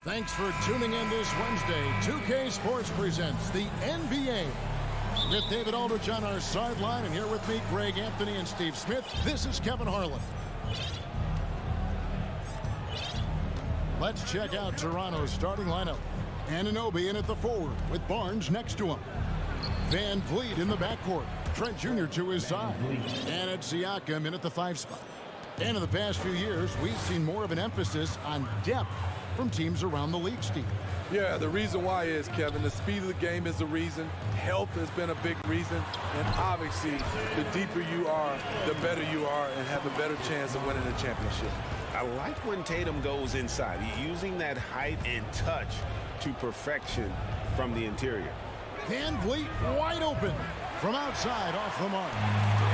Thanks for tuning in this Wednesday. 2K Sports presents the NBA. With David Aldridge on our sideline, and here with me, Greg Anthony and Steve Smith, this is Kevin Harlan. Let's check out Toronto's starting lineup. Anunoby in at the forward with Barnes next to him. Van Vliet in the backcourt. Trent Jr. to his side. And it's Siakam in at the 5 spot. And in the past few years, we've seen more of an emphasis on depth from teams around the league, Steve. Yeah, the reason why is, Kevin, the speed of the game is the reason. Health has been a big reason. And obviously, the deeper you are, the better you are and have a better chance of winning a championship. I like when Tatum goes inside. He's using that height and touch to perfection from the interior. Van Vliet wide open from outside off the mark.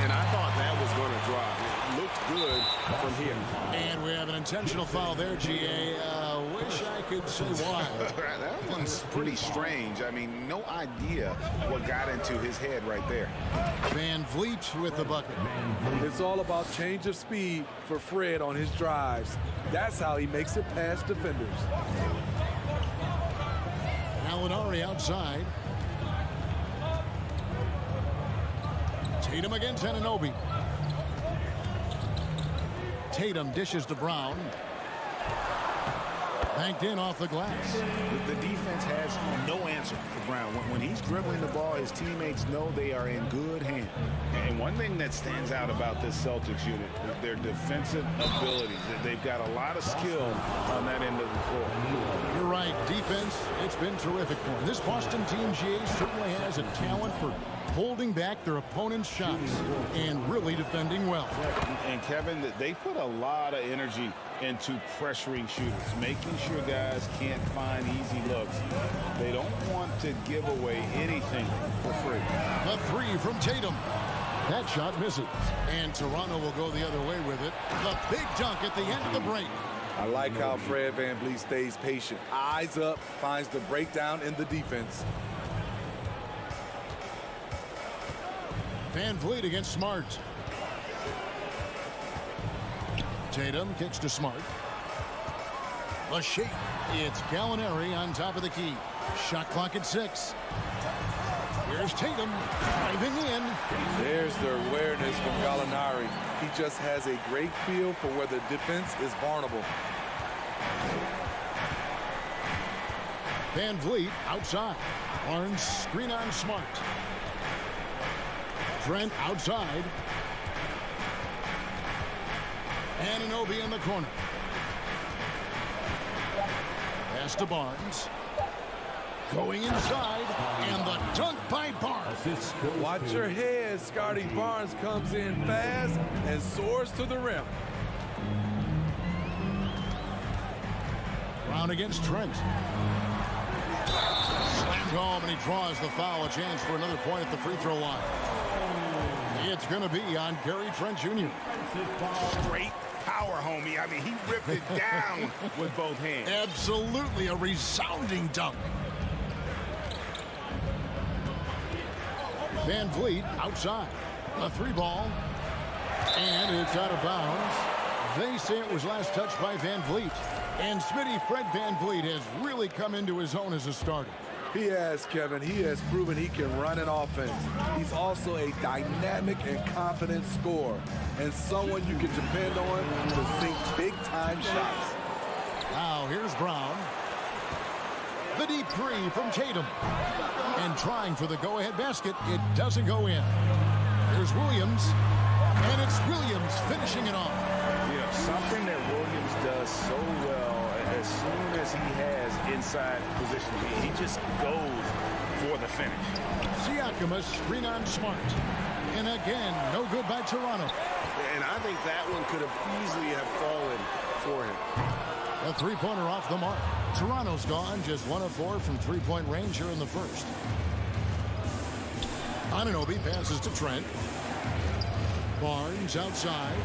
And I thought that was going to drop. It looked good from here. And we have an intentional foul there, GA. Wish I could say why. That one's pretty strange. I mean, no idea what got into his head right there. Van Vliet with the bucket. It's all about change of speed for Fred on his drives. That's how he makes it past defenders. Gallinari outside. Tatum against Anunoby. Tatum dishes to Brown. Banked in off the glass. The defense has no answer for Brown. When he's dribbling the ball, his teammates know they are in good hands. And one thing that stands out about this Celtics unit is their defensive abilities. They've got a lot of skill on that end of the floor. You're right. Defense, it's been terrific for them. This Boston team, GA, certainly has a talent for holding back their opponent's shots and really defending well. And Kevin, they put a lot of energy into pressuring shooters, making sure guys can't find easy looks. They don't want to give away anything for free. The 3 from Tatum. That shot misses. And Toronto will go the other way with it. The big dunk at the end of the break. I like how Fred VanVleet stays patient. Eyes up, finds the breakdown in the defense. Van Vliet against Smart. Tatum kicks to Smart. A shake. It's Gallinari on top of the key. Shot clock at 6. Here's Tatum driving in. There's the awareness from Gallinari. He just has a great feel for where the defense is vulnerable. Van Vliet outside. Barnes screen on Smart. Trent outside. Anunoby in the corner. Pass to Barnes. Going inside, and the dunk by Barnes. Watch your head. Scotty Barnes comes in fast and soars to the rim. Brown against Trent. Slammed home, and he draws the foul. A chance for another point at the free throw line. It's going to be on Gary Trent Jr. Straight power, homie. I mean, he ripped it down with both hands. Absolutely a resounding dunk. Van Vliet outside. A 3 ball. And it's out of bounds. They say it was last touched by Van Vliet. And Smitty, Fred VanVleet has really come into his own as a starter. He has, Kevin. He has proven he can run an offense. He's also a dynamic and confident scorer, and someone you can depend on to sink big-time shots. Now, here's Brown. The deep 3 from Tatum. And trying for the go-ahead basket. It doesn't go in. Here's Williams. And it's Williams finishing it off. Yeah, something that Williams does so well as soon as he has inside position. He just goes for the finish. Siakam, a screen on Smart. And again, no good by Toronto. And I think that one could have easily have fallen for him. A 3-pointer off the mark. Toronto's gone just 1 of 4 from 3-point range here in the first. Anunoby passes to Trent. Barnes outside.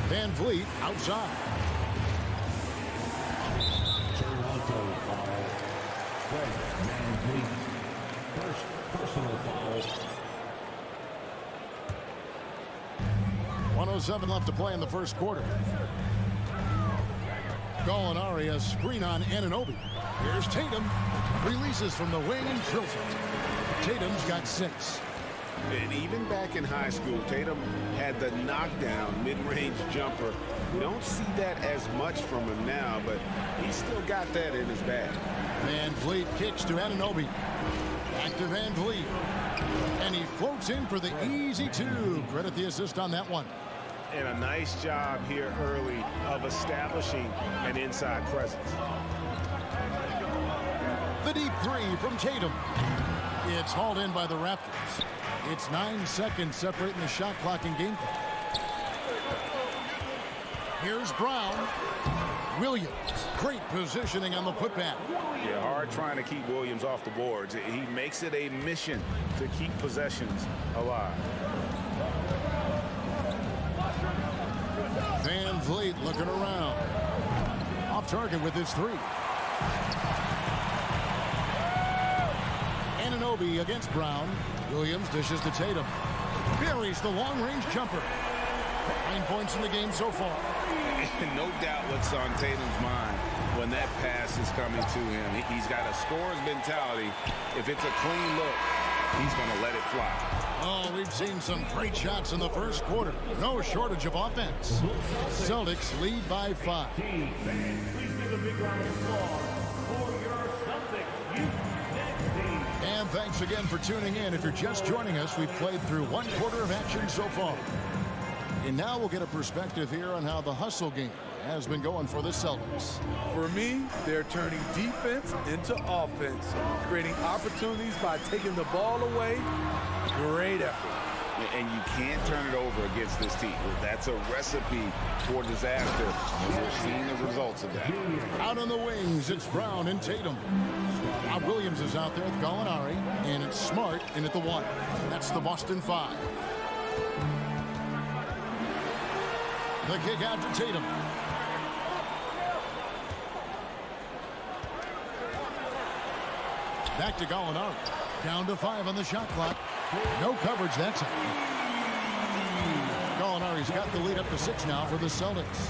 Van Vliet outside. Toronto foul. Fred VanVleet. First personal foul. 1:07 left to play in the first quarter. Gallinari, a screen on Anunoby. Here's Tatum. Releases from the wing and drills it. Tatum's got 6. And even back in high school, Tatum had the knockdown mid-range jumper. We don't see that as much from him now, but he's still got that in his bag. Van Vliet kicks to Anunoby. Back to Van Vliet. And he floats in for the easy 2. Credit the assist on that one. And a nice job here early of establishing an inside presence. The deep 3 from Tatum. It's hauled in by the Raptors. It's 9 seconds separating the shot clock and game clock. Here's Brown. Williams. Great positioning on the putback. Yeah, hard trying to keep Williams off the boards. He makes it a mission to keep possessions alive. Van Vliet looking around. Off target with his 3. Anunoby against Brown. Williams dishes to Tatum. Buries the long-range jumper. 9 points in the game so far. No doubt what's on Tatum's mind when that pass is coming to him. He's got a scorer's mentality. If it's a clean look, he's going to let it fly. Oh, we've seen some great shots in the first quarter. No shortage of offense. Celtics lead by 5. Please give a big round of applause for your Celtics youth next team. And thanks again for tuning in. If you're just joining us, we've played through 1 quarter of action so far. And now we'll get a perspective here on how the hustle game has been going for the Celtics. For me, they're turning defense into offense, creating opportunities by taking the ball away. Great effort. And you can't turn it over against this team. That's a recipe for disaster. And we're seeing the results of that. Out on the wings, it's Brown and Tatum. Rob Williams is out there with Gallinari, and it's Smart in at the 1. That's the Boston 5. The kick out to Tatum. Back to Gallinari. Down to 5 on the shot clock. No coverage that time. Gallinari's got the lead up to 6 now for the Celtics.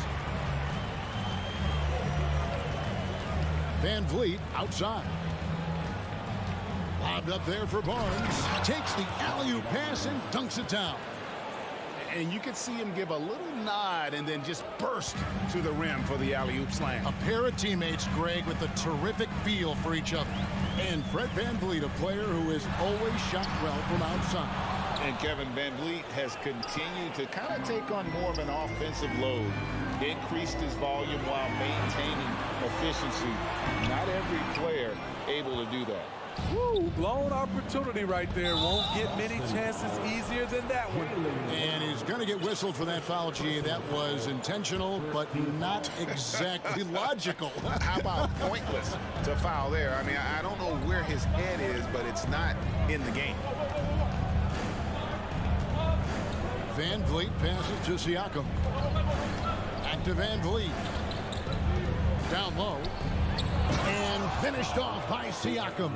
Van Vliet outside. Lobbed up there for Barnes. Takes the alley-oop pass and dunks it down. And you can see him give a little nod and then just burst to the rim for the alley-oop slam. A pair of teammates, Greg, with a terrific feel for each other. And Fred Van Vliet, a player who has always shot well from outside. And Kevin Van Vliet has continued to kind of take on more of an offensive load. Increased his volume while maintaining efficiency. Not every player able to do that. Woo, blown opportunity right there. Won't get many chances easier than that one. And he's going to get whistled for that foul, G. That was intentional, but not exactly logical. How about pointless to foul there? I mean, I don't know where his head is, but it's not in the game. Van Vliet passes to Siakam. Back to Van Vliet. Down low. And finished off by Siakam.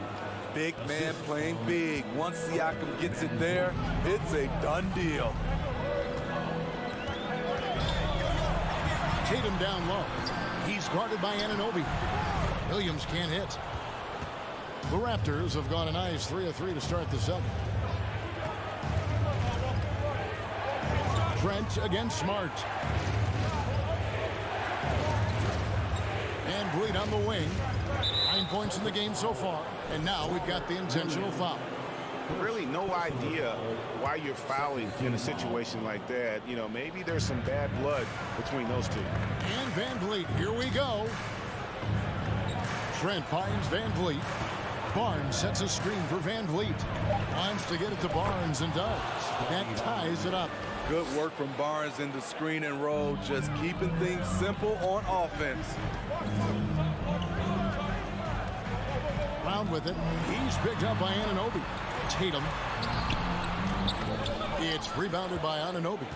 Big man playing big. Once Siakam gets it there, it's a done deal. Tatum down low. He's guarded by Anunoby. Williams can't hit. The Raptors have gone a nice 3 of 3 to start the second. Trent against Smart. Van Vliet on the wing. 9 points in the game so far. And now we've got the intentional foul. Really no idea why you're fouling in a situation like that. You know, maybe there's some bad blood between those two. And Van Vliet, here we go. Trent finds Van Vliet. Barnes sets a screen for Van Vliet. Wants to get it to Barnes and does. That ties it up. Good work from Barnes in the screen and roll, just keeping things simple on offense. Round with it. He's picked up by Anunoby. Tatum. It's rebounded by Anunoby.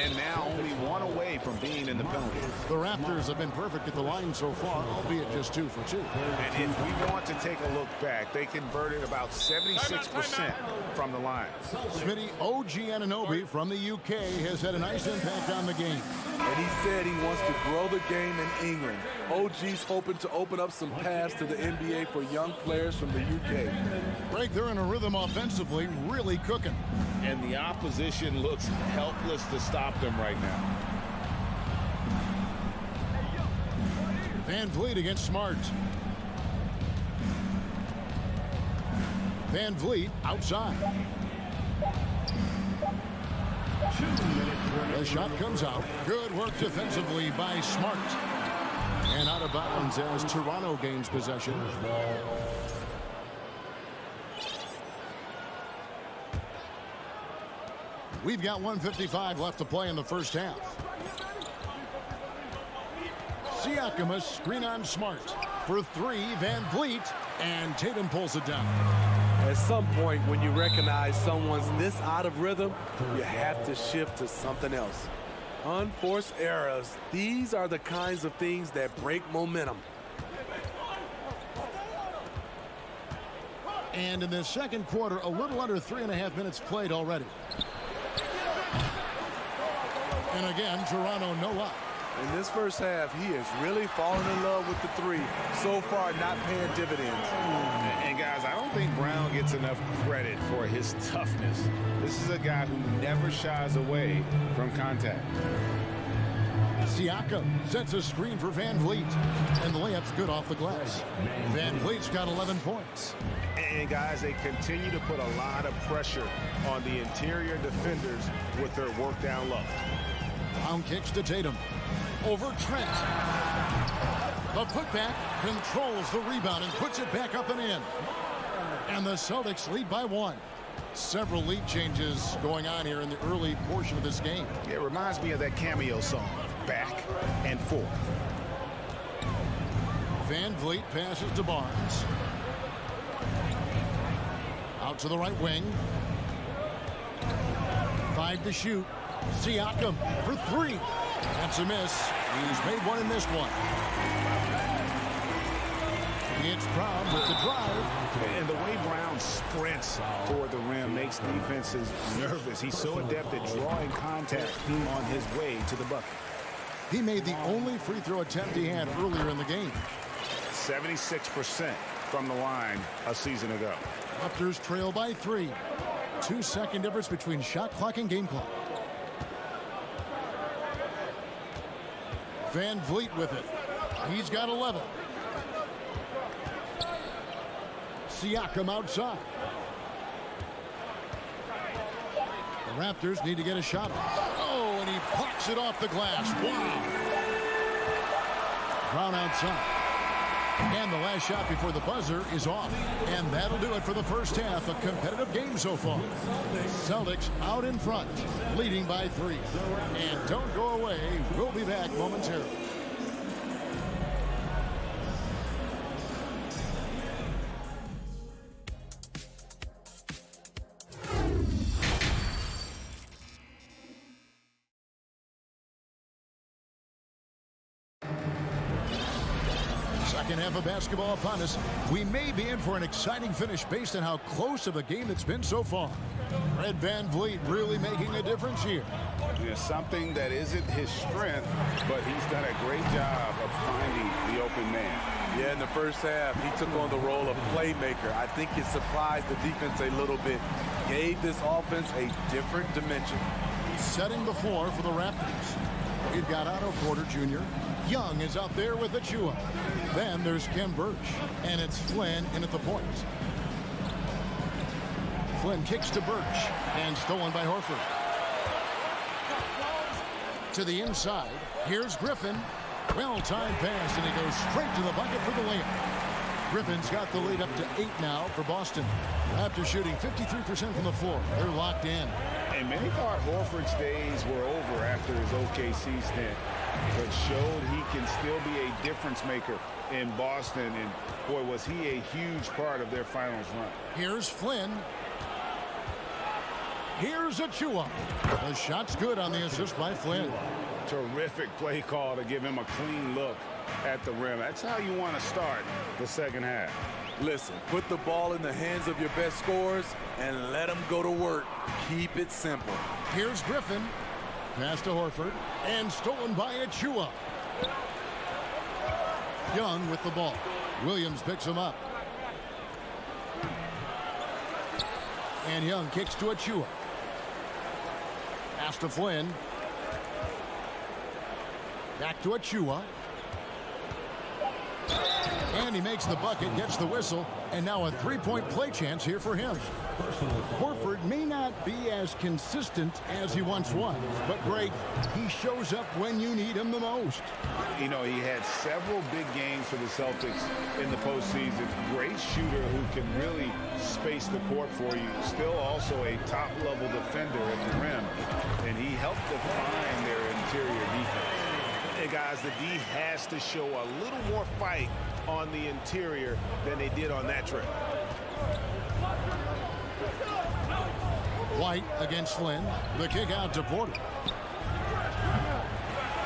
And now only 1 away from being in the penalty. The Raptors have been perfect at the line so far, albeit just 2 for 2. And if we want to take a look back, they converted about 76% from the line. Smitty, OG Anunoby from the UK has had a nice impact on the game. And he said he wants to grow the game in England. OG's hoping to open up some paths to the NBA for young players from the UK. Greg, they're in a rhythm offensively, really cooking. And the opposition looks helpless to stop them right now. Van Vliet against Smart. Van Vliet outside. The shot comes out. Good work defensively by Smart. And out of bounds as Toronto gains possession. We've got 1:55 left to play in the first half. Siakam, a screen on Smart. For three, Van Vliet. And Tatum pulls it down. At some point, when you recognize someone's this out of rhythm, you have to shift to something else. Unforced errors. These are the kinds of things that break momentum. And in the second quarter, a little under 3.5 minutes played already. And again, Toronto no luck. In this first half, he has really fallen in love with the three. So far, not paying dividends. And guys, I don't think Brown gets enough credit for his toughness. This is a guy who never shies away from contact. Siakam sets a screen for Van Vliet. And the layup's good off the glass. Van Vliet's got 11 points. And guys, they continue to put a lot of pressure on the interior defenders with their work down low. Brown kicks to Tatum. Over Trent. The putback controls the rebound and puts it back up and in. And the Celtics lead by 1. Several lead changes going on here in the early portion of this game. It reminds me of that cameo song, Back and Forth. Van Vliet passes to Barnes. Out to the right wing. 5 to shoot. Siakam for 3. That's a miss. He's made one and missed one. It's Brown with the drive. And the way Brown sprints toward the rim makes defenses nervous. He's so adept at drawing contact on his way to the bucket. He made the only free throw attempt he had earlier in the game. 76% from the line a season ago. Raptors trail by 3. 2-second difference between shot clock and game clock. Van Vliet with it. He's got 11. Siakam outside. The Raptors need to get a shot off. Oh, and he plucks it off the glass. Wow. Brown outside. And the last shot before the buzzer is off. And that'll do it for the first half. A competitive game so far. Celtics out in front, leading by 3. And don't go away. We'll be back momentarily. Second half of basketball upon us. We may be in for an exciting finish based on how close of a game it's been so far. Fred Van Vliet really making a difference here. There's something that isn't his strength, but he's done a great job of finding the open man. Yeah, in the first half, he took on the role of playmaker. I think it surprised the defense a little bit. Gave this offense a different dimension. Setting the floor for the Raptors. We've got Otto Porter Jr. Young is out there with Achua. Then there's Ken Birch. And it's Flynn in at the point. Flynn kicks to Birch. And stolen by Horford. To the inside. Here's Griffin. Well-timed pass, and he goes straight to the bucket for the layup. Griffin's got the lead up to 8 now for Boston. Raptors shooting 53% from the floor. They're locked in. And many thought Horford's days were over after his OKC stint, but showed he can still be a difference maker in Boston. And boy, was he a huge part of their finals run. Here's Flynn. Here's Achua. The shot's good on the assist by Flynn. Terrific play call to give him a clean look at the rim. That's how you want to start the second half. Listen, put the ball in the hands of your best scorers and let them go to work. Keep it simple. Here's Griffin. pass to Horford. And stolen by Achua. Young with the ball. Williams picks him up. And Young kicks to Achua. Pass to Flynn. Back to Achua. And he makes the bucket, gets the whistle, and now a three-point play chance here for him. Horford may not be as consistent as he once was, but Greg, he shows up when you need him the most. You know, he had several big games for the Celtics in the postseason. Great shooter who can really space the court for you. Still also a top-level defender at the rim, and he helped define their interior defense. Hey, guys, the D has to show a little more fight on the interior than they did on that trip. White against Flynn. The kick out to Porter.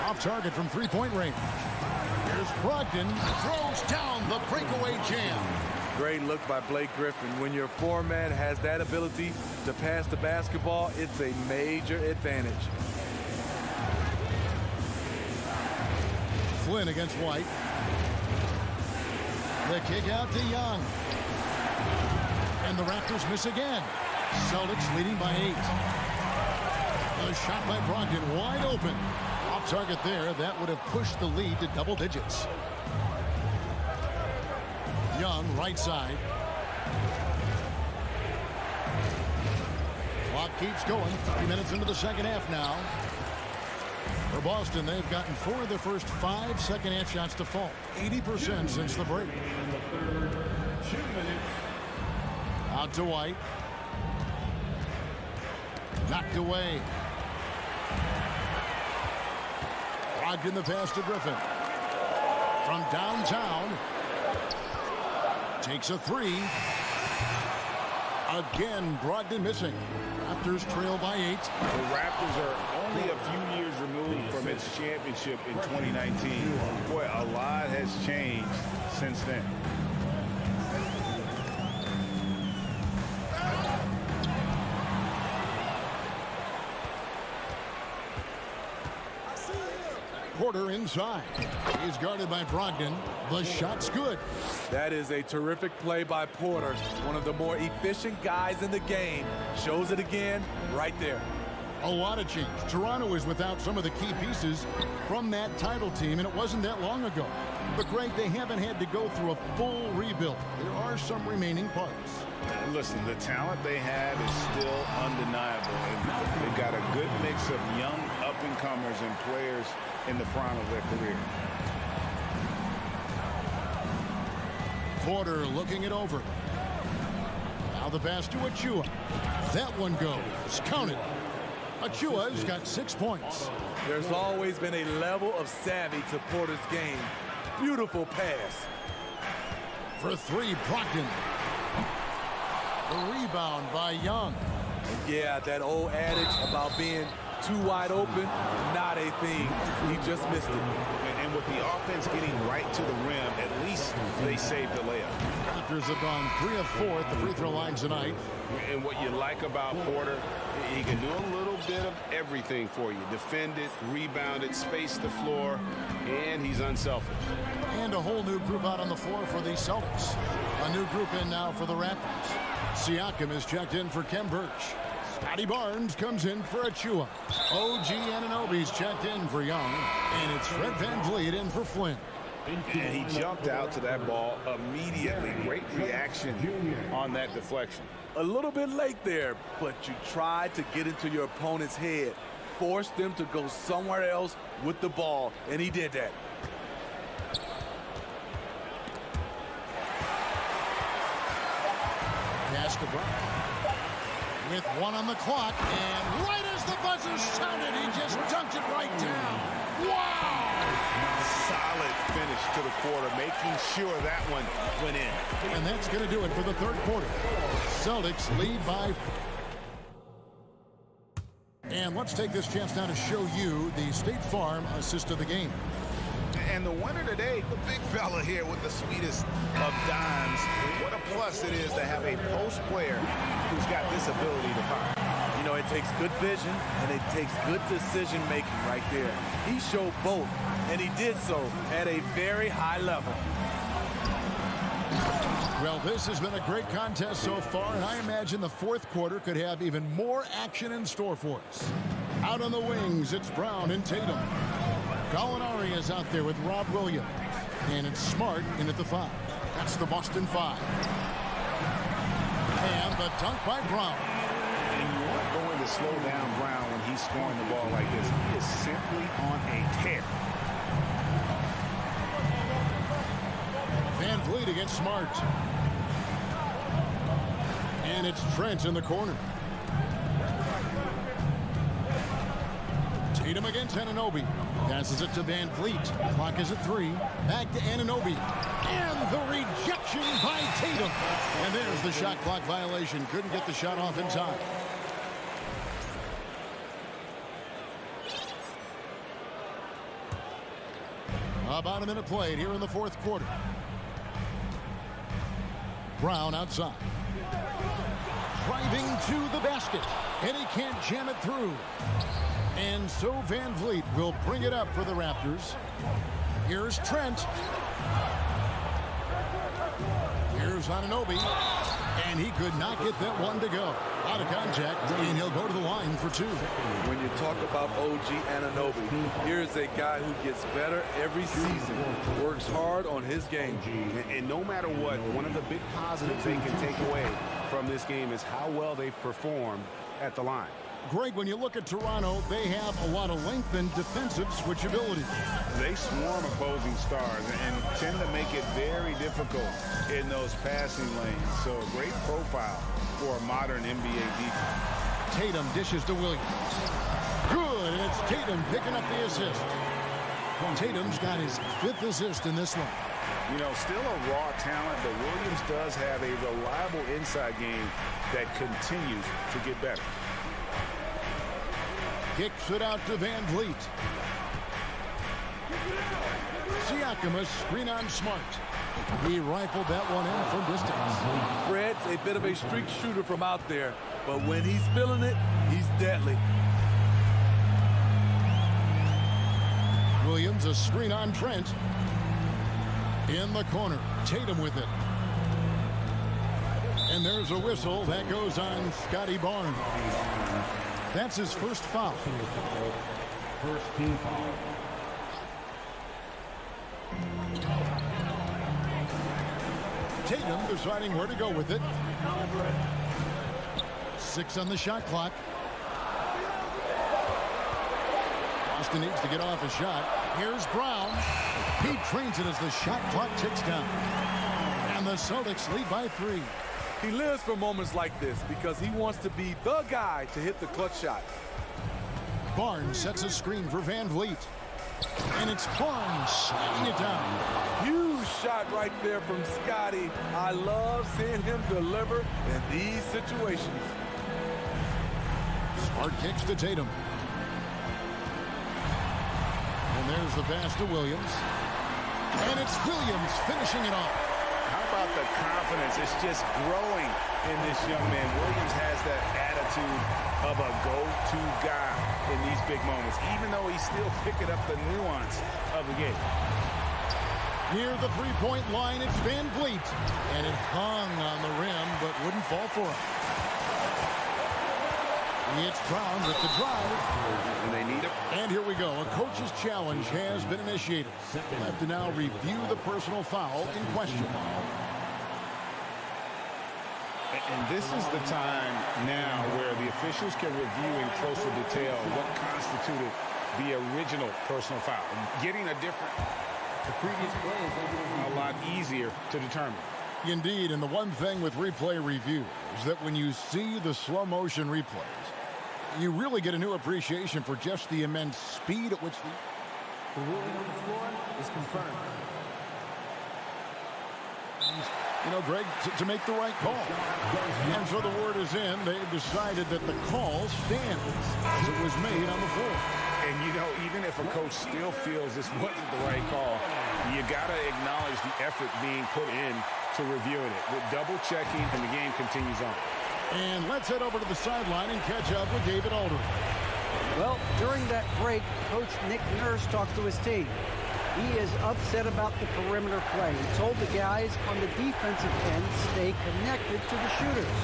Off target from three-point range. Here's Brogdon. Throws down the breakaway jam. Great look by Blake Griffin. When your foreman has that ability to pass the basketball, it's a major advantage. Flynn against White. The kick out to Young. And the Raptors miss again. Celtics leading by 8. A shot by Brogdon wide open. Off target there. That would have pushed the lead to double digits. Young right side. Clock keeps going. 3 minutes into the second half now. For Boston, they've gotten 4 of their first 5 second-half shots to fall. 80% since the break. Out to White. Knocked away. Brogdon the pass to Griffin. From downtown. Takes a 3. Again, Brogdon missing. Raptors trail by 8. The Raptors are only a few years removed from its championship in 2019. Boy, a lot has changed since then. Porter inside. He's guarded by Brogdon. The shot's good. That is a terrific play by Porter. One of the more efficient guys in the game. Shows it again right there. A lot of change. Toronto is without some of the key pieces from that title team, and it wasn't that long ago. But, Greg, they haven't had to go through a full rebuild. There are some remaining parts. Listen, the talent they have is still undeniable. And they've got a good mix of young up-and-comers and players in the prime of their career. Porter looking it over. Now the pass to Achua. That one goes. Count it. Achua's got 6 points. There's always been a level of savvy to Porter's game. Beautiful pass. For 3, Brogdon. The rebound by Young. Yeah, that old adage about being too wide open, not a thing. He just missed it. And with the offense getting right to the rim, at least they saved the layup. Raptors have gone 3 of 4 at the free throw line tonight. And what you like about Porter, he can do a little bit of everything for you. Defend it, rebound it, space the floor, and he's unselfish. And a whole new group out on the floor for the Celtics. A new group in now for the Raptors. Siakam is checked in for Kem Birch. Scotty Barnes comes in for Achua. OG Anunoby's checked in for Young. And it's Fred VanVleet in for Flynn. And he jumped out to that ball immediately. Great reaction on that deflection. A little bit late there, but you tried to get into your opponent's head. Forced them to go somewhere else with the ball, and he did that. Pass to Brown. With 1 on the clock, and right as the buzzer sounded, he just dunked it right down. Wow! Solid finish to the quarter, making sure that one went in. And that's going to do it for the third quarter. Celtics lead by... And let's take this chance now to show you the State Farm assist of the game. And the winner today, the big fella here with the sweetest of dimes. What a plus it is to have a post player who's got this ability to fire. You know, it takes good vision and it takes good decision making right there. He showed both, and he did so at a very high level. Well, this has been a great contest so far, and I imagine the fourth quarter could have even more action in store for us. Out on the wings, it's Brown and Tatum. Gallinari is out there with Rob Williams. And it's Smart in at the 5. That's the Boston 5. And the dunk by Brown. And you aren't going to slow down Brown when he's scoring the ball like this. He is simply on a tear. Van Vliet against Smart. And it's Trent in the corner. Tatum against Anunoby. Passes it to Van Vliet. Clock is at 3. Back to Anunoby. And the rejection by Tatum. And there's the shot clock violation. Couldn't get the shot off in time. About a minute played here in the fourth quarter. Brown outside. Driving to the basket. And he can't jam it through. And so Van Vliet will bring it up for the Raptors. Here's Trent. Here's Anunoby. And he could not get that one to go. Out of contact, and he'll go to the line for 2. When you talk about OG Anunoby, here's a guy who gets better every season, works hard on his game. And no matter what, one of the big positives they can take away from this game is how well they perform at the line. Greg, when you look at Toronto, they have a lot of length and defensive switchability. They swarm opposing stars and tend to make it very difficult in those passing lanes. So a great profile for a modern NBA defense. Tatum dishes to Williams. Good, and it's Tatum picking up the assist. Tatum's got his 5th assist in this one. You know, still a raw talent, but Williams does have a reliable inside game that continues to get better. Kicks it out to Van Vliet. Siakam, a screen on Smart. He rifled that one in from distance. Fred's a bit of a streak shooter from out there, but when he's feeling it, he's deadly. Williams, a screen on Trent. In the corner, Tatum with it. And there's a whistle that goes on Scotty Barnes. That's his first foul. First team foul. Tatum deciding where to go with it. 6 on the shot clock. Boston needs to get off a shot. Here's Brown. He trains it as the shot clock ticks down. And the Celtics lead by 3. He lives for moments like this because he wants to be the guy to hit the clutch shot. Barnes sets a screen for Van Vliet. And it's Barnes sliding it down. Huge shot right there from Scotty. I love seeing him deliver in these situations. Smart kicks to Tatum. And there's the pass to Williams. And it's Williams finishing it off. How about the confidence? It's just growing in this young man. Williams has that attitude of a go-to guy in these big moments, even though he's still picking up the nuance of the game. Near the three-point line, it's Van Vliet. And it hung on the rim, but wouldn't fall for him. It's Brown with the drive. And they need him. And here we go. A coach's challenge has been initiated. We'll have to now review the personal foul in question. And this is the time now where the officials can review in closer detail what constituted the original personal foul. Getting a different, the previous play is a lot easier to determine. Indeed, and the one thing with replay review is that when you see the slow motion replays, you really get a new appreciation for just the immense speed at which the ruling on the floor is confirmed. Greg, to make the right call. And so the word is in. They've decided that the call stands as it was made on the floor. And, even if a coach still feels this wasn't the right call, you got to acknowledge the effort being put in to reviewing it. With double-checking, and the game continues on. And let's head over to the sideline and catch up with David Aldridge. Well, during that break, Coach Nick Nurse talked to his team. He is upset about the perimeter play. He told the guys on the defensive end stay connected to the shooters.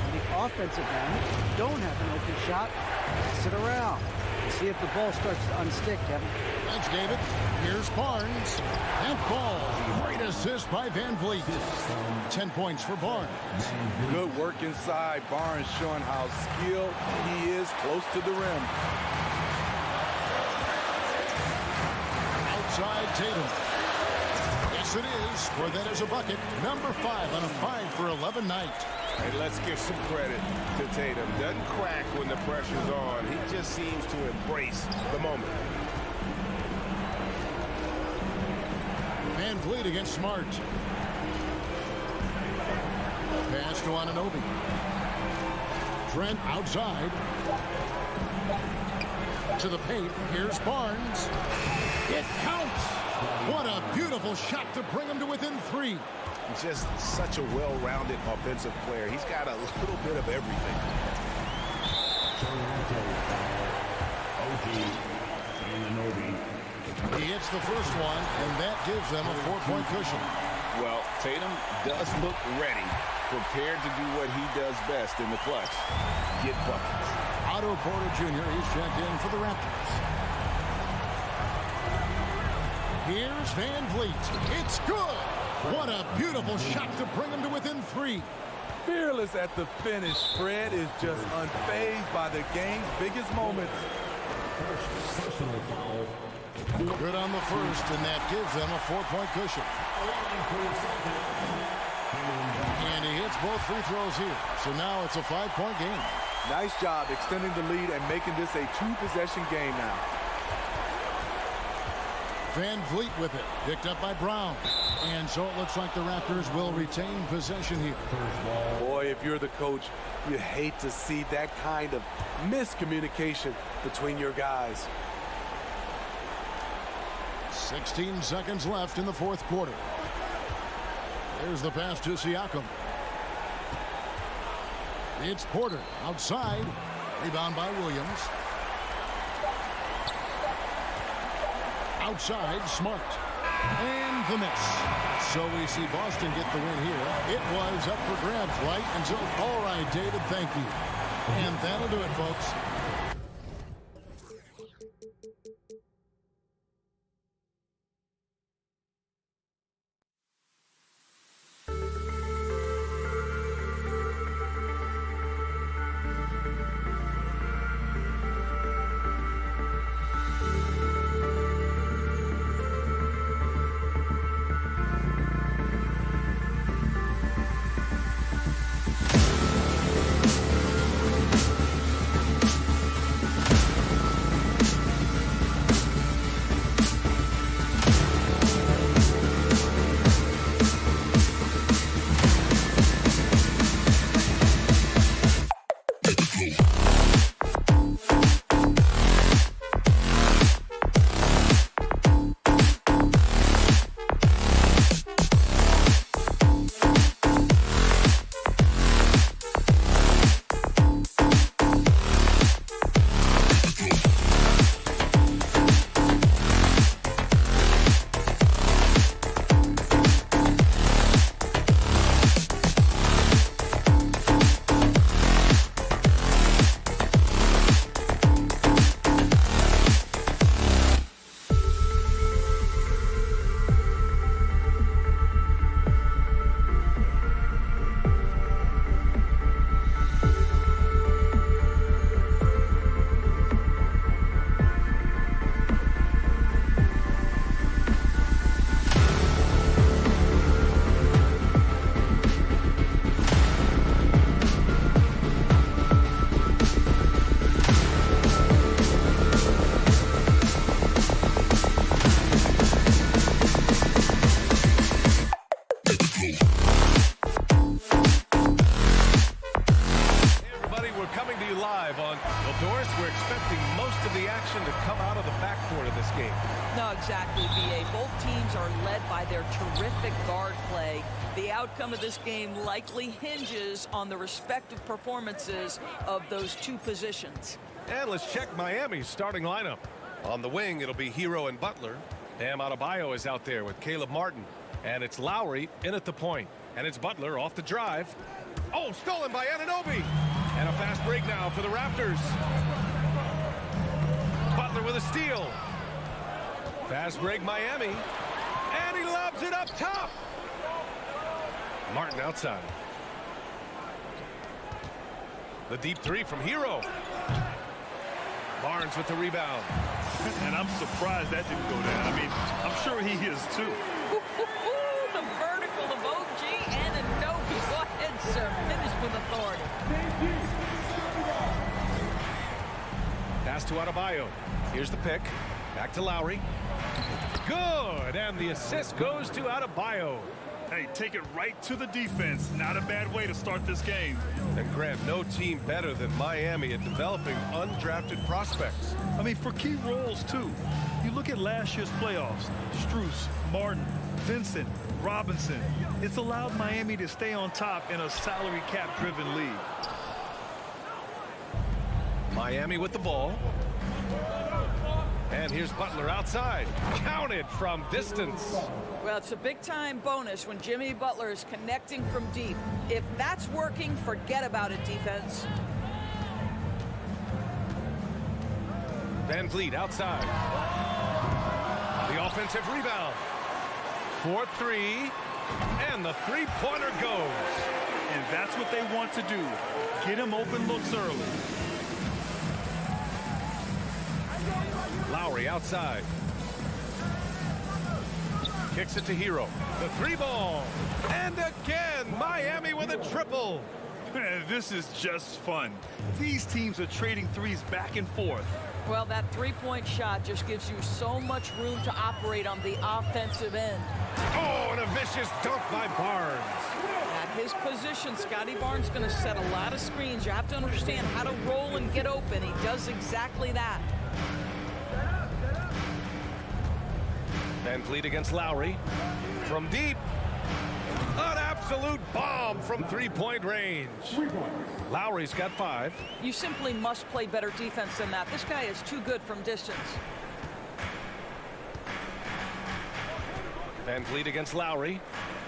On the offensive end, don't have an open shot, pass it around. See if the ball starts to unstick, Kevin. Thanks, David. Here's Barnes. And ball. Great assist by Van Vliet. 10 points for Barnes. Good work inside. Barnes showing how skilled he is close to the rim. Outside Tatum. Yes, it is. For that is a bucket. Number 5 on a 5-for-11 night. Hey, let's give some credit to Tatum. Doesn't crack when the pressure's on. He just seems to embrace the moment. Van Vliet against Smart. Pass to Anunoby. Trent outside. To the paint. Here's Barnes. It counts. What a beautiful shot to bring him to within 3. Just such a well-rounded offensive player. He's got a little bit of everything. He hits the first one, and that gives them a 4-point cushion. Well, Tatum does look ready, prepared to do what he does best in the clutch, get buckets. Otto Porter Jr. is checked in for the Raptors. Here's Van Vliet. It's good. What a beautiful shot to bring him to within 3. Fearless at the finish. Fred is just unfazed by the game's biggest moments. Good on the first, and that gives them a 4-point cushion. And he hits both free throws here. So now it's a 5-point game. Nice job extending the lead and making this a 2-possession game now. Van Vliet with it. Picked up by Brown. And so it looks like the Raptors will retain possession here. Boy, if you're the coach, you hate to see that kind of miscommunication between your guys. 16 seconds left in the fourth quarter. There's the pass to Siakam. It's Porter outside. Rebound by Williams. Outside, Smart. And the miss. So we see Boston get the win here. It was up for grabs right until... All right, David, thank you. And that'll do it, folks. teams are led by their terrific guard play. The outcome of this game likely hinges on the respective performances of those two positions. And let's check Miami's starting lineup. On the wing, it'll be Hero and Butler. Bam Adebayo is out there with Caleb Martin. And it's Lowry in at the point. And it's Butler off the drive. Oh, stolen by Anunoby. And a fast break now for the Raptors. Butler with a steal. Fast break Miami. And he lobs it up top. Martin outside. The deep three from Hero. Barnes with the rebound. And I'm surprised that didn't go down. I mean, I'm sure he is too. The vertical of OG Anunoby. Go ahead, sir. Finish with authority. Pass to Adebayo. Here's the pick. Back to Lowry. Good. And the assist goes to Adebayo. Hey, take it right to the defense. Not a bad way to start this game. And Grant, no team better than Miami at developing undrafted prospects. I mean, for key roles, too. You look at last year's playoffs. Strus, Martin, Vincent, Robinson. It's allowed Miami to stay on top in a salary cap-driven league. Miami with the ball. And here's Butler outside. Counted from distance. Well, it's a big-time bonus when Jimmy Butler is connecting from deep. If that's working, forget about it, defense. Van Vliet outside. The offensive rebound. 4-3. And the three-pointer goes. And that's what they want to do. Get him open looks early. Lowry outside. Kicks it to Hero. The three ball. And again, Miami with a triple. This is just fun. These teams are trading threes back and forth. Well, that three-point shot just gives you so much room to operate on the offensive end. Oh, and a vicious dunk by Barnes. At his position, Scotty Barnes is going to set a lot of screens. You have to understand how to roll and get open. He does exactly that. Van Vliet against Lowry. From deep. An absolute bomb from three-point range. Lowry's got 5. You simply must play better defense than that. This guy is too good from distance. Van Vliet against Lowry.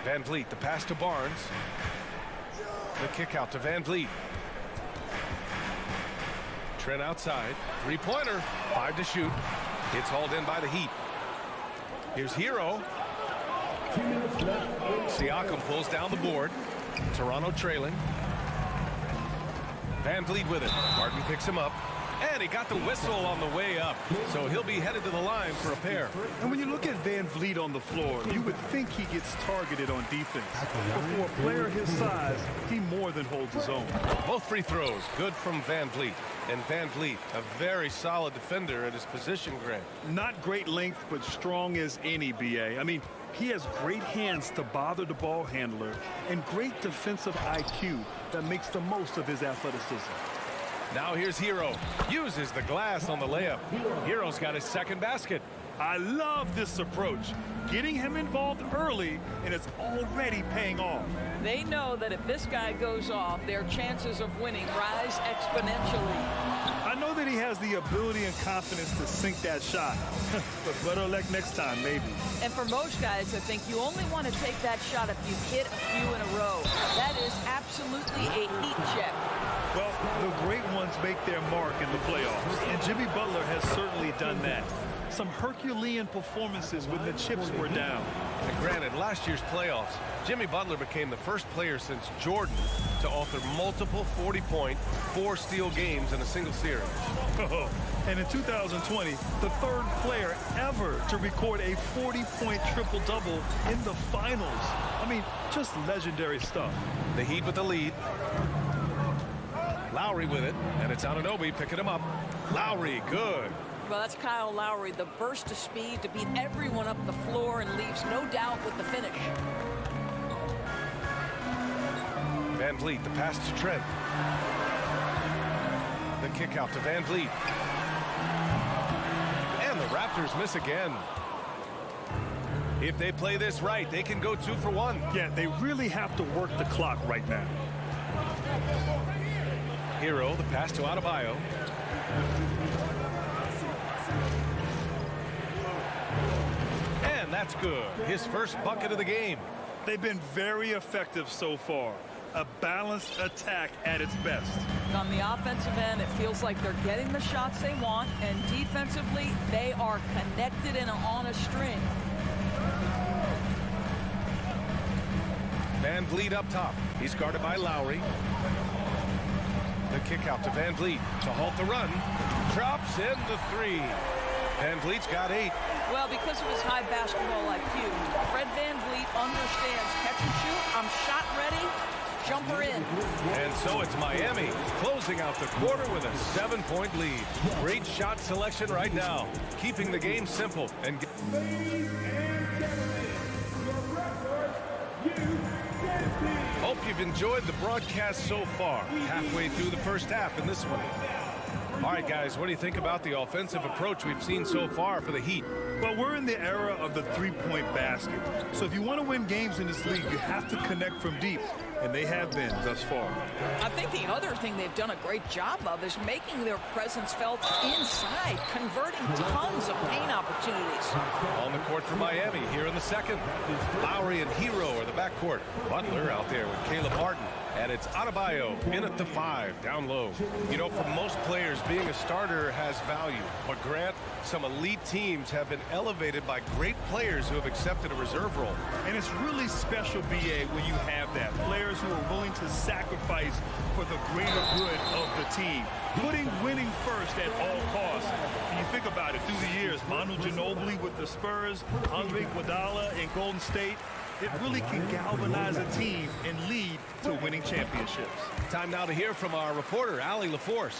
Van Vliet, the pass to Barnes. The kick out to Van Vliet. Trent outside. Three-pointer. 5 to shoot. It's hauled in by the Heat. Here's Hero. Siakam pulls down the board. Toronto trailing. Van Vliet with it. Martin picks him up. And he got the whistle on the way up. So he'll be headed to the line for a pair. And when you look at Van Vliet on the floor, you would think he gets targeted on defense. But for a player his size, he more than holds his own. Both free throws good from Van Vliet. And Van Vliet, a very solid defender at his position, Grant. Not great length, but strong as any, BA. I mean, he has great hands to bother the ball handler and great defensive IQ that makes the most of his athleticism. Now here's Hero. Uses the glass on the layup. Hero's got his second basket. I love this approach. Getting him involved early, and it's already paying off. They know that if this guy goes off, their chances of winning rise exponentially. I know that he has the ability and confidence to sink that shot. But better luck next time, maybe. And for most guys, I think you only want to take that shot if you've hit a few in a row. That is absolutely a heat check. Well, the great ones make their mark in the playoffs, and Jimmy Butler has certainly done that. Some Herculean performances when the chips were down. And granted, last year's playoffs, Jimmy Butler became the first player since Jordan to author multiple 40-point, 4-steal games in a single series. And in 2020, the third player ever to record a 40-point triple-double in the finals. I mean, just legendary stuff. The Heat with the lead. Lowry with it, and it's Anunoby picking him up. Lowry, good. Well, that's Kyle Lowry, the burst of speed to beat everyone up the floor and leaves no doubt with the finish. Van Vliet, the pass to Trent. The kick out to Van Vliet. And the Raptors miss again. If they play this right, they can go 2 for 1. Yeah, they really have to work the clock right now. Hero, the pass to Adebayo. And that's good. His first bucket of the game. They've been very effective so far. A balanced attack at its best. On the offensive end, it feels like they're getting the shots they want, and defensively, they are connected and on a string. Van Vliet up top. He's guarded by Lowry. The kick out to Van Vliet to halt the run. Drops in the 3. Van Vliet's got 8. Well, because of his high basketball IQ, Fred Van Vliet understands catch and shoot. I'm shot ready. Jumper in. And so it's Miami closing out the quarter with a 7-point lead. Great shot selection right now, keeping the game simple. And hope you've enjoyed the broadcast so far. Halfway through the first half in this one. All right, guys, what do you think about the offensive approach we've seen so far for the Heat? Well, we're in the era of the three-point basket. So if you want to win games in this league, you have to connect from deep. And they have been thus far. I think the other thing they've done a great job of is making their presence felt inside, converting tons of paint opportunities. On the court for Miami here in the second. Lowry and Hero are the backcourt. Butler out there with Caleb Martin. And it's Adebayo in at the 5, down low. You know, for most players, being a starter has value. But Grant, some elite teams have been elevated by great players who have accepted a reserve role. And it's really special, B.A., when you have that. Players who are willing to sacrifice for the greater good of the team. Putting winning first at all costs. When you think about it, through the years, Manu Ginobili with the Spurs, Andre Iguodala in Golden State, it really can galvanize a team and lead to winning championships. Time now to hear from our reporter, Allie LaForce.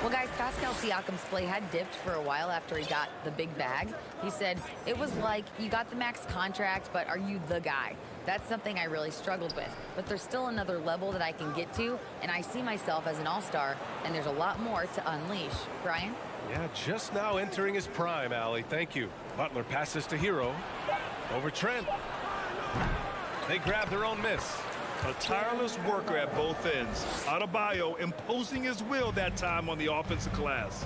Well, guys, Pascal Siakam's play had dipped for a while after he got the big bag. He said, it was like, you got the max contract, but are you the guy? That's something I really struggled with. But there's still another level that I can get to, and I see myself as an all-star, and there's a lot more to unleash. Brian? Yeah, just now entering his prime, Allie. Thank you. Butler passes to Hero. Over Trent. They grab their own miss. A tireless worker at both ends. Adebayo imposing his will that time on the offensive glass.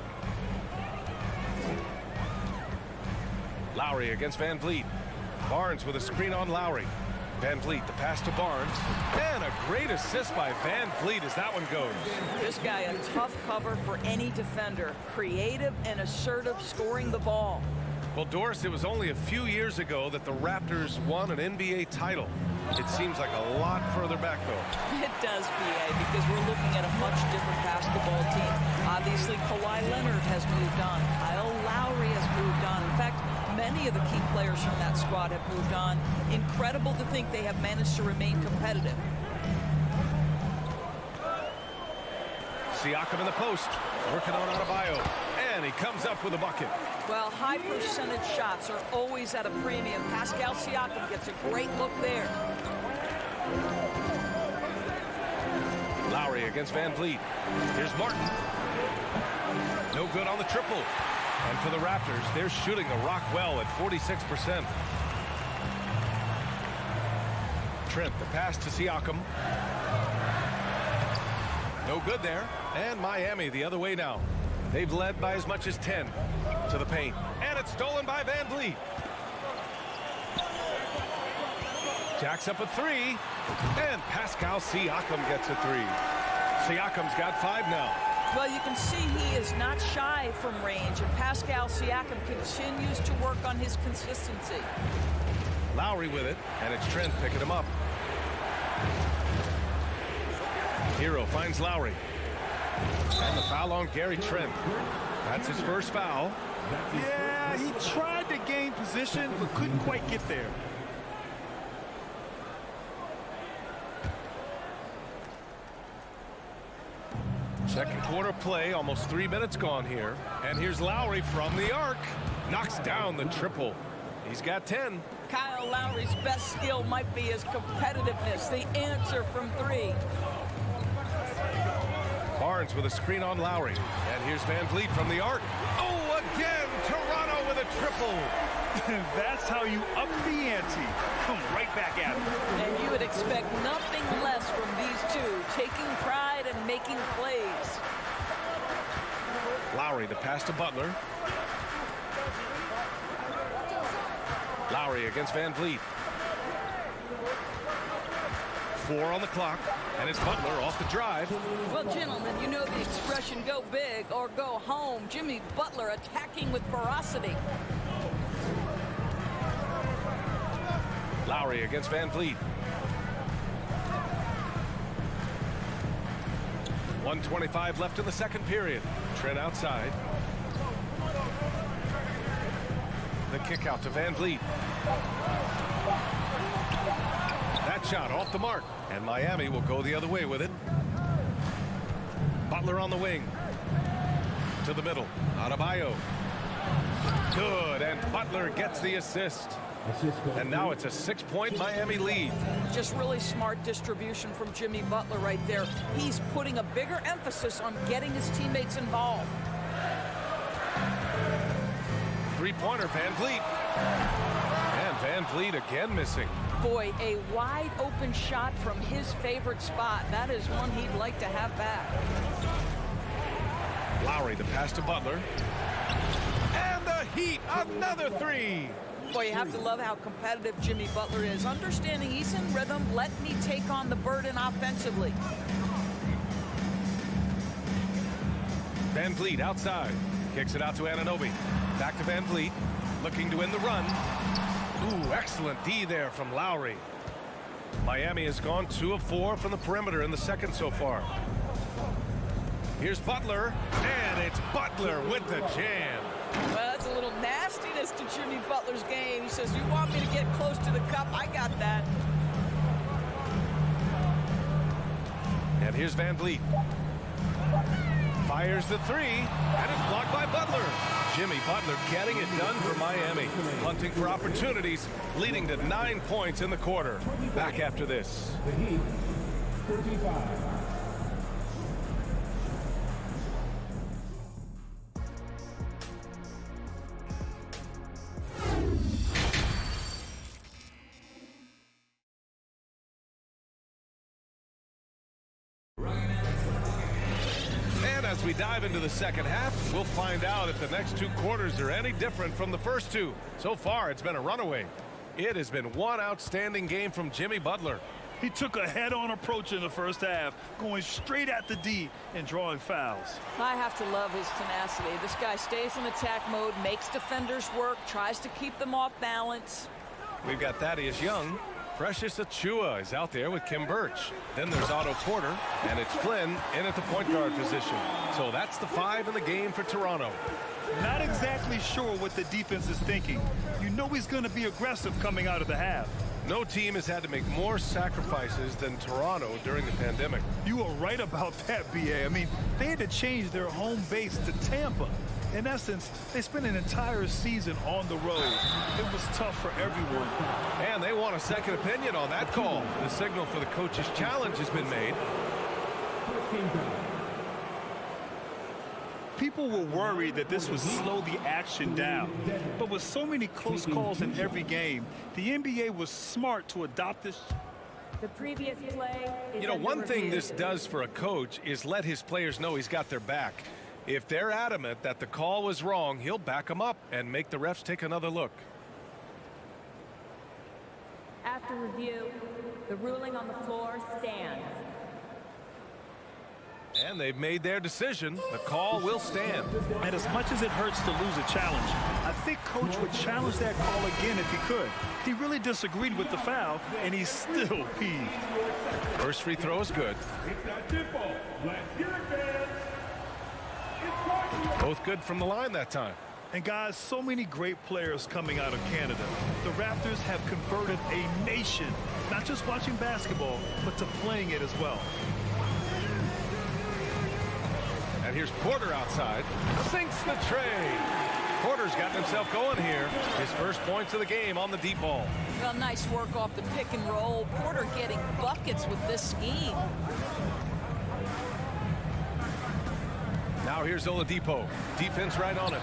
Lowry against Van Vliet. Barnes with a screen on Lowry. Van Vliet, the pass to Barnes. And a great assist by Van Vliet as that one goes. This guy, a tough cover for any defender. Creative and assertive scoring the ball. Well, Doris, it was only a few years ago that the Raptors won an NBA title. It seems like a lot further back, though. It does, B.A., because we're looking at a much different basketball team. Obviously, Kawhi Leonard has moved on. Kyle Lowry has moved on. In fact, many of the key players from that squad have moved on. Incredible to think they have managed to remain competitive. Siakam in the post, working on Adebayo, and he comes up with a bucket. Well, high percentage shots are always at a premium. Pascal Siakam gets a great look there. Lowry against Van Vliet. Here's Martin. No good on the triple. And for the Raptors, they're shooting the rock well at 46%. Trent, the pass to Siakam. No good there. And Miami the other way now. They've led by as much as 10 to the paint. And it's stolen by Van Vliet. Jacks up a 3. And Pascal Siakam gets a 3. Siakam's got 5 now. Well, you can see he is not shy from range, and Pascal Siakam continues to work on his consistency. Lowry with it, and it's Trent picking him up. Hero finds Lowry. And the foul on Gary Trent. That's his first foul. Yeah, he tried to gain position, but couldn't quite get there. Second quarter play, almost 3 minutes gone here. And here's Lowry from the arc. Knocks down the triple. He's got 10. Kyle Lowry's best skill might be his competitiveness, the answer from 3. Barnes with a screen on Lowry. And here's Van Vliet from the arc. Oh, again, Toronto with a triple. That's how you up the ante team. Come right back at him. And you would expect nothing less from these two, taking pride and making plays. Lowry to pass to Butler. Lowry against Van Vliet. 4 on the clock, and it's Butler off the drive. Well, gentlemen, you know the expression go big or go home. Jimmy Butler attacking with ferocity. Lowry against Van Vliet. 1:25 left in the second period. Trent outside. The kick out to Van Vliet. That shot off the mark, and Miami will go the other way with it. Butler on the wing. To the middle. Adebayo. Good, and Butler gets the assist. And now it's a 6-point Miami lead. Just really smart distribution from Jimmy Butler right there. He's putting a bigger emphasis on getting his teammates involved. Three-pointer, Van Vliet. And Van Vliet again missing. Boy, a wide open shot from his favorite spot. That is one he'd like to have back. Lowry the pass to Butler. And the Heat, another three. Boy, you have to love how competitive Jimmy Butler is. Understanding he's in rhythm, let me take on the burden offensively. Van Vliet outside. Kicks it out to Anunoby. Back to Van Vliet. Looking to win the run. Ooh, excellent D there from Lowry. Miami has gone 2 of 4 from the perimeter in the second so far. Here's Butler. And it's Butler with the jam. Well, that's a little nastiness to Jimmy Butler's game. He says, you want me to get close to the cup? I got that. And here's Van Vliet. Fires the three, and it's blocked by Butler. Jimmy Butler getting it done for Miami. Hunting for opportunities, leading to 9 points in the quarter. Back after this. The Heat, 35. As we dive into the second half, we'll find out if the next 2 quarters are any different from the first 2. So far, it's been a runaway. It has been one outstanding game from Jimmy Butler. He took a head-on approach in the first half, going straight at the D and drawing fouls. I have to love his tenacity. This guy stays in attack mode, makes defenders work, tries to keep them off balance. We've got Thaddeus Young. Precious Achiuwa is out there with Kim Birch. Then there's Otto Porter, and it's Flynn in at the point guard position. So that's the 5 in the game for Toronto. Not exactly sure what the defense is thinking. You know he's going to be aggressive coming out of the half. No team has had to make more sacrifices than Toronto during the pandemic. You are right about that, B.A. I mean, they had to change their home base to Tampa. In essence, they spent an entire season on the road. It was tough for everyone. And they want a second opinion on that call. The signal for the coach's challenge has been made. People were worried that this would slow the action down. But with so many close calls in every game, the NBA was smart to adopt this. The previous play is You know, under one thing review. this does for a coach is let his players know he's got their back. If they're adamant that the call was wrong, he'll back them up and make the refs take another look. After review, the ruling on the floor stands. And they've made their decision. The call will stand. And as much as it hurts to lose a challenge, I think Coach would challenge that call again if he could. He really disagreed with the foul, and he's still peeved. First free throw is good. Both good from the line that time. And guys, so many great players coming out of Canada. The Raptors have converted a nation, not just watching basketball, but to playing it as well. And here's Porter outside. Sinks the tray. Porter's gotten himself going here. His first points of the game on the deep ball. Well, nice work off the pick and roll. Porter getting buckets with this scheme. Now here's Oladipo. Defense right on it.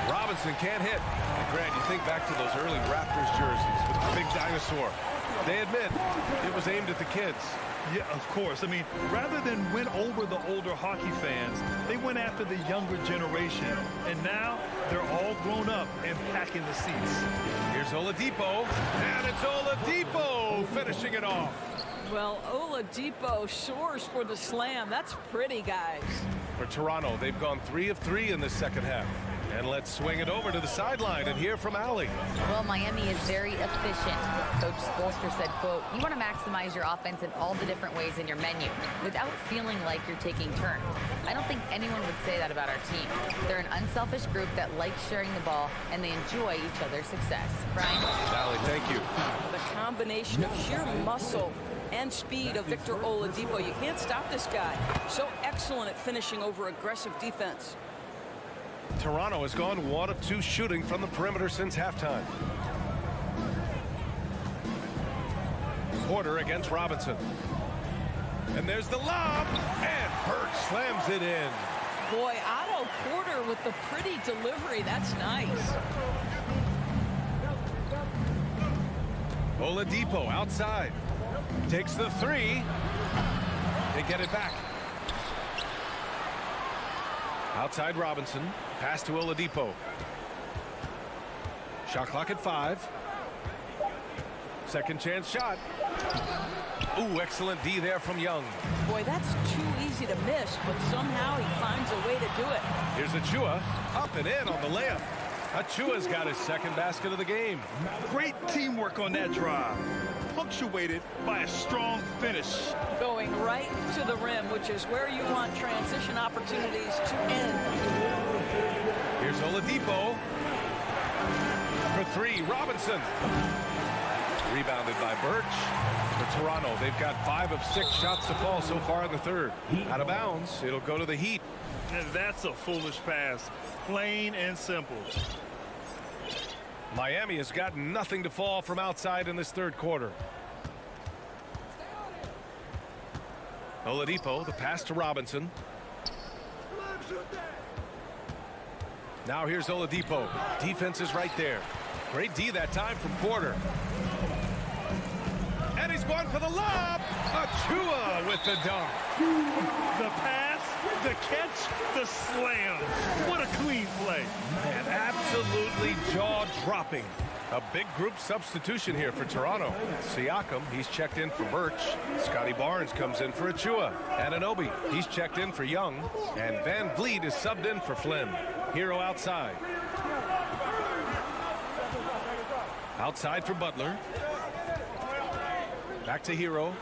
Robinson can't hit. And Grant, you think back to those early Raptors jerseys with the big dinosaur. They admit it was aimed at the kids. Yeah, of course. I mean, rather than win over the older hockey fans, they went after the younger generation. And now they're all grown up and packing the seats. Here's Oladipo, and it's Oladipo finishing it off. Well, Oladipo soars for the slam. That's pretty, guys. For Toronto, they've gone 3 of 3 in the second half. And let's swing it over to the sideline and hear from Allie. Well, Miami is very efficient. Coach Spoelstra said, quote, "You want to maximize your offense in all the different ways in your menu without feeling like you're taking turns." I don't think anyone would say that about our team. They're an unselfish group that likes sharing the ball, and they enjoy each other's success. Brian? Allie, thank you. The combination of sheer muscle and speed of Victor Oladipo. You can't stop this guy. So excellent at finishing over aggressive defense. Toronto has gone 1 of 2 shooting from the perimeter since halftime. Porter against Robinson. And there's the lob, and Burke slams it in. Boy, Otto Porter with the pretty delivery. That's nice. Oladipo outside. Takes the 3. They get it back. Outside Robinson. Pass to Oladipo. Shot clock at 5. Second chance shot. Ooh, excellent D there from Young. Boy, that's too easy to miss, but somehow he finds a way to do it. Here's Achua. Up and in on the layup. Achua's got his second basket of the game. Great teamwork on that drive, punctuated by a strong finish. Going right to the rim, which is where you want transition opportunities to end. Here's Oladipo. For 3, Robinson. Rebounded by Birch. For Toronto, they've got 5 of 6 shots to fall so far in the third. Out of bounds, it'll go to the Heat. And that's a foolish pass. Plain and simple. Miami has got nothing to fall from outside in this third quarter. Oladipo, the pass to Robinson. Now here's Oladipo. Defense is right there. Great D that time from Porter. And he's going for the lob. Achua with the dunk. The pass, the catch, the slam. What a clean play. And absolutely jaw-dropping. A big group substitution here for Toronto. Siakam, he's checked in for Birch. Scotty Barnes comes in for Achua. Anunoby, he's checked in for Young. And Van Vliet is subbed in for Flynn. Hero outside. Outside for Butler. Back to Hero.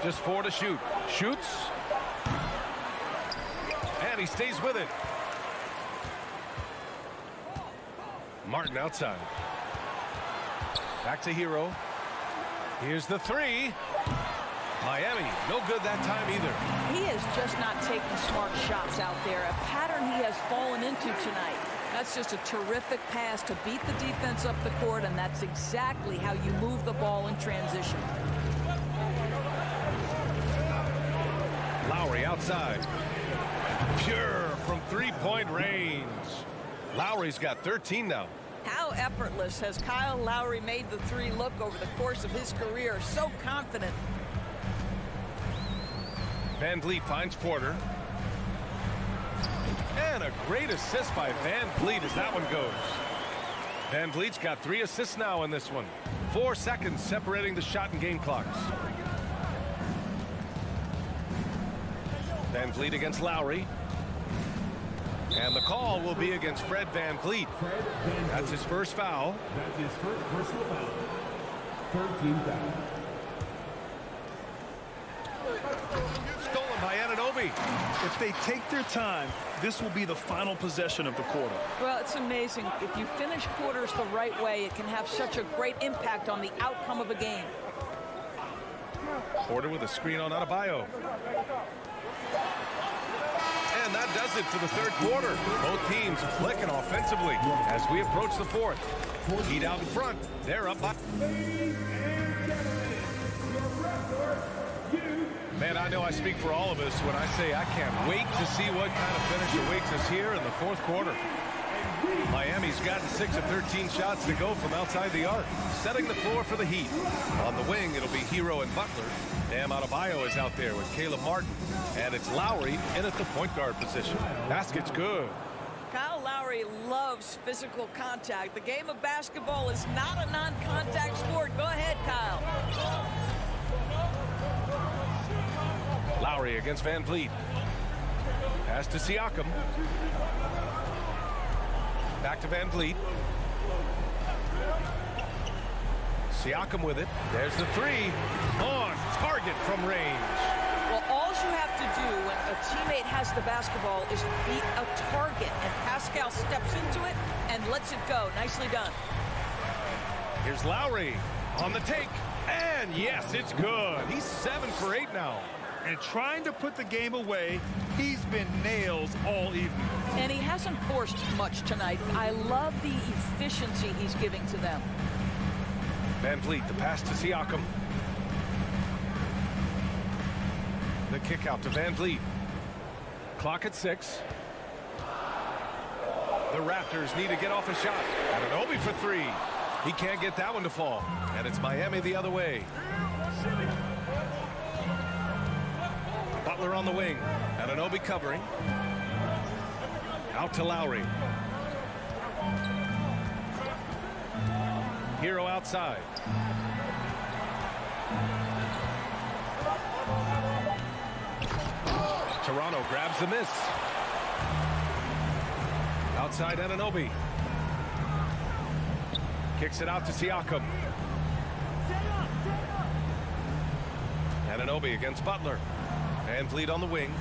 Just 4 to shoot. Shoots. And he stays with it. Martin outside. Back to Hero. Here's the 3. Miami, no good that time either. He is just not taking smart shots out there. A pattern he has fallen into tonight. That's just a terrific pass to beat the defense up the court, and that's exactly how you move the ball in transition. Lowry outside. Pure from 3-point range. Lowry's got 13 now. How effortless has Kyle Lowry made the 3 look over the course of his career? So confident. Van Vliet finds Porter. And a great assist by Van Vliet as that one goes. Van Vliet's got 3 assists now in this one. 4 seconds separating the shot and game clocks. Van Vliet against Lowry. And the call will be against Fred Van Vliet. That's his first foul. That's his first personal foul. 13 foul. Stolen by Anunoby. If they take their time, this will be the final possession of the quarter. Well, it's amazing. If you finish quarters the right way, it can have such a great impact on the outcome of a game. Porter with a screen on Adebayo. And that does it for the third quarter. Both teams clicking offensively as we approach the fourth. Heat out in front. They're up by. Man, I know I speak for all of us when I say I can't wait to see what kind of finish awaits us here in the fourth quarter. Miami's gotten 6 of 13 shots to go from outside the arc. Setting the floor for the Heat. On the wing, it'll be Hero and Butler. Bam Adebayo is out there with Caleb Martin. And it's Lowry in at the point guard position. Basket's good. Kyle Lowry loves physical contact. The game of basketball is not a non-contact sport. Go ahead, Kyle. Lowry against Van Vliet. Pass to Siakam. Back to Van Vliet. Siakam with it. There's the three. On target from range. Well, all you have to do when a teammate has the basketball is beat a target, and Pascal steps into it and lets it go. Nicely done. Here's Lowry on the take. And yes, it's good. He's 7 for 8 now. And trying to put the game away, he's been nails all evening. And he hasn't forced much tonight. I love the efficiency he's giving to them. Van Vliet, the pass to Siakam. The kick out to Van Vliet. Clock at 6. The Raptors need to get off a shot. Anunoby for 3. He can't get that one to fall. And it's Miami the other way. Butler on the wing. Anunoby covering. Out to Lowry. Hero outside. Toronto grabs the miss. Outside Anunoby. Kicks it out to Siakam. Anunoby against Butler. Van Vliet on the wing.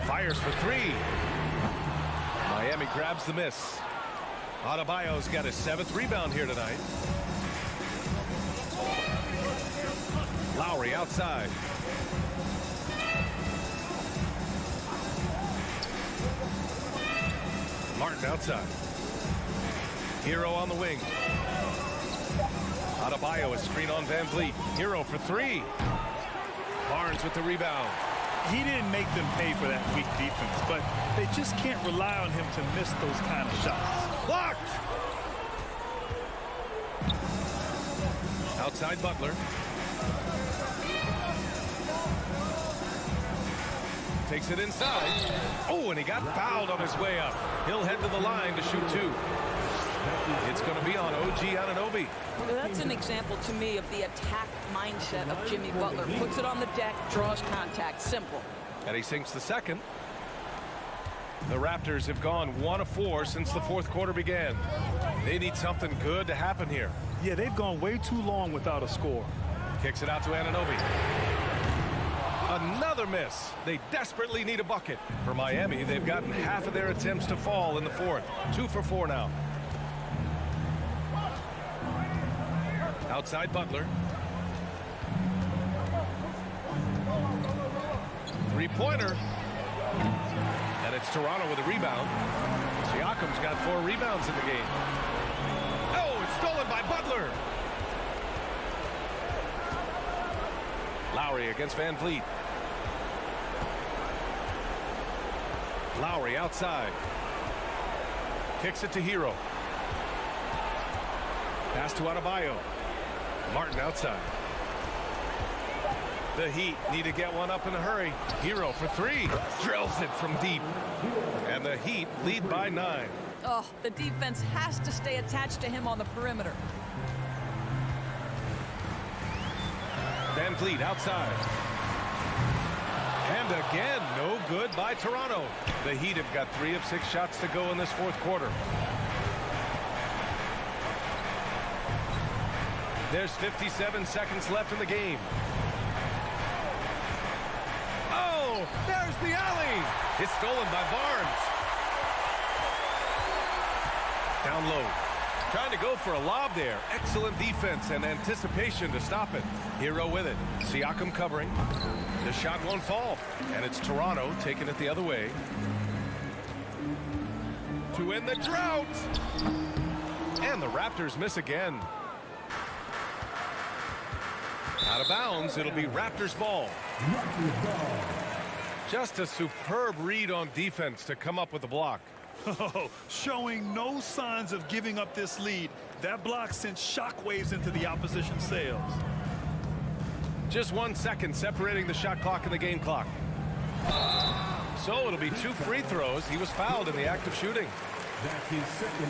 Fires for 3. Miami grabs the miss. Adebayo's got his 7th rebound here tonight. Lowry outside. Martin outside. Hero on the wing. Adebayo a screen on Van Vliet. Hero for 3. Barnes with the rebound. He didn't make them pay for that weak defense, but they just can't rely on him to miss those kind of shots. Blocked! Outside Butler. Takes it inside. Oh, and he got fouled on his way up. He'll head to the line to shoot 2. It's going to be on OG Anunoby. That's an example to me of the attack mindset of Jimmy Butler. Puts it on the deck, draws contact. Simple. And he sinks the second. The Raptors have gone 1 of 4 since the 4th quarter began. They need something good to happen here. Yeah, they've gone way too long without a score. Kicks it out to Anunoby. Another miss. They desperately need a bucket. For Miami, they've gotten half of their attempts to fall in the 4th. 2 for 4 now. Outside Butler. 3-pointer. And it's Toronto with a rebound. Siakam's got 4 rebounds in the game. Oh, it's stolen by Butler. Lowry against Van Vliet. Lowry outside. Kicks it to Hero. Pass to Adebayo. Martin outside. The Heat need to get one up in a hurry. Hero for 3. Drills it from deep. And the Heat lead by 9. Oh, the defense has to stay attached to him on the perimeter. Van Vliet outside. And again, no good by Toronto. The Heat have got 3 of 6 shots to go in this 4th quarter. There's 57 seconds left in the game. Oh, there's the alley. It's stolen by Barnes. Down low. Trying to go for a lob there. Excellent defense and anticipation to stop it. Hero with it. Siakam covering. The shot won't fall. And it's Toronto taking it the other way. To end the drought. And the Raptors miss again. Out of bounds, it'll be Raptors ball. Just a superb read on defense to come up with the block. Oh, showing no signs of giving up this lead. That block sent shockwaves into the opposition sails. Just 1 second separating the shot clock and the game clock. So it'll be 2 free throws. He was fouled in the act of shooting.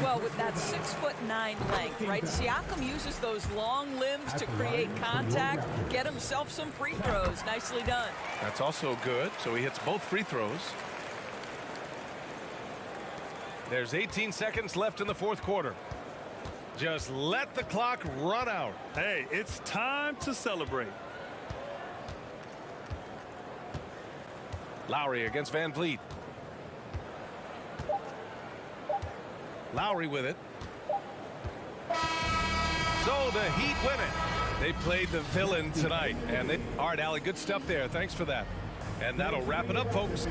Well, with that 6'9" length, right? Siakam uses those long limbs to create contact, get himself some free throws. Nicely done. That's also good. So he hits both free throws. There's 18 seconds left in the fourth quarter. Just let the clock run out. Hey, it's time to celebrate. Lowry against Van Vliet. Lowry with it. So the Heat win it. They played the villain tonight. And they, all right, Allie, good stuff there. Thanks for that. And that'll wrap it up, folks.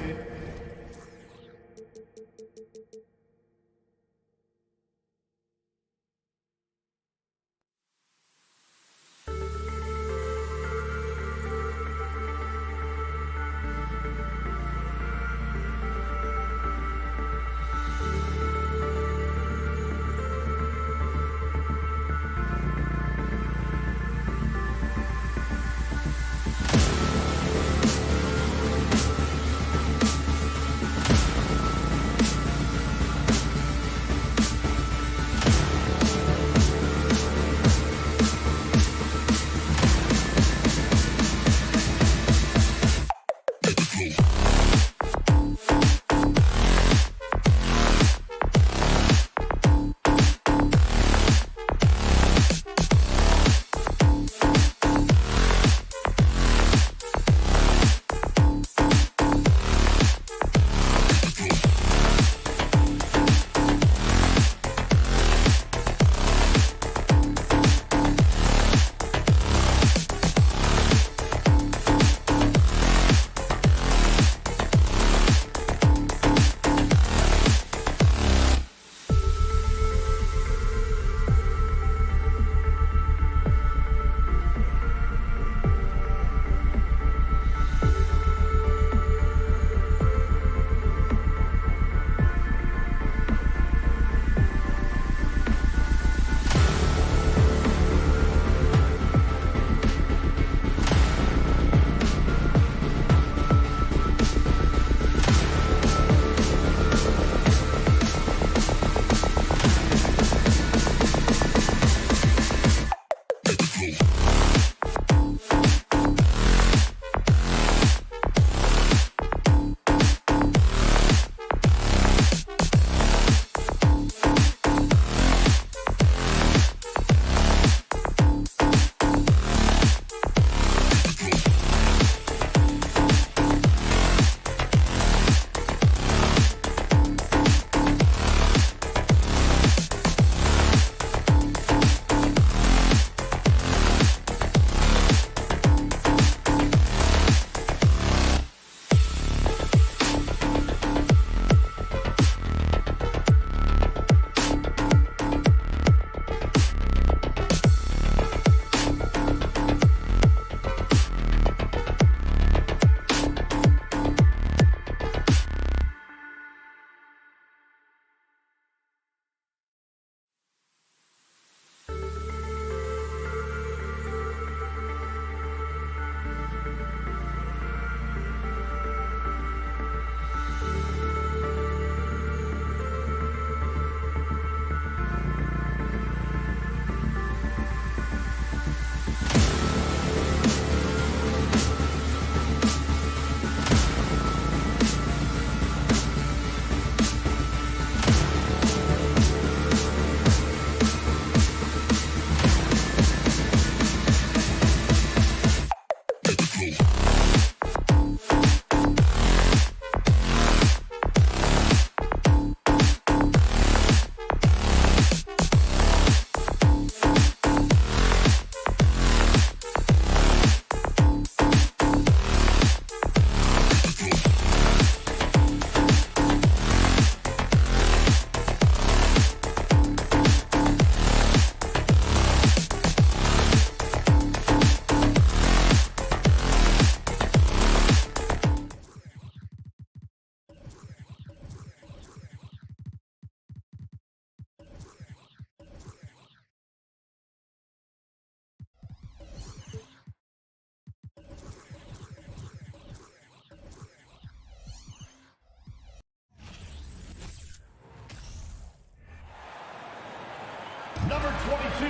Number 22,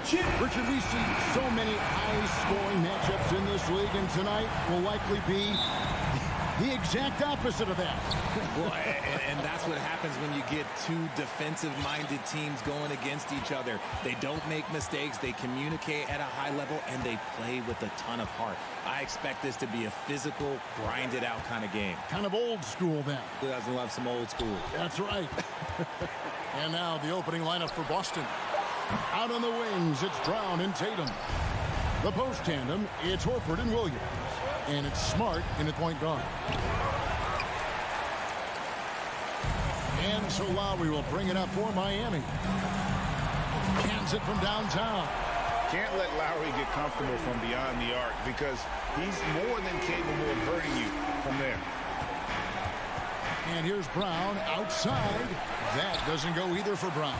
Chip. Richard, we see so many high-scoring matchups in this league, and tonight will likely be the exact opposite of that. Well, and that's what happens when you get two defensive-minded teams going against each other. They don't make mistakes, they communicate at a high level, and they play with a ton of heart. I expect this to be a physical, grinded-out kind of game. Kind of old school then. Who doesn't love some old school? That's right. And now the opening lineup for Boston. Out on the wings, it's Brown and Tatum. The post tandem, it's Horford and Williams. And it's Smart in at point guard. And so Lowry will bring it up for Miami. Cans it from downtown. Can't let Lowry get comfortable from beyond the arc because he's more than capable of hurting you from there. And here's Brown outside. That doesn't go either for Brown.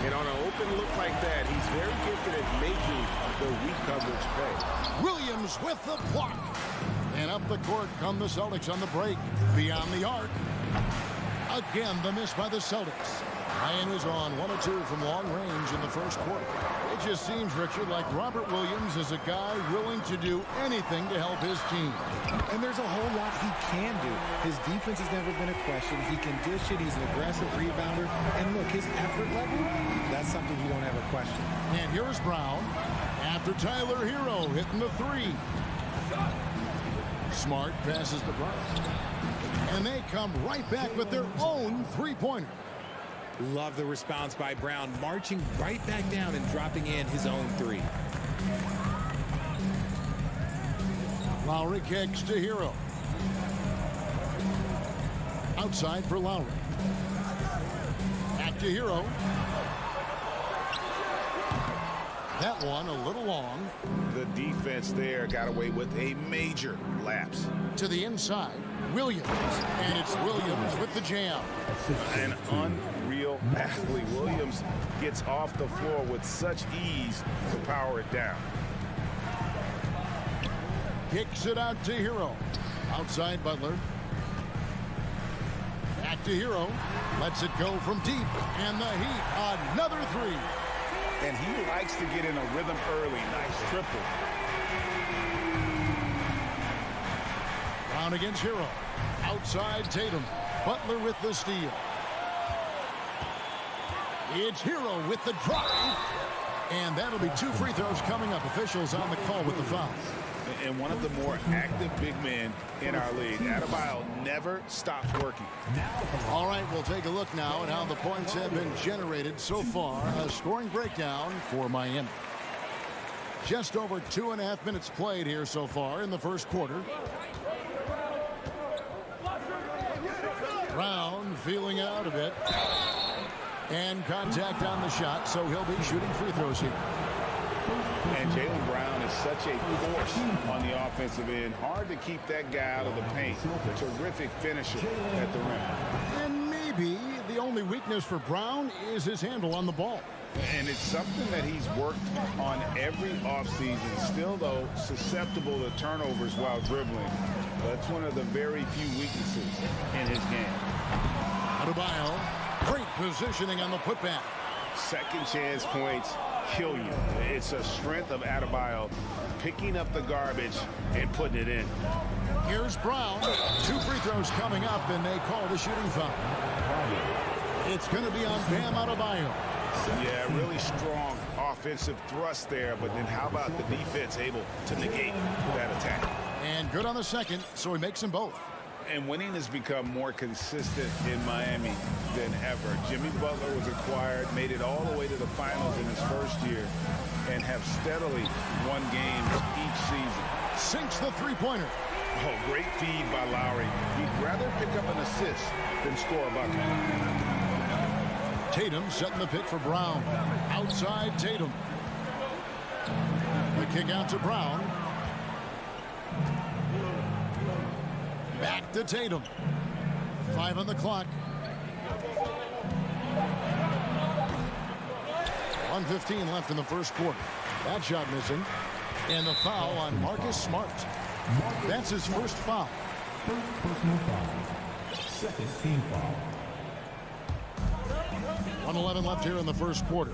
And on an open look like that, he's very gifted at making the weak coverage pay. Williams with the block. And up the court come the Celtics on the break. Beyond the arc. Again, the miss by the Celtics. Ryan is on 1 of 2 from long range in the first quarter. It just seems, Richard, like Robert Williams is a guy willing to do anything to help his team. And there's a whole lot he can do. His defense has never been a question. He can dish it. He's an aggressive rebounder. And look, his effort level, that's something you don't ever question. And here's Brown after Tyler Hero hitting the three. Smart passes to Brown. And they come right back with their own three-pointer. Love the response by Brown, marching right back down and dropping in his own three. Lowry kicks to Hero. Outside for Lowry. Back to Hero. That one a little long. The defense there got away with a major lapse. To the inside, Williams. And it's Williams with the jam. An unreal athlete. Williams gets off the floor with such ease to power it down. Kicks it out to Hero. Outside Butler. Back to Hero. Lets it go from deep. And the Heat, another three. And he likes to get in a rhythm early. Nice triple. Brown against Hero. Outside Tatum. Butler with the steal. It's Hero with the drive. And that'll be 2 free throws coming up. Officials on the call with the foul. And one of the more active big men in our league. Adebayo never stops working. All right, we'll take a look now at how the points have been generated so far. A scoring breakdown for Miami. Just over 2.5 minutes played here so far in the first quarter. Brown feeling out a bit. And contact on the shot, so he'll be shooting free throws here. And Jaylen Brown is such a force on the offensive end. Hard to keep that guy out of the paint. Terrific finisher at the rim. And maybe the only weakness for Brown is his handle on the ball. And it's something that he's worked on every offseason. Still, though, susceptible to turnovers while dribbling. That's one of the very few weaknesses in his game. Adebayo, great positioning on the putback. Second chance points kill you. It's a strength of Adebayo picking up the garbage and putting it in. Here's Brown. 2 free throws coming up, and they call the shooting foul. It's going to be on Bam Adebayo. Yeah, really strong offensive thrust there, but then how about the defense able to negate that attack? And good on the second, so he makes them both. And winning has become more consistent in Miami than ever. Jimmy Butler was acquired, made it all the way to the finals in his first year, and have steadily won games each season. Sinks the three-pointer. Oh, great feed by Lowry. He'd rather pick up an assist than score a bucket. Tatum setting the pick for Brown. Outside Tatum. The kick out to Brown. Back to Tatum. 5 on the clock. 1:15 left in the first quarter. That shot missing. And the foul on Marcus Smart. That's his first foul. First personal foul. Second team foul. 1:11 left here in the first quarter.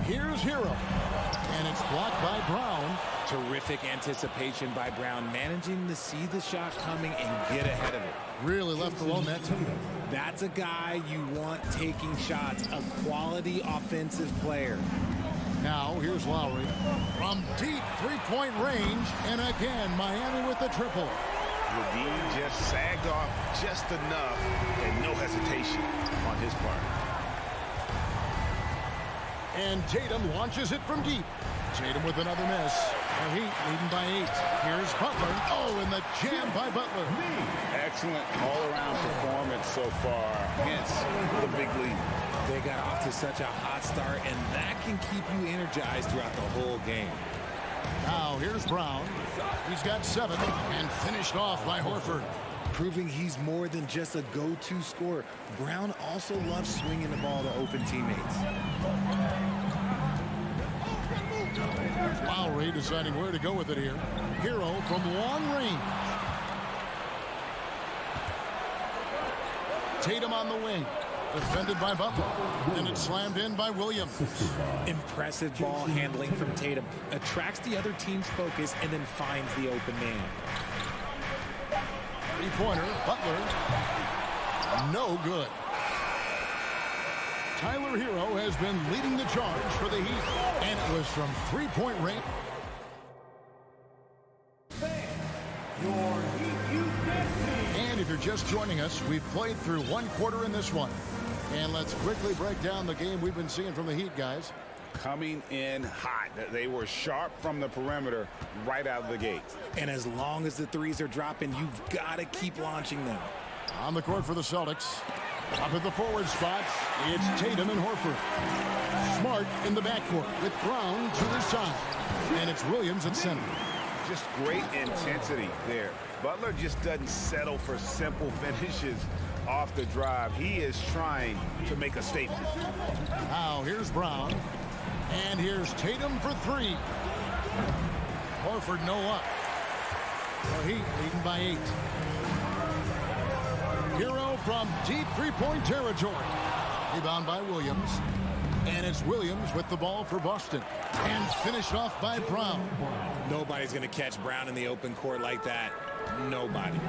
Here's Hero. And it's blocked by Brown. Terrific anticipation by Brown, managing to see the shot coming and get ahead of it. Really left alone that time. That's a guy you want taking shots, a quality offensive player. Now, here's Lowry from deep three-point range. And again, Miami with the triple. Levine just sagged off just enough and no hesitation on his part. And Tatum launches it from deep. Tatum with another miss. The Heat leading by 8. Here's Butler. Oh, and the jam by Butler. Excellent all-around performance so far. Hence the big lead. They got off to such a hot start, and that can keep you energized throughout the whole game. Now, here's Brown. He's got 7 and finished off by Horford. Proving he's more than just a go-to scorer. Brown also loves swinging the ball to open teammates. Lowry deciding where to go with it here. Hero from long range. Tatum on the wing. Defended by Butler. And it's slammed in by Williams. Impressive ball handling from Tatum. Attracts the other team's focus and then finds the open man. Three-pointer. Butler. No good. Tyler Hero has been leading the charge for the Heat. And it was from three-point range. And if you're just joining us, we've played through one quarter in this one. And let's quickly break down the game we've been seeing from the Heat, guys. Coming in hot. They were sharp from the perimeter right out of the gate. And as long as the threes are dropping, you've got to keep launching them. On the court for the Celtics. Up at the forward spots, it's Tatum and Horford. Smart in the backcourt with Brown to his side. And it's Williams at center. Just great intensity there. Butler just doesn't settle for simple finishes off the drive. He is trying to make a statement. Now here's Brown. And here's Tatum for 3. Horford no up. The Heat leading by 8. Hero from deep three-point territory. Rebound by Williams. And it's Williams with the ball for Boston. And finished off by Brown. Nobody's going to catch Brown in the open court like that. Nobody.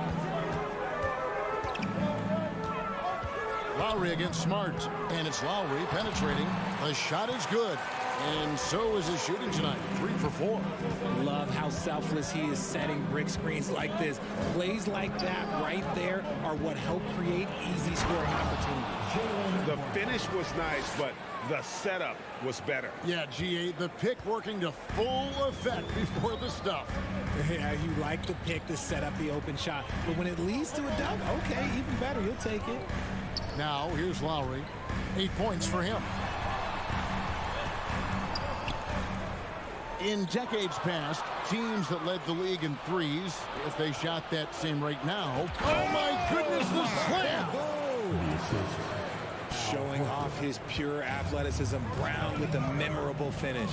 Lowry against Smart. And it's Lowry penetrating. The shot is good. And so is his shooting tonight. 3 for 4. Love how selfless he is setting brick screens like this. Plays like that right there are what help create easy scoring opportunities. The finish was nice, but the setup was better. Yeah, GA, the pick working to full effect before the stuff. Yeah, you like the pick to set up the open shot. But when it leads to a dunk, okay, even better. You'll take it. Now, here's Lowry. 8 points for him. In decades past, teams that led the league in threes, if they shot that same rate now, oh my goodness, the slam! Showing off his pure athleticism, Brown with a memorable finish.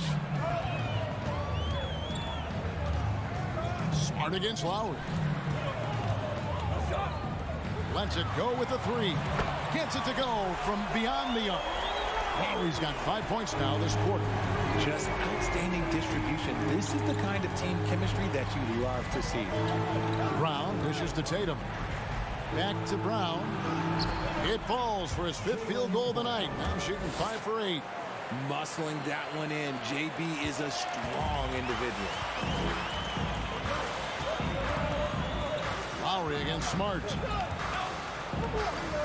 Smart against Lowry. Lets it go with a 3. Gets it to go from beyond the arc. Lowry's got 5 points now this quarter. Just outstanding distribution. This is the kind of team chemistry that you love to see. Brown dishes to Tatum. Back to Brown. It falls for his 5th field goal of the night. Now shooting 5 for 8. Muscling that one in. JB is a strong individual. Lowry against Smart.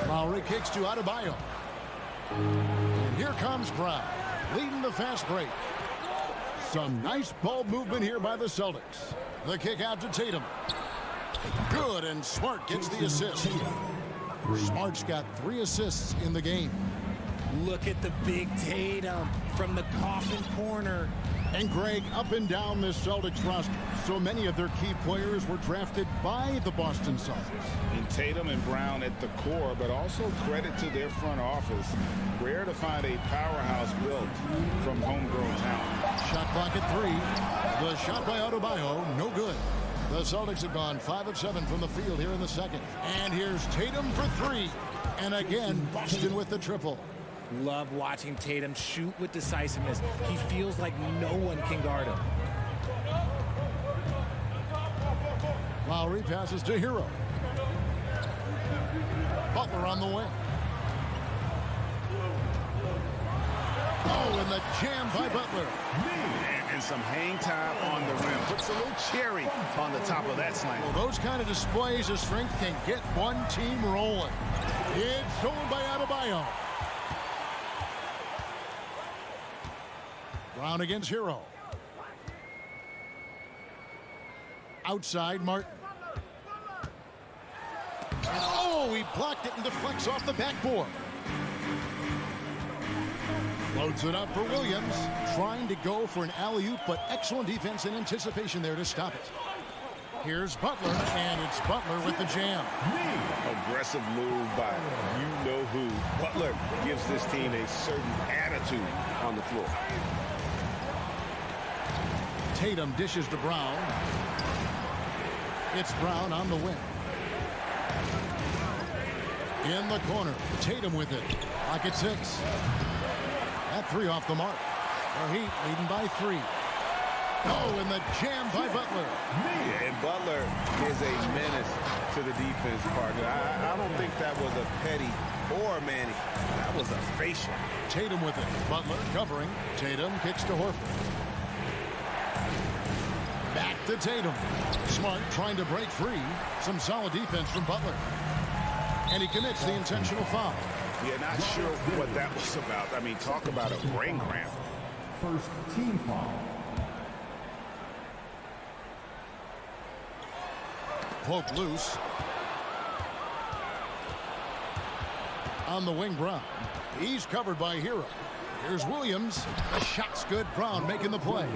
Lowry kicks to Adebayo. And here comes Brown, leading the fast break. Some nice ball movement here by the Celtics. The kick out to Tatum. Good, and Smart gets the assist. Smart's got 3 assists in the game. Look at the big Tatum from the coffin corner. And Greg, up and down this Celtics roster, so many of their key players were drafted by the Boston Celtics. And Tatum and Brown at the core, but also credit to their front office. Rare to find a powerhouse built from homegrown talent. Shot clock at 3. The shot by Adebayo, no good. The Celtics have gone 5 of 7 from the field here in the second. And here's Tatum for 3. And again, Boston with the triple. Love watching Tatum shoot with decisiveness. He feels like no one can guard him. Lowry passes to Hero. Butler on the wing. Oh, and the jam by Butler. And some hang time on the rim. Puts a little cherry on the top of that slam. Well, those kind of displays of strength can get one team rolling. It's stolen by Adebayo. Brown against Hero. Outside, Martin. Oh, he blocked it and deflects off the backboard. Loads it up for Williams. Trying to go for an alley-oop, but excellent defense and anticipation there to stop it. Here's Butler, and it's Butler with the jam. Aggressive move by you-know-who. Butler gives this team a certain attitude on the floor. Tatum dishes to Brown. It's Brown on the wing. In the corner, Tatum with it. Lock at 6. That 3 off the mark. The Heat leading by 3. Oh, and the jam by Butler. And Butler is a menace to the defense partner. I don't think that was a Petty or a Manny. That was a facial. Tatum with it. Butler covering. Tatum kicks to Horford. Back to Tatum. Smart trying to break free. Some solid defense from Butler. And he commits the intentional foul. Yeah, not sure what that was about. I mean, talk about a brain cramp. First team foul. Poke loose. On the wing, Brown. He's covered by Hero. Here's Williams. The shot's good. Brown making the play.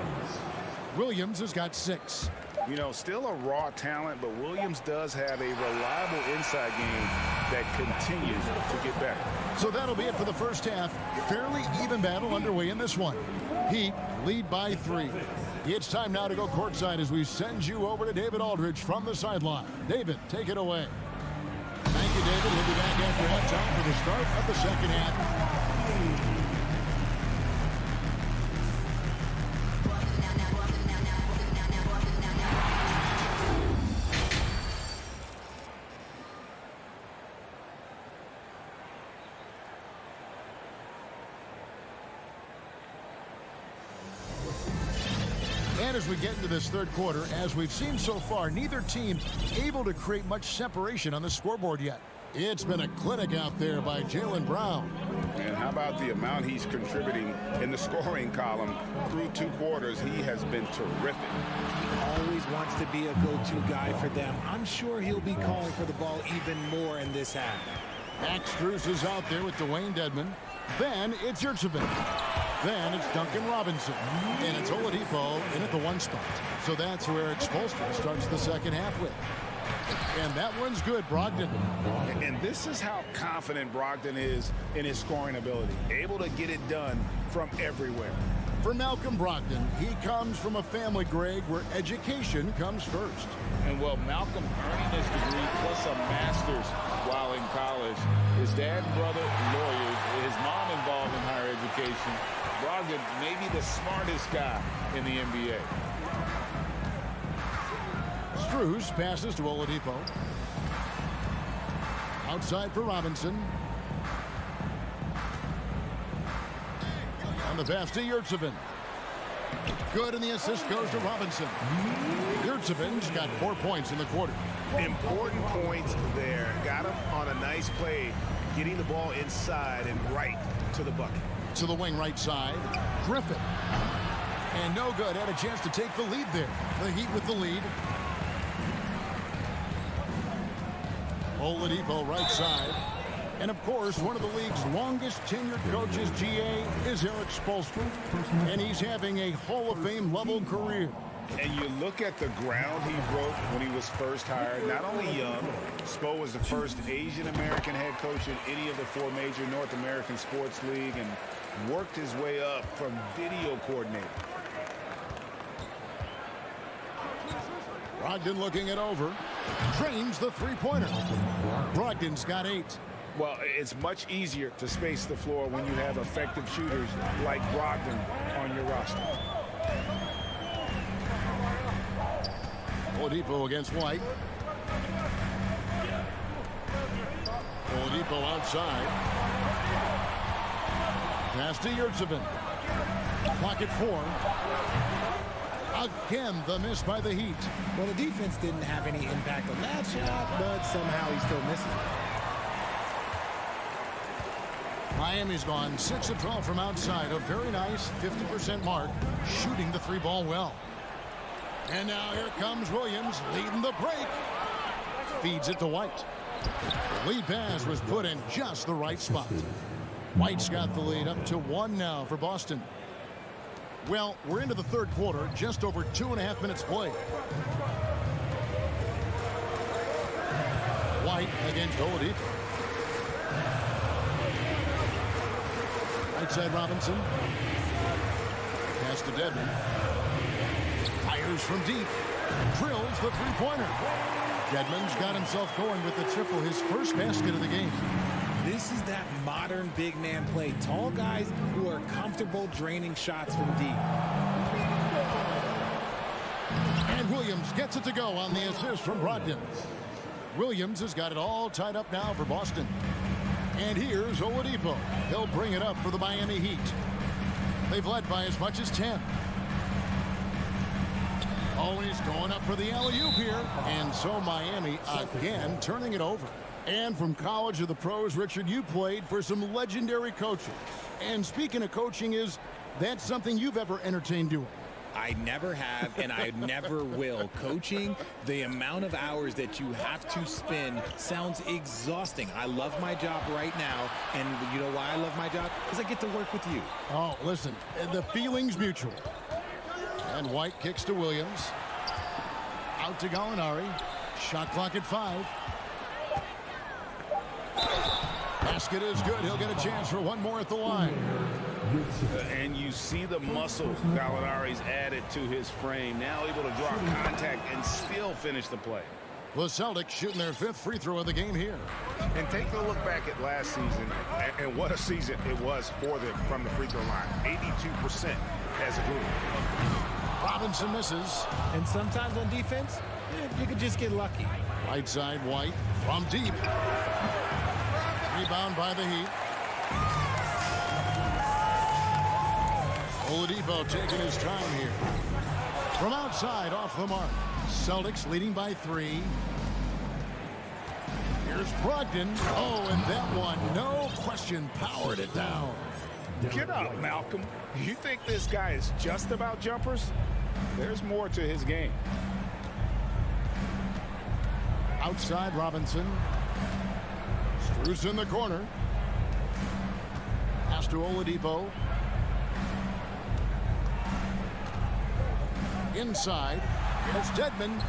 Williams has got 6. You know, still a raw talent, but Williams does have a reliable inside game that continues to get better. So that'll be it for the first half. Fairly even battle underway in this one. Heat lead by 3. It's time now to go courtside as we send you over to David Aldridge from the sideline. David, take it away. Thank you, David. We'll be back after halftime for the start of the second half. And as we get into this third quarter, as we've seen so far, neither team able to create much separation on the scoreboard yet. It's been a clinic out there by Jaylen Brown. And how about the amount he's contributing in the scoring column through 2 quarters? He has been terrific. He always wants to be a go-to guy for them. I'm sure he'll be calling for the ball even more in this half. Max Strus is out there with Dwayne Dedmon. Then it's Yurtseven. Then it's Duncan Robinson. And it's Oladipo in at the 1 spot. So that's where Eric Spoelstra starts the second half with. And that one's good, Brogdon. And this is how confident Brogdon is in his scoring ability. Able to get it done from everywhere. For Malcolm Brogdon, he comes from a family, Greg, where education comes first. And well, Malcolm earning his degree plus a master's while in college. His dad and brother, lawyers. His mom involved in higher education. Brogdon, maybe the smartest guy in the NBA. Strus passes to Oladipo. Outside for Robinson. On the pass to Yurtseven. Good, and the assist goes to Robinson. Yurtseven's got 4 points in the quarter. Important points there. Got him on a nice play, getting the ball inside and right to the bucket. To the wing right side. Griffin. And no good. Had a chance to take the lead there. The Heat with the lead. Oladipo right side. And of course, one of the league's longest tenured coaches, GA, is Eric Spoelstra. And he's having a Hall of Fame level career. And you look at the ground he broke when he was first hired. Not only young, Spo was the first Asian American head coach in any of the 4 major North American sports league and worked his way up from video coordinator. Brogdon looking it over. Drains the 3-pointer. Brogdon's got 8. Well, it's much easier to space the floor when you have effective shooters like Brogdon on your roster. Oladipo against White. Oladipo outside. Pass to Yurtsevin. Clock at 4. Again, the miss by the Heat. Well, the defense didn't have any impact on that shot, but somehow he still misses it. Miami's gone 6 of 12 from outside. A very nice 50% mark, shooting the 3-ball well. And now here comes Williams leading the break. Feeds it to White. The lead pass was put in just the right spot. White's got the lead up to 1 now for Boston. Well, we're into the third quarter, just over 2.5 minutes played. White against Oladipo. Right side Robinson. Pass to Dedmon. Fires from deep. Drills the three-pointer. Dedmon's got himself going with the triple, his first basket of the game. This is that modern big man play. Tall guys who are comfortable draining shots from deep. And Williams gets it to go on the assist from Brogdon. Williams has got it all tied up now for Boston. And here's Oladipo. He'll bring it up for the Miami Heat. They've led by as much as 10. Oh, and he's going up for the alley-oop here. And so Miami again turning it over. And from college to the pros, Richard, you played for some legendary coaches. And speaking of coaching, that something you've ever entertained doing? I never have, and I never will. Coaching, the amount of hours that you have to spend sounds exhausting. I love my job right now, and you know why I love my job? Because I get to work with you. Oh, listen, the feeling's mutual. And White kicks to Williams. Out to Gallinari. Shot clock at 5. Basket is good. He'll get a chance for one more at the line. And you see the muscle Gallinari's added to his frame. Now able to draw contact and still finish the play. The Celtics shooting their 5th free throw of the game here. And take a look back at last season, and what a season it was for them from the free throw line. 82% as a group. Robinson misses. And sometimes on defense, you could just get lucky. Right side, White from deep. Rebound by the Heat. Oladipo taking his time here. From outside, off the mark. Celtics leading by 3. Here's Brogdon. Oh, and that one, no question, powered it down. Get up, Malcolm. You think this guy is just about jumpers? There's more to his game. Outside, Robinson. Strus in the corner. Pass to Oladipo. Inside, it's Dedmon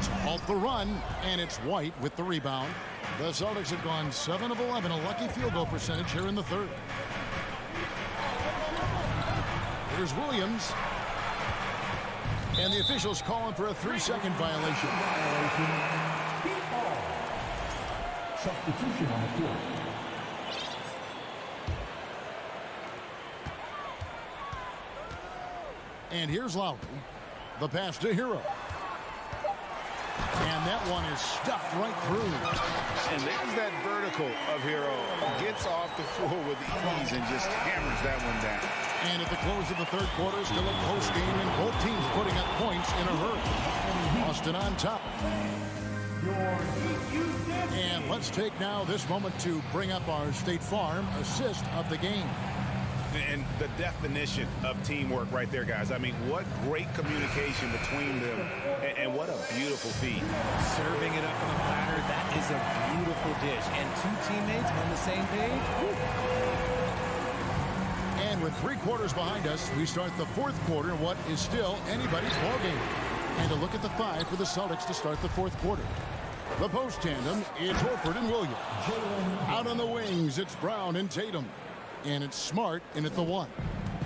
to halt the run, and it's White with the rebound. The Celtics have gone 7 of 11, a lucky field goal percentage here in the third. Here's Williams. And the officials calling for a 3-second violation. Substitution on the court. And here's Lowry. The pass to Hero. And that one is stuffed right through. And there's that vertical of Hero. Gets off the floor with ease and just hammers that one down. And at the close of the third quarter, still a close game, and both teams putting up points in a hurry. Boston on top. And let's take now this moment to bring up our State Farm assist of the game. And the definition of teamwork right there, guys. I mean, what great communication between them, and what a beautiful feed. Serving it up on a platter, that is a beautiful dish. And 2 teammates on the same page. Woo. And with 3 quarters behind us, we start the fourth quarter in what is still anybody's ballgame. And a look at the 5 for the Celtics to start the fourth quarter. The post tandem, it's Horford and Williams. Out on the wings, it's Brown and Tatum. And it's Smart in at the 1.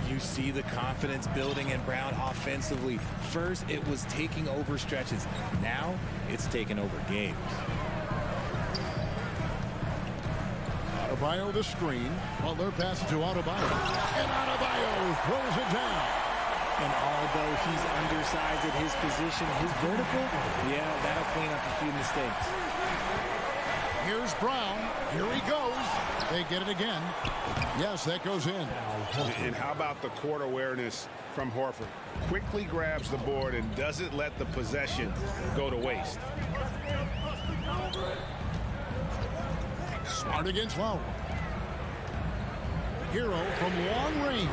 You see the confidence building in Brown offensively. First, it was taking over stretches. Now, it's taking over games. Adebayo the screen. Butler passes to Adebayo. And Adebayo throws it down. And although he's undersized at his position, his vertical, yeah, that'll clean up a few mistakes. Here's Brown. Here he goes. They get it again. Yes, that goes in. And how about the court awareness from Horford? Quickly grabs the board and doesn't let the possession go to waste. Smart against Lowry. Hero from long range.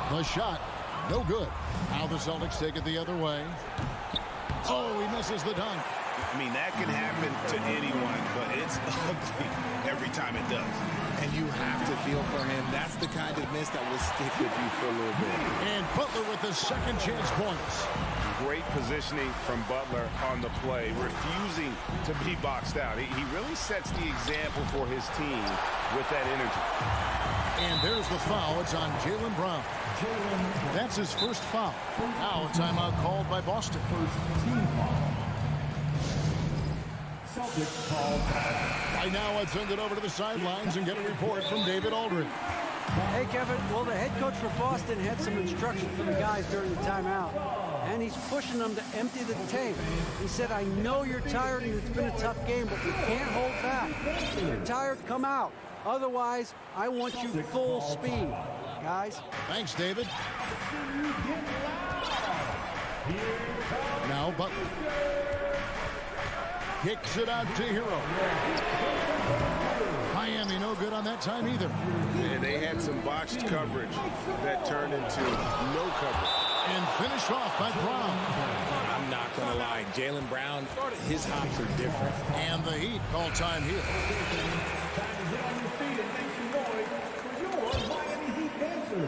The shot, no good. Now the Celtics take it the other way. Oh, he misses the dunk. I mean, that can happen to anyone, but it's ugly every time it does. And you have to feel for him. That's the kind of miss that will stick with you for a little bit. And Butler with the second chance points. Great positioning from Butler on the play, refusing to be boxed out. He really sets the example for his team with that energy. And there's the foul. It's on Jaylen Brown. That's his first foul. Now a timeout called by Boston. First team foul. Celtics call time. Right now, let's send it over to the sidelines and get a report from David Aldridge. Hey, Kevin. Well, the head coach for Boston had some instruction for the guys during the timeout, and he's pushing them to empty the tank. He said, I know you're tired and it's been a tough game, but we can't hold back. If you're tired, come out. Otherwise, I want you full speed, guys. Thanks, David. Now Butler. Kicks it out to Hero. Miami no good on that time either. And they had some botched coverage that turned into no coverage. And finished off by Brown. I'm not going to lie. Jaylen Brown, his hops are different. And the Heat call time here.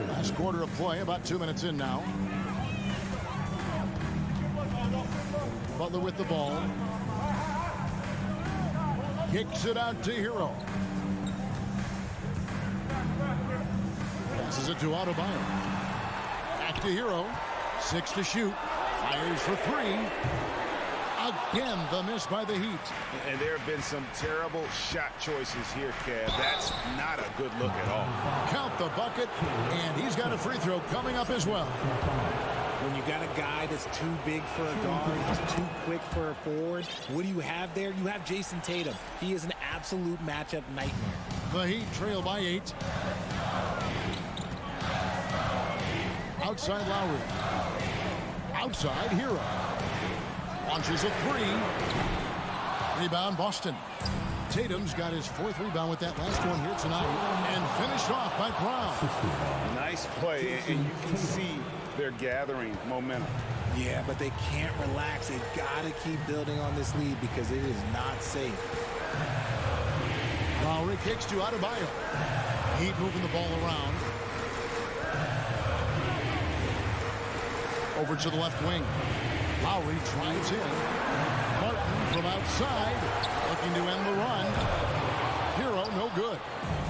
Last quarter of play, about 2 minutes in now. Butler with the ball. Kicks it out to Hero. Passes it to Adebayo. Back to Hero. 6 to shoot. Fires for 3. Again, the miss by the Heat. And there have been some terrible shot choices here, Kev. That's not a good look at all. Count the bucket, and he's got a free throw coming up as well. When you got a guy that's too big for a guard, he's too quick for a forward, what do you have there? You have Jason Tatum. He is an absolute matchup nightmare. The Heat trail by 8. Outside Lowry. Outside Hero. Launches a 3. Rebound Boston. Tatum's got his 4th rebound with that last one here tonight. And finished off by Brown. Nice play, and you can see they're gathering momentum. Yeah, but they can't relax. They've got to keep building on this lead because it is not safe. Lowry kicks to Adebayo. Heat moving the ball around. Over to the left wing. Lowry drives in. Martin from outside, looking to end the run. Hero, no good.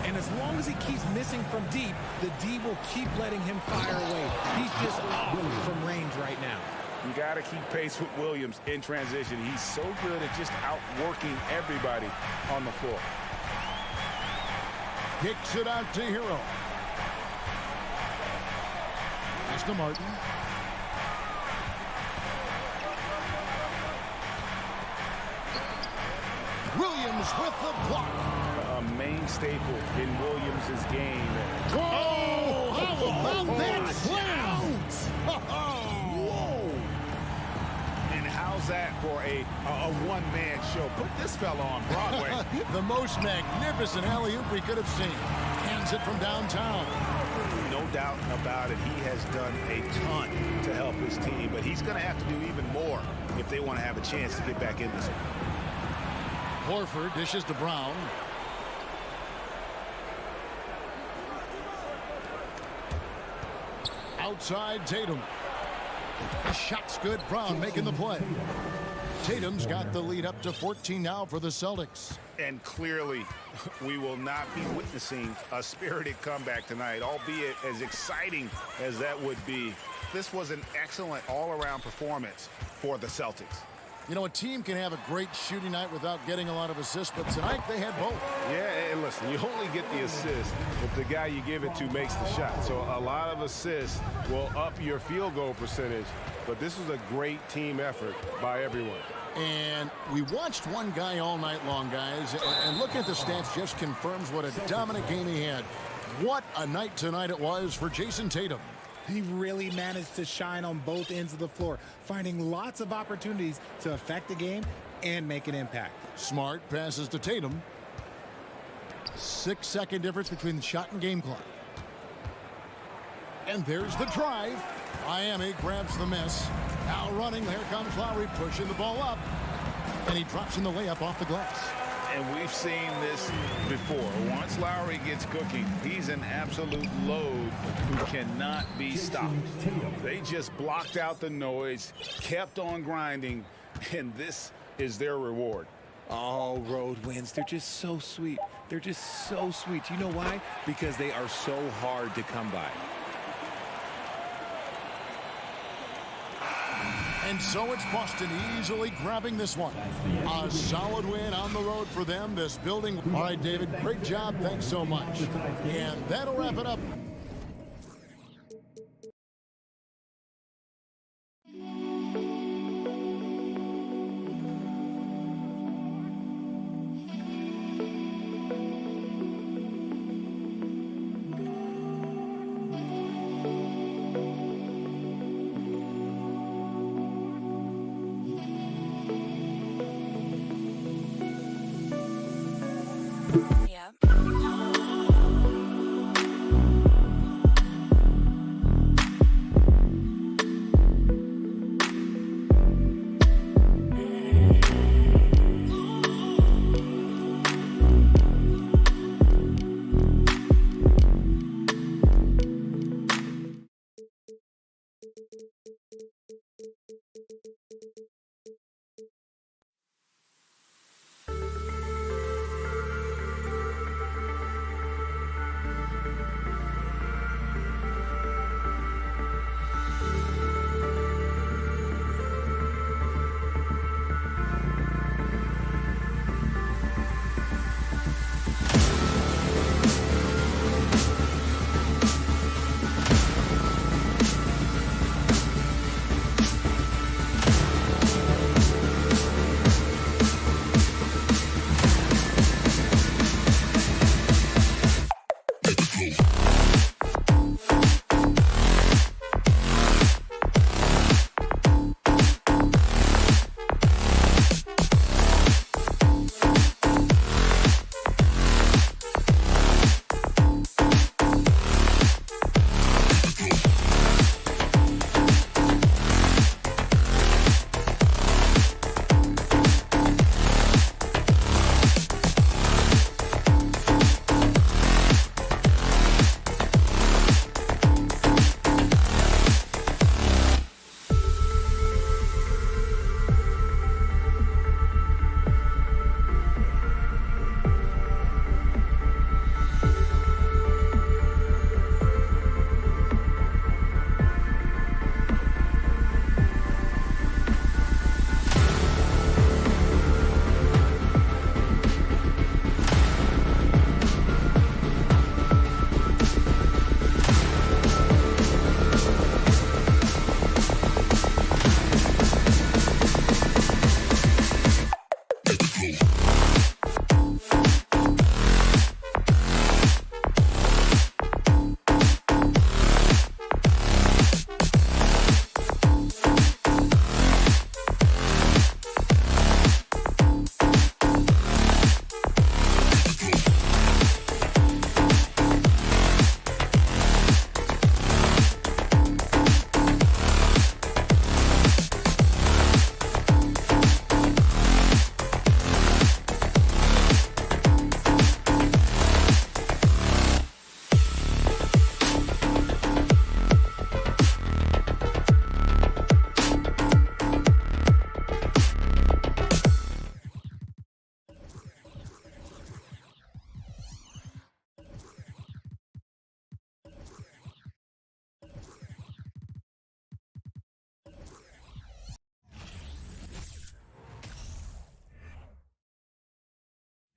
And as long as he keeps missing from deep, the D will keep letting him fire away. He's just off from range right now. You got to keep pace with Williams in transition. He's so good at just outworking everybody on the floor. Kicks it out to Hero. Pass to Martin. Williams with the block. A main staple in Williams' game. Oh, how about that slam? Whoa! And how's that for a one-man show? Put this fella on Broadway. The most magnificent alley-oop we could have seen. Hands it from downtown. No doubt about it. He has done a ton to help his team, but he's going to have to do even more if they want to have a chance to get back in this one. Horford dishes to Brown. Outside Tatum. The shot's good. Brown making the play. Tatum's got the lead up to 14 now for the Celtics. And clearly, we will not be witnessing a spirited comeback tonight, albeit as exciting as that would be. This was an excellent all-around performance for the Celtics. You know, a team can have a great shooting night without getting a lot of assists, but tonight they had both. Yeah, and listen, you only get the assist if the guy you give it to makes the shot. So a lot of assists will up your field goal percentage, but this was a great team effort by everyone. And we watched one guy all night long, guys, and looking at the stats just confirms what a dominant game he had. What a night tonight it was for Jason Tatum. He really managed to shine on both ends of the floor, finding lots of opportunities to affect the game and make an impact. Smart passes to Tatum. 6-second difference between the shot and game clock. And there's the drive. Miami grabs the miss. Now running, there comes Lowry pushing the ball up. And he drops in the layup off the glass. And we've seen this before. Once Lowry gets cooking, he's an absolute load who cannot be stopped. They just blocked out the noise, kept on grinding, and this is their reward. Oh, road wins. They're just so sweet. They're just so sweet. You know why? Because they are so hard to come by. And so it's Boston easily grabbing this one. A solid win on the road for them. This building. All right, David, great job. Thanks so much. And that'll wrap it up.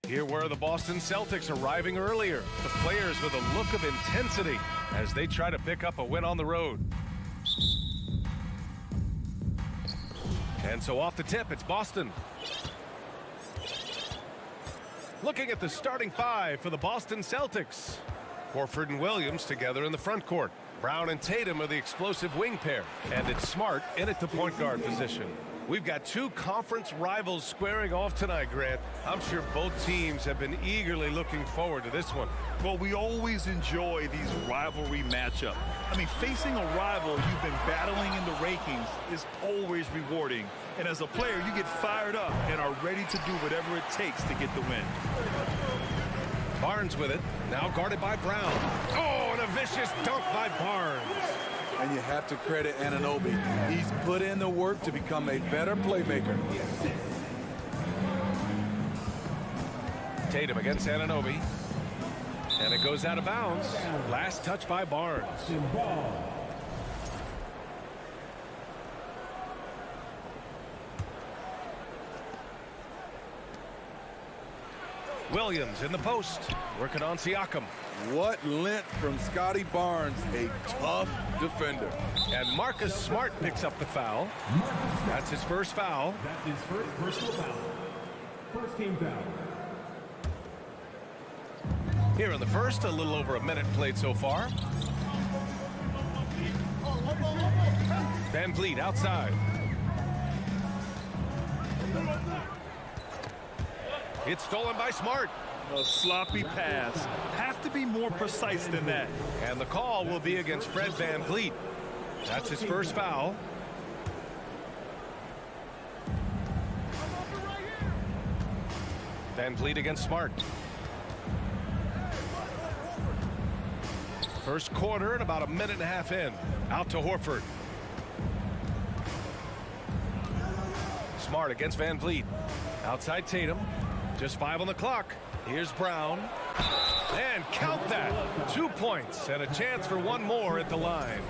Here were the Boston Celtics arriving earlier. The players with a look of intensity as they try to pick up a win on the road. And so off the tip, it's Boston. Looking at the starting five for the Boston Celtics. Horford and Williams together in the front court. Brown and Tatum are the explosive wing pair. And it's Smart in at the point guard position. We've got two conference rivals squaring off tonight, Grant. I'm sure both teams have been eagerly looking forward to this one. Well, we always enjoy these rivalry matchups. I mean, facing a rival you've been battling in the rankings is always rewarding. And as a player, you get fired up and are ready to do whatever it takes to get the win. Barnes with it, now guarded by Brown. Oh, and a vicious dunk by Barnes. And you have to credit Anunoby. He's put in the work to become a better playmaker. Tatum against Anunoby. And it goes out of bounds. Last touch by Barnes. Williams in the post, working on Siakam. What length from Scotty Barnes, a tough defender. And Marcus Smart picks up the foul. That's his first foul. That's his first personal foul. First team foul. Here in the first, a little over a minute played so far. Van Vliet outside. It's stolen by Smart. A sloppy pass. Have to be more precise than that. And the call will be against Fred Van Vliet. That's his first foul. Van Vliet against Smart. First quarter and about a minute and a half in. Out to Horford. Smart against Van Vliet. Outside Tatum. Just 5 on the clock. Here's Brown. And count that. 2 points and a chance for one more at the line.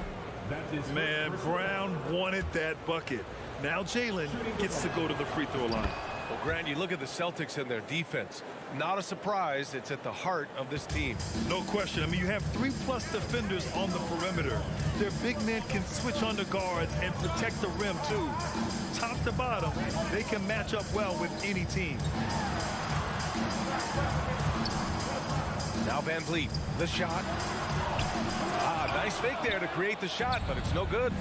Man, Brown wanted that bucket. Now Jalen gets to go to the free throw line. Well, Grant, you look at the Celtics and their defense. Not a surprise. It's at the heart of this team. No question. I mean, you have 3+ defenders on the perimeter. Their big men can switch on the guards and protect the rim, too. Top to bottom, they can match up well with any team. Now Van Vliet, the shot. Nice fake there to create the shot, but it's no good.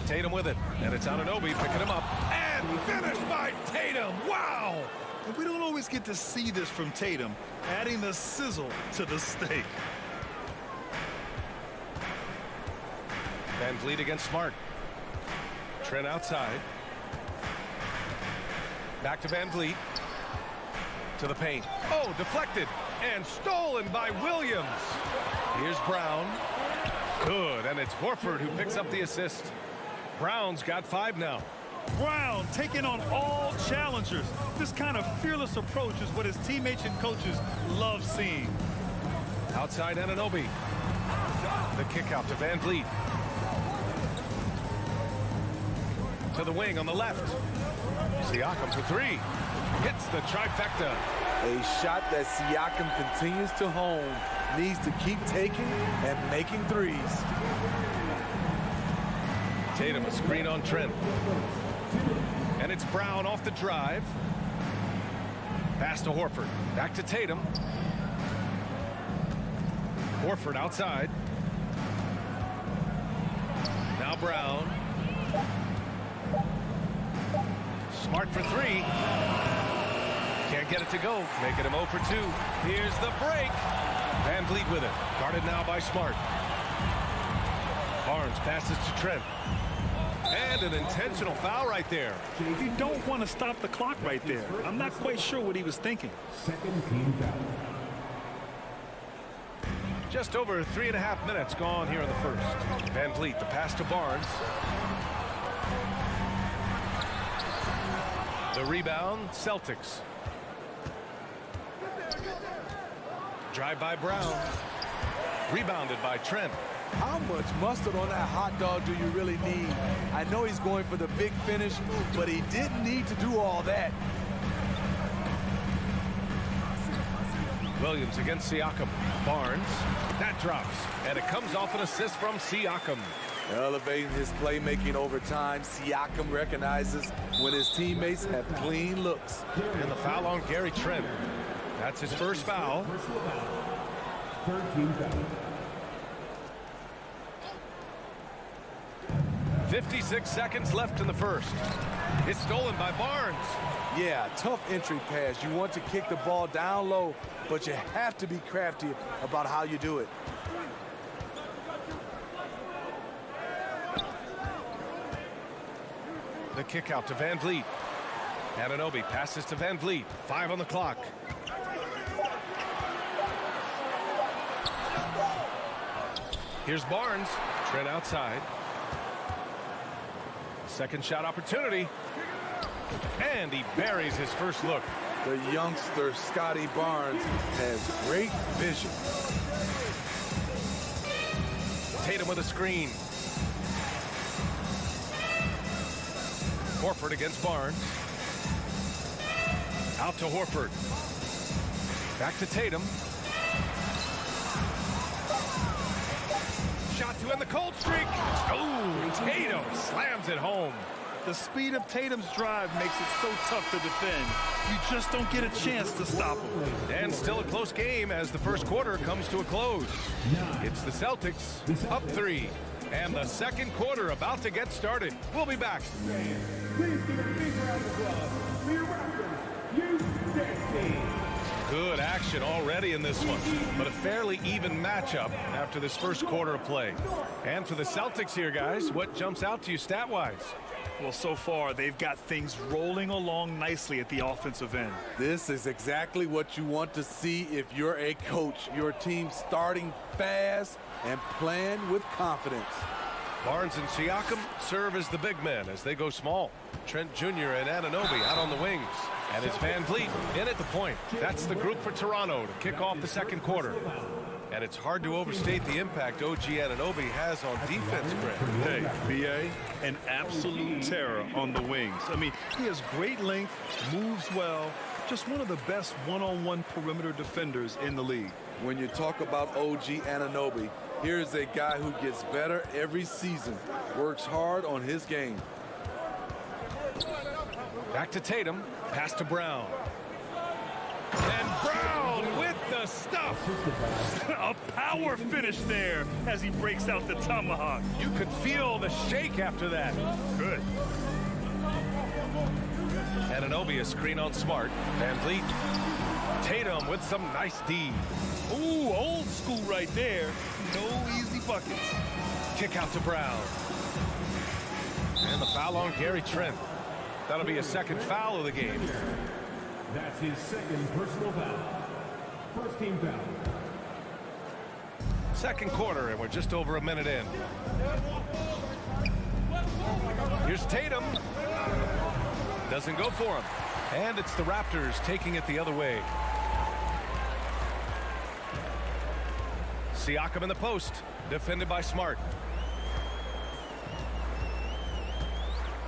Tatum with it, and it's Anunoby picking him up. And finished by Tatum. Wow! And we don't always get to see this from Tatum, adding the sizzle to the steak. Van Vliet against Smart. Trent outside. Back to Van Vliet. To the paint. Oh, deflected and stolen by Williams. Here's Brown. Good, and it's Horford who picks up the assist. Brown's got 5 now. Brown taking on all challengers. This kind of fearless approach is what his teammates and coaches love seeing. Outside Anunoby. The kick out to Van Vliet. To the wing on the left. Siakam for 3. Hits the trifecta. A shot that Siakam continues to hone. Needs to keep taking and making threes. Tatum a screen on Trent. And it's Brown off the drive. Pass to Horford. Back to Tatum. Horford outside. Now Brown. Smart for 3. Can't get it to go. Making him 0 for 2. Here's the break. Van Vliet with it. Guarded now by Smart. Barnes passes to Trent. And an intentional foul right there. You don't want to stop the clock right there. I'm not quite sure what he was thinking. Second team foul. Just over 3.5 minutes gone here in the first. Van Vliet, the pass to Barnes. The rebound, Celtics. Drive by Brown. Rebounded by Trent. How much mustard on that hot dog do you really need? I know he's going for the big finish, but he didn't need to do all that. Williams against Siakam. Barnes. That drops. And it comes off an assist from Siakam. Elevating his playmaking over time, Siakam recognizes when his teammates have clean looks. And the foul on Gary Trent. That's his first foul. 13 foul. 56 seconds left in the first. It's stolen by Barnes. Yeah, tough entry pass. You want to kick the ball down low, but you have to be crafty about how you do it. The kick out to Van Vliet. Anunoby passes to Van Vliet. 5 on the clock. Here's Barnes. Trent outside. Second shot opportunity. And he buries his first look. The youngster, Scotty Barnes, has great vision. Tatum with a screen. Horford against Barnes. Out to Horford. Back to Tatum. Shot to end the cold streak. Oh, Tatum slams it home. The speed of Tatum's drive makes it so tough to defend. You just don't get a chance to stop him. And still a close game as the first quarter comes to a close. It's the Celtics up 3. And the second quarter about to get started. We'll be back. Please give a big round of applause for your Raptors. Good action already in this one, but a fairly even matchup after this first quarter of play. And for the Celtics here, guys, what jumps out to you stat-wise? Well, so far, they've got things rolling along nicely at the offensive end. This is exactly what you want to see if you're a coach. Your team starting fast and playing with confidence. Barnes and Siakam serve as the big men as they go small. Trent Jr. and Anunoby out on the wings. And it's Van Vliet in at the point. That's the group for Toronto to kick off the second quarter. And it's hard to overstate the impact OG Anunoby has on defense, Grant. Hey, B.A., an absolute terror on the wings. I mean, he has great length, moves well, just one of the best one-on-one perimeter defenders in the league. When you talk about OG Anunoby, here's a guy who gets better every season, works hard on his game. Back to Tatum, pass to Brown. And Brown with the stuff. A power finish there as he breaks out the tomahawk. You could feel the shake after that. Good. Anunoby a screen on Smart. Van Vliet. Tatum with some nice D. Ooh, old school right there. No easy buckets. Kick out to Brown. And the foul on Gary Trent. That'll be a second foul of the game. That's his second personal foul. First team foul. Second quarter, and we're just over a minute in. Here's Tatum. Doesn't go for him. And it's the Raptors taking it the other way. Siakam in the post, defended by Smart.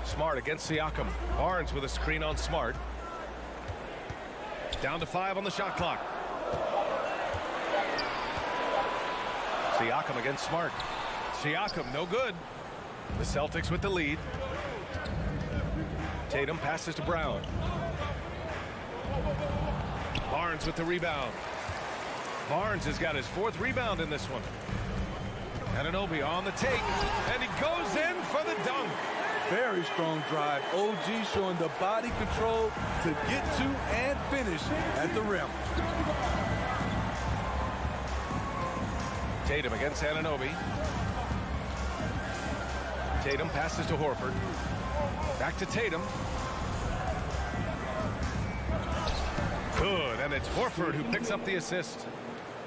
Smart against Siakam. Barnes with a screen on Smart. Down to 5 on the shot clock. Siakam against Smart. Siakam, no good. The Celtics with the lead. Tatum passes to Brown. Barnes with the rebound. Barnes has got his 4th rebound in this one. Anunoby on the take, and he goes in for the dunk. Very strong drive. OG showing the body control to get to and finish at the rim. Tatum against Anunoby. Tatum passes to Horford. Back to Tatum. Good, and it's Horford who picks up the assist.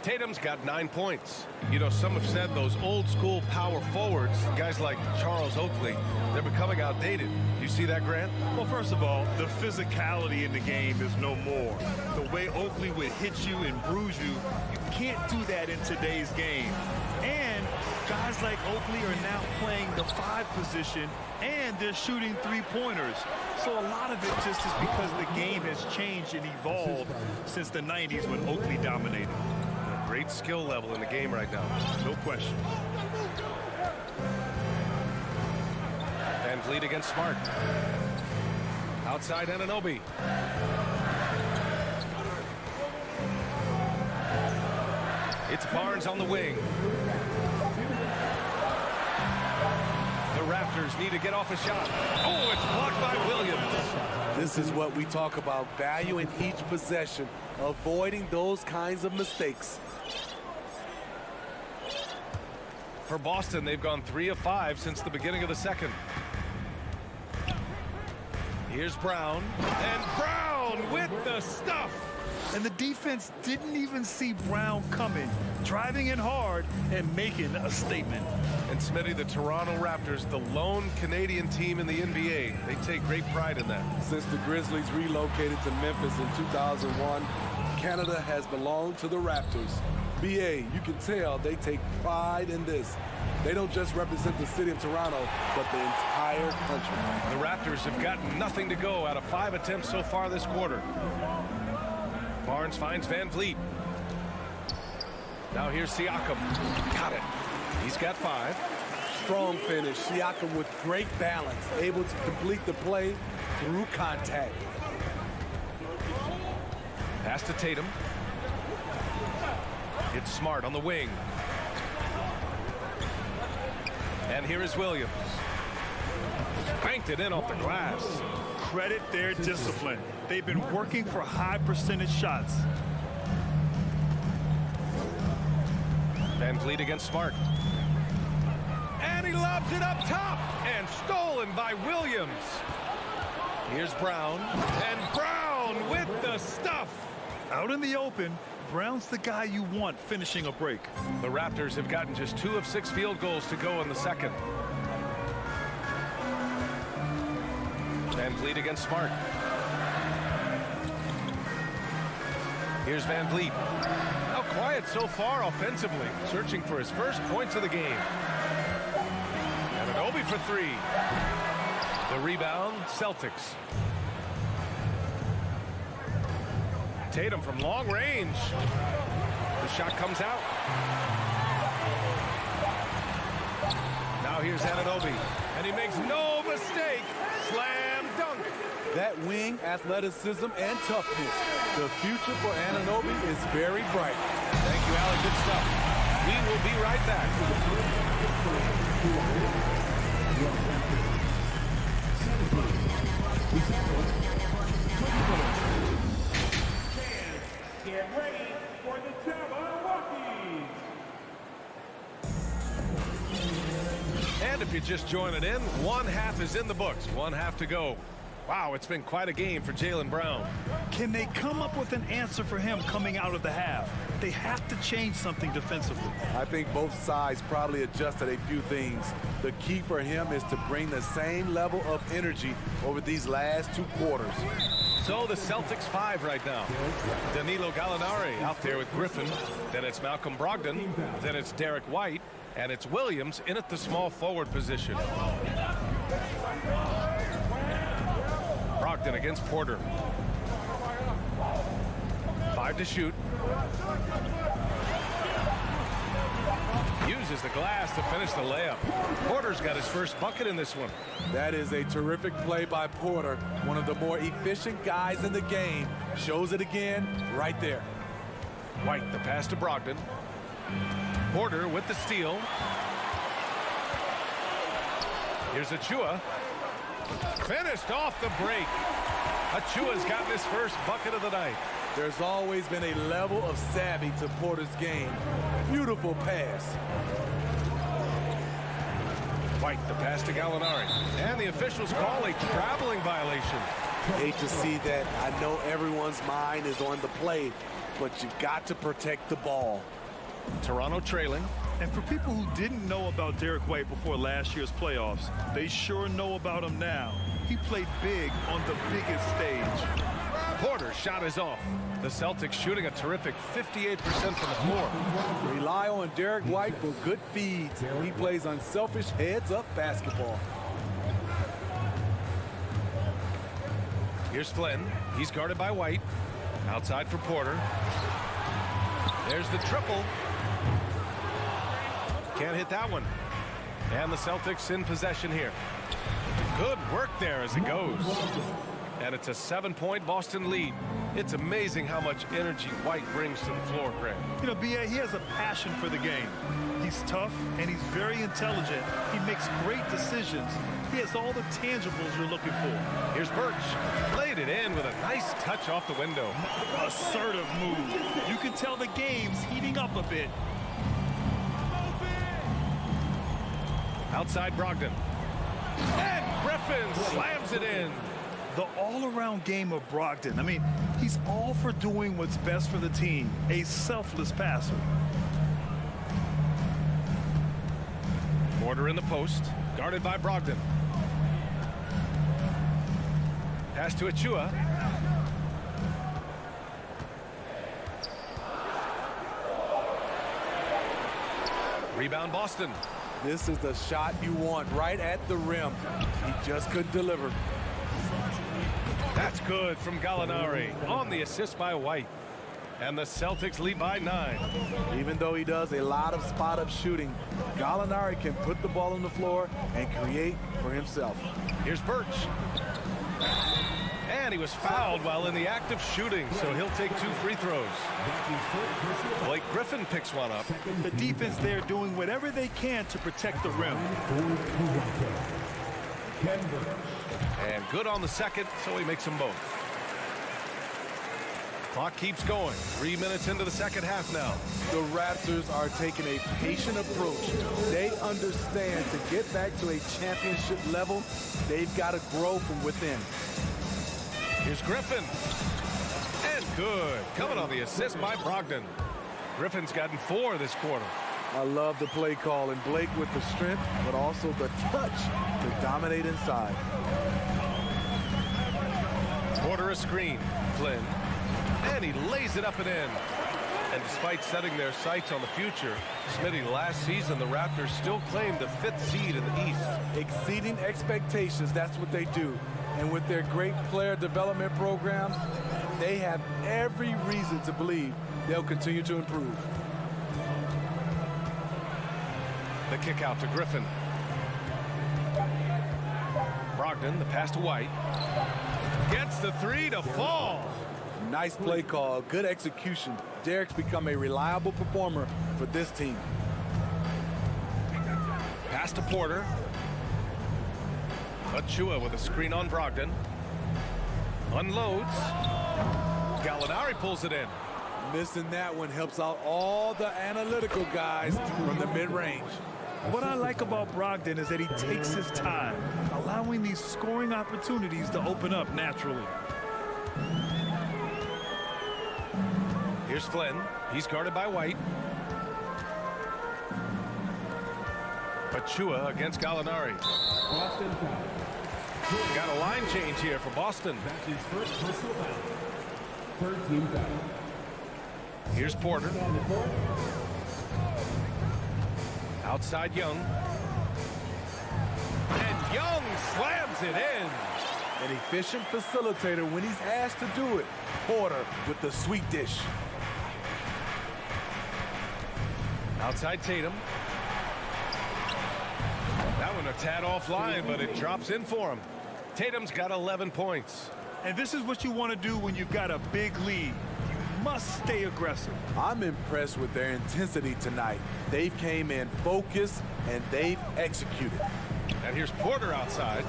Tatum's got 9 points. You know, some have said those old school power forwards, guys like Charles Oakley, they're becoming outdated. You see that, Grant? Well, first of all, the physicality in the game is no more. The way Oakley would hit you and bruise you, you can't do that in today's game. And Guys like Oakley are now playing the 5 position, and they're shooting 3-pointers. So a lot of it just is because the game has changed and evolved since the 90s when Oakley dominated. A great skill level in the game right now. No question. Van Vliet against Smart. Outside Anunoby. It's Barnes on the wing. The Raptors need to get off a shot. Oh, it's blocked by Williams. This is what we talk about, value in each possession, avoiding those kinds of mistakes. For Boston, they've gone 3 of 5 since the beginning of the second. Here's Brown, and Brown with the stuff. And the defense didn't even see Brown coming, driving in hard and making a statement. And Smitty, the Toronto Raptors, the lone Canadian team in the NBA. They take great pride in that. Since the Grizzlies relocated to Memphis in 2001, Canada has belonged to the Raptors. BA, you can tell they take pride in this. They don't just represent the city of Toronto, but the entire country. The Raptors have gotten nothing to go out of 5 attempts so far this quarter. Barnes finds Van Vliet. Now here's Siakam. Got it. He's got 5. Strong finish. Siakam with great balance, able to complete the play through contact. Pass to Tatum. It's Smart on the wing. And here is Williams. Banked it in off the glass. Credit their discipline. They've been working for high percentage shots. Van Vliet against Smart. And he lobs it up top. And stolen by Williams. Here's Brown. And Brown with the stuff. Out in the open, Brown's the guy you want finishing a break. The Raptors have gotten just 2 of 6 field goals to go in the second. Van Vliet against Smart. Here's Van Vliet. How quiet so far offensively, searching for his first points of the game. And Anunoby for 3. The rebound, Celtics. Tatum from long range. The shot comes out. Now here's Anunoby, and he makes no mistake. Slam dunk. That wing athleticism and toughness. The future for Anunoby is very bright. Thank you, Alec. Good stuff. We will be right back. Get ready for the Jabberwockies. And if you're just joining in, 1 half is in the books. 1 half to go. Wow, it's been quite a game for Jaylen Brown. Can they come up with an answer for him coming out of the half? They have to change something defensively. I think both sides probably adjusted a few things. The key for him is to bring the same level of energy over these last 2 quarters. So the Celtics 5 right now. Danilo Gallinari out there with Griffin. Then it's Malcolm Brogdon. Then it's Derek White. And it's Williams in at the small forward position. Brogdon against Porter. 5 to shoot. Uses the glass to finish the layup. Porter's got his first bucket in this one. That is a terrific play by Porter. One of the more efficient guys in the game. Shows it again right there. White, the pass to Brogdon. Porter with the steal. Here's Achua. Finished off the break. Achua's gotten his first bucket of the night. There's always been a level of savvy to Porter's game. Beautiful pass. White, the pass to Gallinari. And the officials call a traveling violation. Hate to see that. I know everyone's mind is on the play, but you've got to protect the ball. Toronto trailing. And for people who didn't know about Derek White before last year's playoffs, they sure know about him now. He played big on the biggest stage. Porter's shot is off. The Celtics shooting a terrific 58% from the floor. Rely on Derek White for good feeds. He plays unselfish heads-up basketball. Here's Flynn. He's guarded by White. Outside for Porter. There's the triple. Can't hit that one. And the Celtics in possession here. Good work there as it goes. And it's a 7-point Boston lead. It's amazing how much energy White brings to the floor, Greg. You know, B.A., he has a passion for the game. He's tough, and he's very intelligent. He makes great decisions. He has all the tangibles you're looking for. Here's Birch. Laid it in with a nice touch off the window. Assertive move. You can tell the game's heating up a bit. Outside Brogdon. And Griffin slams it in. The all-around game of Brogdon. I mean, he's all for doing what's best for the team. A selfless passer. Porter in the post. Guarded by Brogdon. Pass to Achua. Rebound Boston. This is the shot you want right at the rim. He just couldn't deliver. That's good from Gallinari on the assist by White. And the Celtics lead by 9. Even though he does a lot of spot-up shooting, Gallinari can put the ball on the floor and create for himself. Here's Birch. And he was fouled while in the act of shooting, so he'll take 2 free throws. Blake Griffin picks one up. The defense there doing whatever they can to protect the rim. And good on the second, so he makes them both. Clock keeps going. 3 minutes into the second half now. The Raptors are taking a patient approach. They understand to get back to a championship level, they've got to grow from within. Here's Griffin. And good. Coming on the assist by Brogdon. Griffin's gotten 4 this quarter. I love the play call, and Blake with the strength, but also the touch to dominate inside. Porter a screen. Flynn. And he lays it up and in. And despite setting their sights on the future, Smitty, last season the Raptors still claimed the 5th seed in the East. Exceeding expectations, that's what they do. And with their great player development program, they have every reason to believe they'll continue to improve. The kick out to Griffin. Brogdon, the pass to White. Gets the 3 to fall. Nice play call, good execution. Derek's become a reliable performer for this team. Pass to Porter. Achua with a screen on Brogdon. Unloads. Gallinari pulls it in. Missing that one helps out all the analytical guys from the mid-range. What I like about Brogdon is that he takes his time, allowing these scoring opportunities to open up naturally. Here's Flynn. He's guarded by White. Achua against Gallinari. Boston foul. Got a line change here for Boston. That's his first personal foul. Third team foul. Here's Porter. Outside Young. And Young slams it in. An efficient facilitator when he's asked to do it. Porter with the sweet dish. Outside Tatum. That one a tad offline, but it drops in for him. Tatum's got 11 points. And this is what you want to do when you've got a big lead. You must stay aggressive. I'm impressed with their intensity tonight. They've came in focused and they've executed. And here's Porter outside.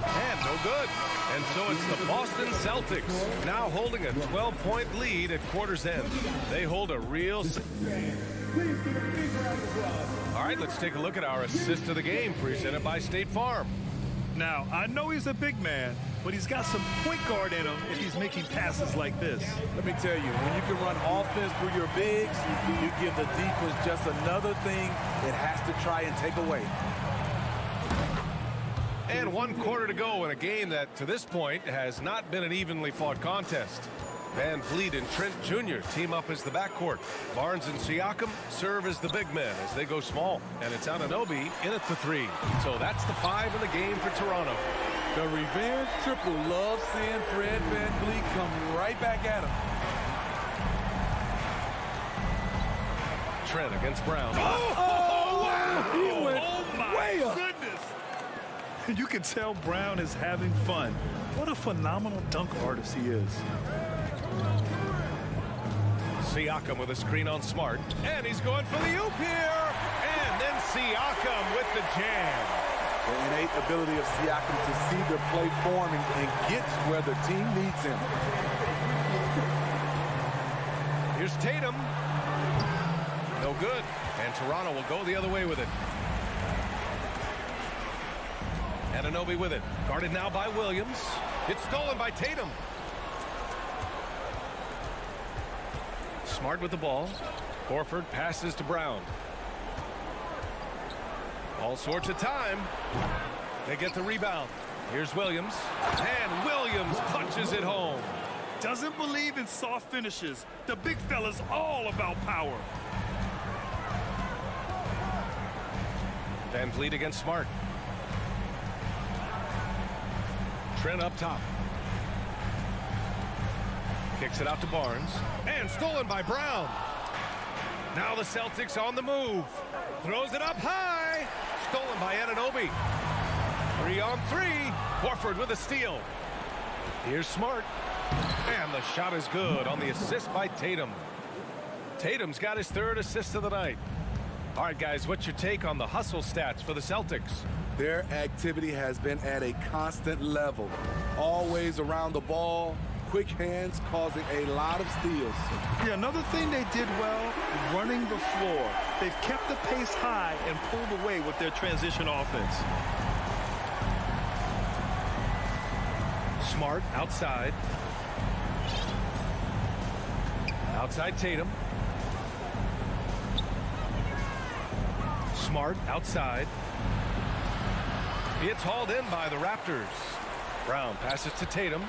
And no good. And so it's the Boston Celtics now holding a 12-point lead at quarter's end. They hold a real... All right, let's take a look at our assist of the game presented by State Farm. Now, I know he's a big man, but he's got some point guard in him if he's making passes like this. Let me tell you, when you can run offense through your bigs, you give the defense just another thing it has to try and take away. And 1 quarter to go in a game that, to this point, has not been an evenly fought contest. Van Vliet and Trent Jr. team up as the backcourt. Barnes and Siakam serve as the big men as they go small. And it's Anunoby in at the 3. So that's the 5 in the game for Toronto. The revenge triple loves seeing Fred Van Vliet come right back at him. Trent against Brown. Oh, wow! He went way up. Goodness. You can tell Brown is having fun. What a phenomenal dunk artist he is. Siakam with a screen on Smart. And he's going for the oop here. And then Siakam with the jam. The innate ability of Siakam to see the play forming and gets where the team needs him. Here's Tatum. No good. And Toronto will go the other way with it. Anunoby with it. Guarded now by Williams. It's stolen by Tatum. Smart with the ball. Horford passes to Brown. All sorts of time. They get the rebound. Here's Williams. And Williams punches it home. Doesn't believe in soft finishes. The big fella's all about power. Van Vliet against Smart. Trent up top. Kicks it out to Barnes. And stolen by Brown. Now the Celtics on the move. Throws it up high. Stolen by Anunoby. 3-on-3. Horford with a steal. Here's Smart. And the shot is good on the assist by Tatum. Tatum's got his 3rd assist of the night. All right, guys, what's your take on the hustle stats for the Celtics? Their activity has been at a constant level. Always around the ball, quick hands causing a lot of steals. Yeah, another thing they did well, running the floor. They've kept the pace high and pulled away with their transition offense. Smart outside. Outside Tatum. Smart outside. It's hauled in by the Raptors. Brown passes to Tatum.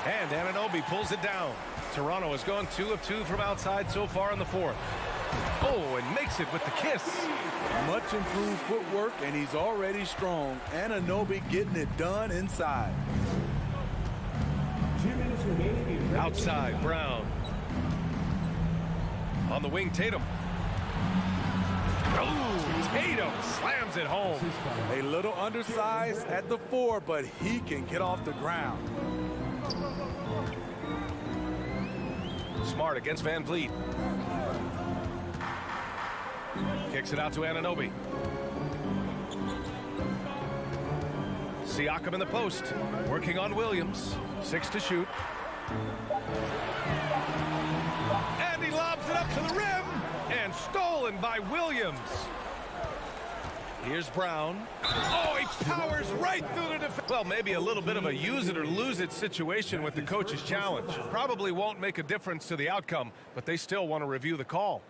And Anunoby pulls it down. Toronto has gone 2 of 2 from outside so far in the 4th. Oh, and makes it with the kiss. Much improved footwork, and he's already strong. Anunoby getting it done inside. Outside, Brown. On the wing, Tatum. Oh, Tatum slams it home. A little undersized at the 4, but he can get off the ground. Smart against Van Vliet. Kicks it out to Anunoby. Siakam in the post. Working on Williams. 6 to shoot. And he lobs it up to the rim. And stolen by Williams. Here's Brown. Oh, he powers right through the defense. Well, maybe a little bit of a use it or lose it situation with the coach's challenge. Probably won't make a difference to the outcome, but they still want to review the call.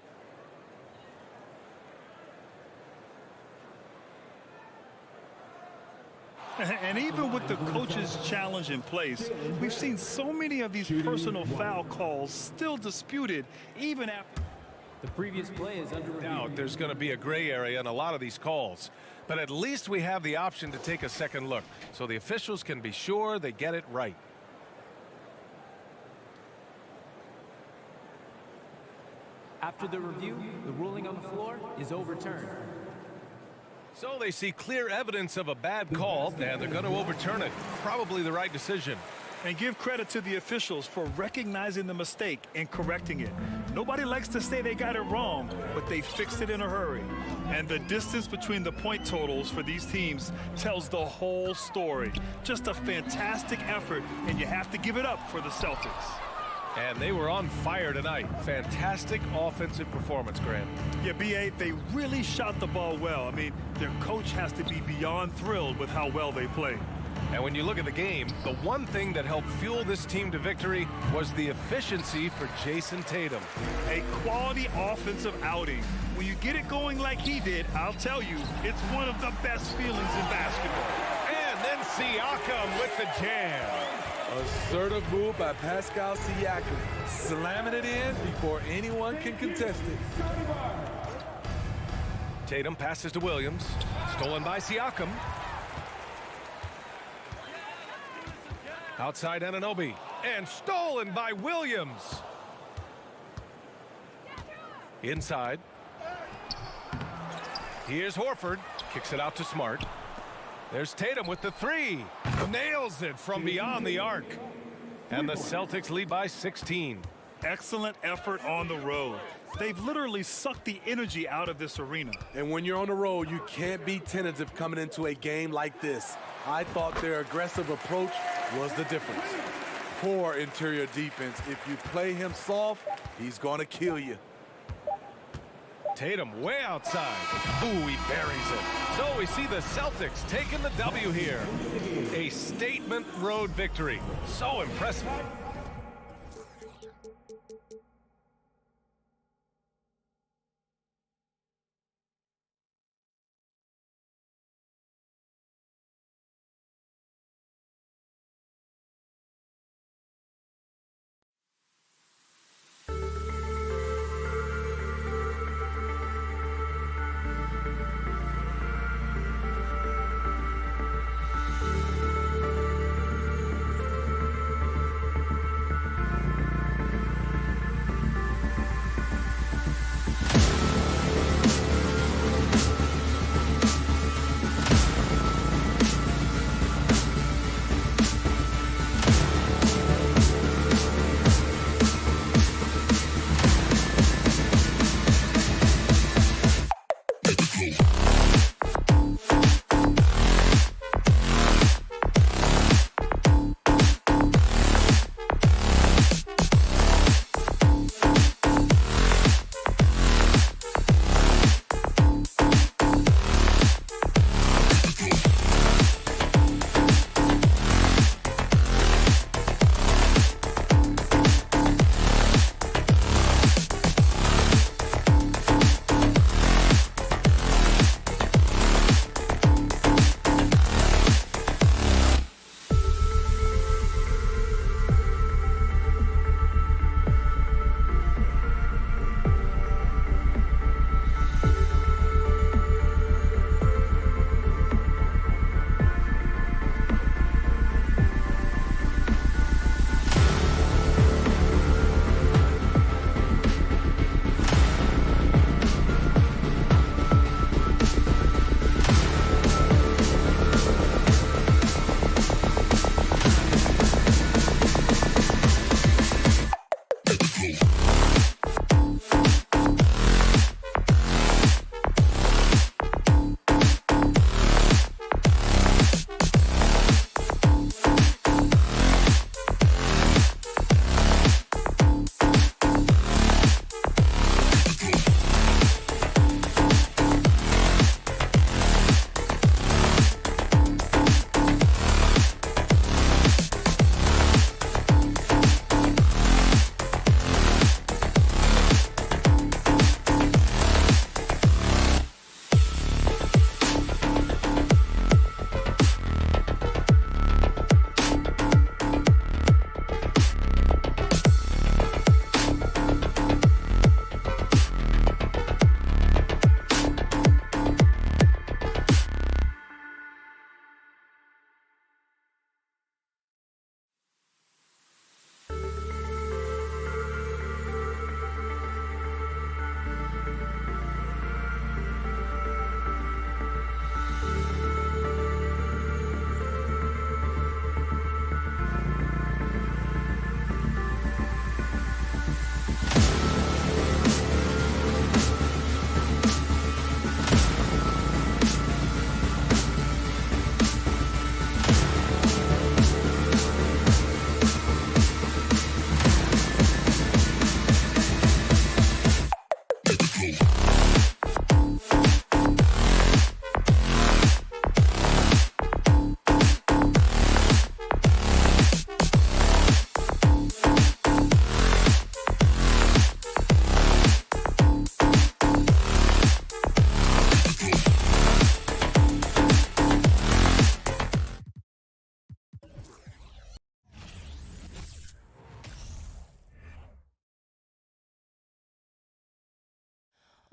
And even with the coach's challenge in place, we've seen so many of these personal foul calls still disputed even after. The previous play is under review. Now, there's going to be a gray area in a lot of these calls, but at least we have the option to take a second look so the officials can be sure they get it right. After the review, the ruling on the floor is overturned. So they see clear evidence of a bad call, and they're going to overturn it. Probably the right decision. And give credit to the officials for recognizing the mistake and correcting it. Nobody likes to say they got it wrong, but they fixed it in a hurry. And the distance between the point totals for these teams tells the whole story. Just a fantastic effort, and you have to give it up for the Celtics. And they were on fire tonight. Fantastic offensive performance, Grant. Yeah, B.A., they really shot the ball well. I mean, their coach has to be beyond thrilled with how well they played. And when you look at the game, the one thing that helped fuel this team to victory was the efficiency for Jason Tatum. A quality offensive outing. When you get it going like he did, I'll tell you, it's one of the best feelings in basketball. And then Siakam with the jam. Assertive move by Pascal Siakam, slamming it in before anyone can contest it. Tatum passes to Williams, stolen by Siakam. Outside Anunoby, and stolen by Williams. Inside. Here's Horford, kicks it out to Smart. There's Tatum with the three. Nails it from beyond the arc. And the Celtics lead by 16. Excellent effort on the road. They've literally sucked the energy out of this arena. And when you're on the road, you can't be tentative coming into a game like this. I thought their aggressive approach was the difference. Poor interior defense. If you play him soft, he's going to kill you. Tatum way outside. Ooh, he buries it. So we see the Celtics taking the W here. A statement road victory. So impressive.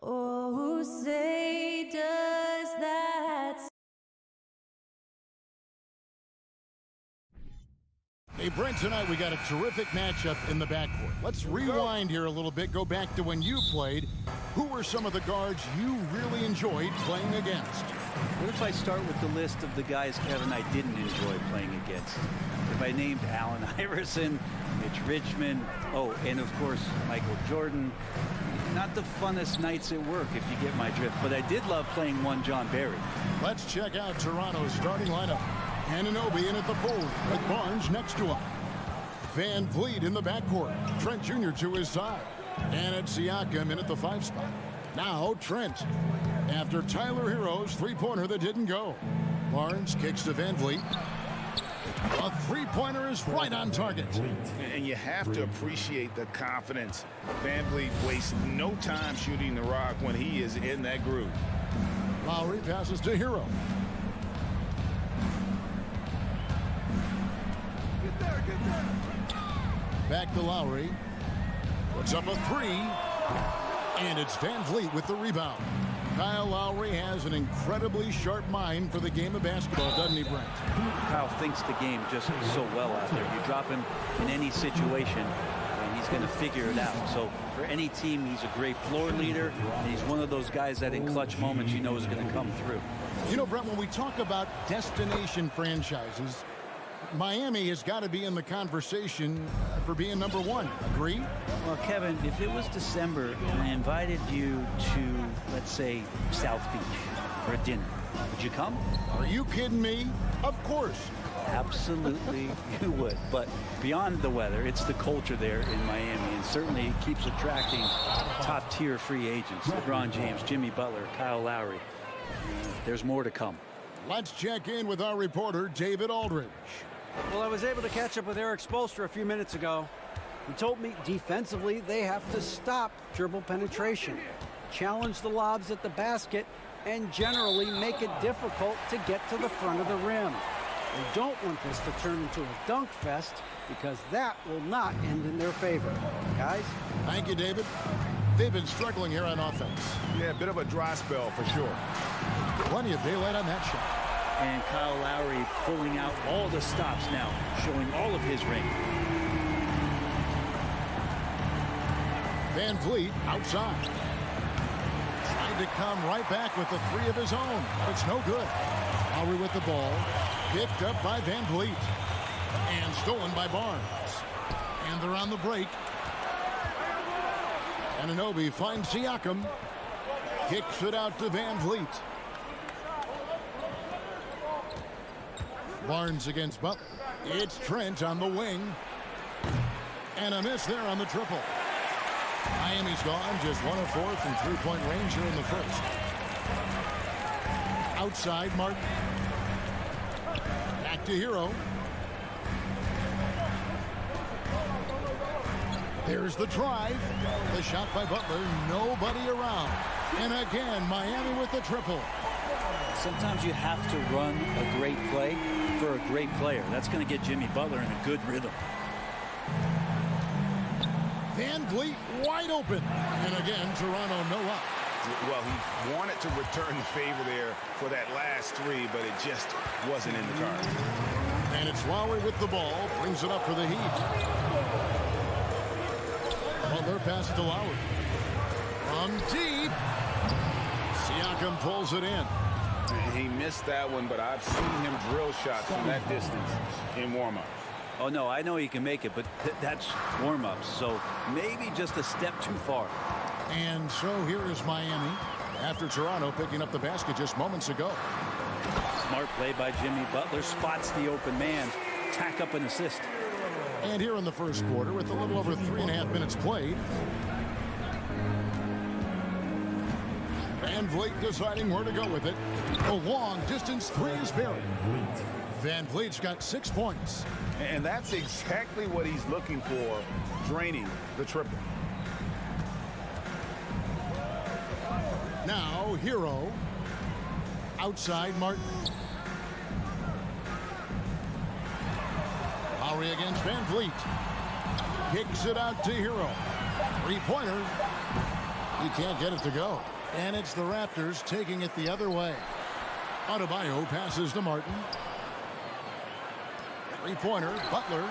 Oh, say does that. Hey, Brent, tonight we got a terrific matchup in the backcourt. Let's rewind here a little bit, go back to when you played. Who were some of the guards you really enjoyed playing against? What if I start with the list of the guys, Kevin, I didn't enjoy playing against? If I named Allen Iverson, Mitch Richmond, and of course, Michael Jordan. Not the funnest nights at work, if you get my drift, but I did love playing one John Barry. Let's check out Toronto's starting lineup. Anunoby in at the forward with Barnes next to him. Van Vliet in the backcourt. Trent Jr. to his side. And it's Siakam in at the 5 spot. Now Trent. After Tyler Hero's three-pointer that didn't go. Barnes kicks to Van Vliet. A three-pointer is right on target. And you have to appreciate the confidence. Van Vliet wastes no time shooting the rock when he is in that groove. Lowry passes to Hero. Back to Lowry. Puts up a 3. And it's Van Vliet with the rebound. Kyle Lowry has an incredibly sharp mind for the game of basketball, doesn't he, Brent? Kyle thinks the game just so well out there. You drop him in any situation, and he's going to figure it out. So for any team, he's a great floor leader, and he's one of those guys that in clutch moments you know is going to come through. You know, Brent, when we talk about destination franchises, Miami has got to be in the conversation for being number 1. Agree? Well, Kevin, if it was December and I invited you to, let's say, South Beach for a dinner, would you come? Are you kidding me? Of course. Absolutely, you would. But beyond the weather, it's the culture there in Miami, and certainly it keeps attracting top-tier free agents. LeBron James, Jimmy Butler, Kyle Lowry. There's more to come. Let's check in with our reporter, David Aldridge. Well, I was able to catch up with Eric Spoelstra a few minutes ago. He told me defensively they have to stop dribble penetration, challenge the lobs at the basket, and generally make it difficult to get to the front of the rim. They don't want this to turn into a dunk fest because that will not end in their favor. Guys? Thank you, David. They've been struggling here on offense. Yeah, a bit of a dry spell for sure. Plenty of daylight on that shot. And Kyle Lowry pulling out all the stops now, showing all of his range. Van Vliet outside. Trying to come right back with the 3 of his own. But it's no good. Lowry with the ball. Picked up by Van Vliet. And stolen by Barnes. And they're on the break. Anunoby finds Siakam. Kicks it out to Van Vliet. Barnes against Butler. It's Trent on the wing. And a miss there on the triple. Miami's gone just 1 of 4 from three-point range here in the first. Outside, Martin. Back to Hero. There's the drive. The shot by Butler. Nobody around. And again, Miami with the triple. Sometimes you have to run a great play for a great player. That's going to get Jimmy Butler in a good rhythm. Van Vliet wide open. And again, Toronto no up. Well, he wanted to return the favor there for that last 3, but it just wasn't in the cards. And it's Lowry with the ball. Brings it up for the Heat. Butler pass to Lowry. From deep. Siakam pulls it in. He missed that one, but I've seen him drill shots from that distance in warm-up. Oh, no, I know he can make it, but that's warm-ups, so maybe just a step too far. And so here is Miami after Toronto picking up the basket just moments ago. Smart play by Jimmy Butler. Spots the open man. Tack up an assist. And here in the first quarter with a little over 3.5 minutes played. Van Vliet deciding where to go with it. A long distance 3 is buried. Van Vliet's got 6 points. And that's exactly what he's looking for, draining the triple. Now Hero. Outside Martin. Lowry against Van Vliet. Kicks it out to Hero. 3-pointer. He can't get it to go. And it's the Raptors taking it the other way. Adebayo passes to Martin. Three-pointer, Butler.